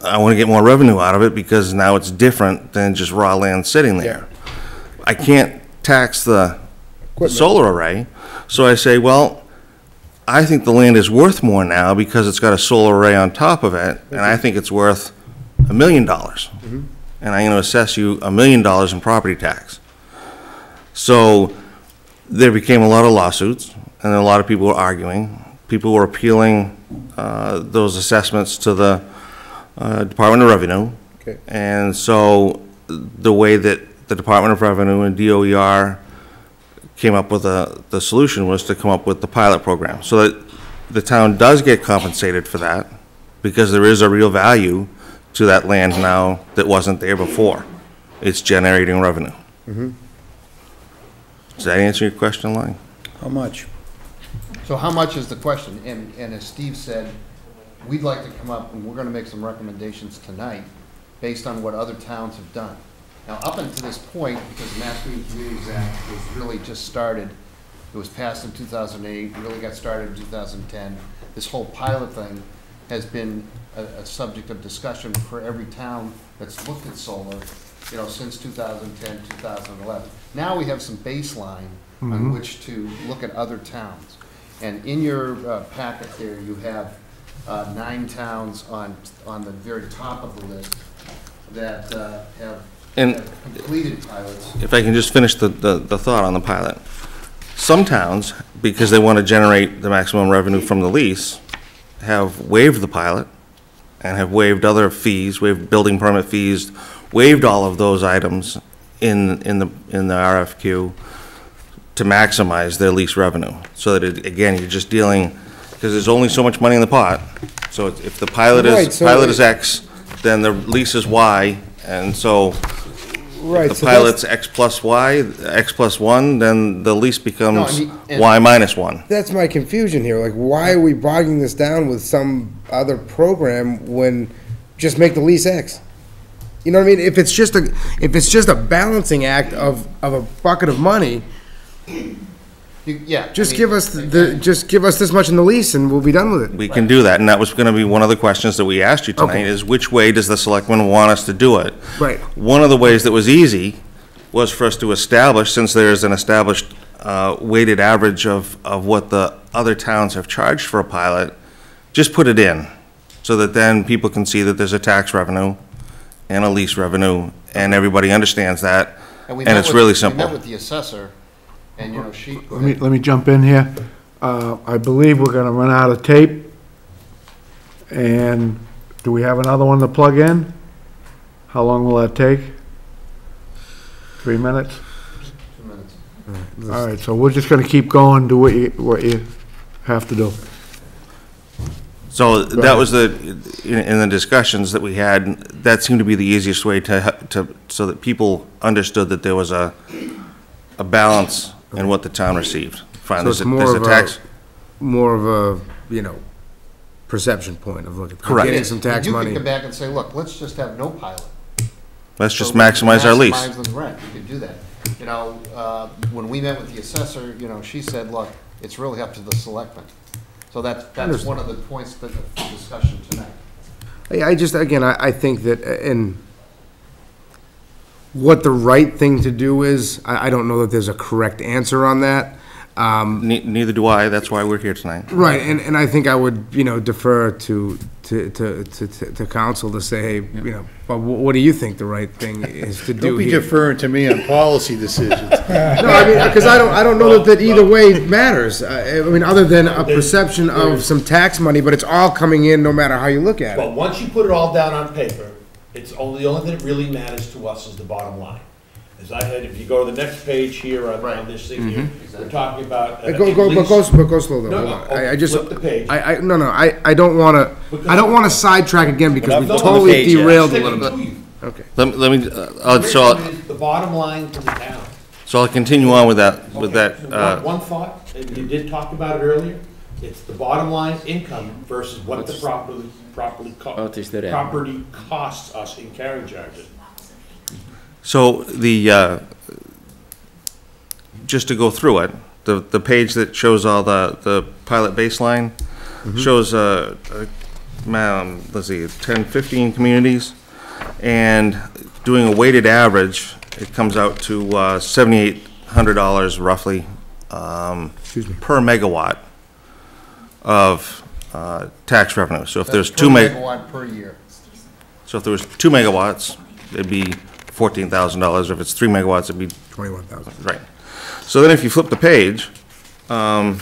Speaker 9: I want to get more revenue out of it because now it's different than just raw land sitting there. I can't tax the solar array, so I say, well, I think the land is worth more now because it's got a solar array on top of it, and I think it's worth $1 million. And I'm going to assess you $1 million in property tax. So there became a lot of lawsuits, and a lot of people were arguing. People were appealing those assessments to the Department of Revenue.
Speaker 2: Okay.
Speaker 9: And so the way that the Department of Revenue and DOER came up with the solution was to come up with the pilot program, so that the town does get compensated for that, because there is a real value to that land now that wasn't there before. It's generating revenue. Does that answer your question, Lonnie?
Speaker 11: How much?
Speaker 10: So how much is the question? And as Steve said, we'd like to come up, and we're gonna make some recommendations tonight based on what other towns have done. Now, up until this point, because Mass Green Communities Act was really just started, it was passed in 2008, really got started in 2010. This whole pilot thing has been a subject of discussion for every town that's looked at solar, you know, since 2010, 2011. Now we have some baseline on which to look at other towns. And in your packet there, you have 9 towns on the very top of the list that have completed pilots.
Speaker 9: If I can just finish the thought on the pilot. Some towns, because they want to generate the maximum revenue from the lease, have waived the pilot and have waived other fees, waived building permit fees, waived all of those items in the RFQ to maximize their lease revenue. So that, again, you're just dealing, because there's only so much money in the pot. So if the pilot is X, then the lease is Y, and so if the pilot's X plus Y, X plus 1, then the lease becomes Y minus 1.
Speaker 2: That's my confusion here. Like, why are we bogging this down with some other program when just make the lease X? You know what I mean? If it's just a balancing act of a bucket of money, just give us this much in the lease and we'll be done with it.
Speaker 9: We can do that, and that was going to be one of the questions that we asked you tonight, is which way does the selectmen want us to do it?
Speaker 2: Right.
Speaker 9: One of the ways that was easy was for us to establish, since there is an established weighted average of what the other towns have charged for a pilot, just put it in, so that then people can see that there's a tax revenue and a lease revenue, and everybody understands that, and it's really simple.
Speaker 10: We met with the assessor, and, you know,
Speaker 1: Let me jump in here. I believe we're gonna run out of tape. And do we have another one to plug in? How long will that take? 3 minutes?
Speaker 10: 2 minutes.
Speaker 1: All right, so we're just gonna keep going, do what you have to do.
Speaker 9: So that was in the discussions that we had, that seemed to be the easiest way so that people understood that there was a balance in what the town received. Fine,
Speaker 2: So it's more of a, you know, perception point of looking.
Speaker 9: Correct.
Speaker 2: Getting some tax
Speaker 10: You
Speaker 2: money.
Speaker 10: could come back and say, look, let's just have no pilot.
Speaker 9: Let's just maximize our lease.
Speaker 10: Maximize the rent, you could do that. You know, when we met with the assessor, you know, she said, look, it's really up to the selectmen. So that's one of the points of the discussion tonight.
Speaker 2: I think that, and what the right thing to do is, I don't know that there's a correct answer on that.
Speaker 9: Neither do I, that's why we're here tonight.
Speaker 2: Right, and I think I would, you know, defer to council to say, hey, you know, but what do you think the right thing is to do
Speaker 11: Don't be
Speaker 2: here?
Speaker 11: deferring to me on policy decisions.
Speaker 2: No, I mean, because I don't know that either way matters. I mean, other than a perception of some tax money, but it's all coming in no matter how you look at
Speaker 6: But
Speaker 2: it.
Speaker 6: once you put it all down on paper, the only thing that really matters to us is the bottom line. As I had, if you go to the next page here on this thing here, we're talking about.
Speaker 2: Go slow though,
Speaker 6: No,
Speaker 2: hold
Speaker 6: no,
Speaker 2: on. I just,
Speaker 6: flip the page.
Speaker 2: I don't wanna sidetrack again because we
Speaker 6: No, no,
Speaker 2: totally
Speaker 3: page, yeah.
Speaker 2: derailed a
Speaker 6: Sticking
Speaker 2: little
Speaker 6: to
Speaker 2: bit.
Speaker 6: you.
Speaker 2: Okay.
Speaker 9: Let me,
Speaker 6: The bottom line to the town.
Speaker 9: so I'll continue on with that,
Speaker 6: So one thought, and you did talk about it earlier, it's the bottom line income versus what the property costs us in carrying charges.
Speaker 9: so just to go through it, the page that shows all the pilot baseline shows, let's see, 10, 15 communities, and doing a weighted average, it comes out to $7,800 roughly per megawatt of tax revenue. So if there's 2
Speaker 10: megawatt per year.
Speaker 9: so if there was 2 megawatts, it'd be $14,000. If it's 3 megawatts, it'd be
Speaker 2: 21,000.
Speaker 9: right. So then if you flip the page, I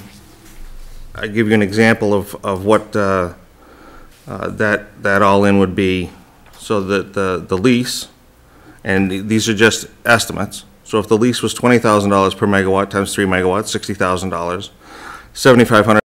Speaker 9: give you an example of what that all in would be. So that the lease, and these are just estimates. So if the lease was $20,000 per megawatt times 3 megawatts, $60,000, $7,500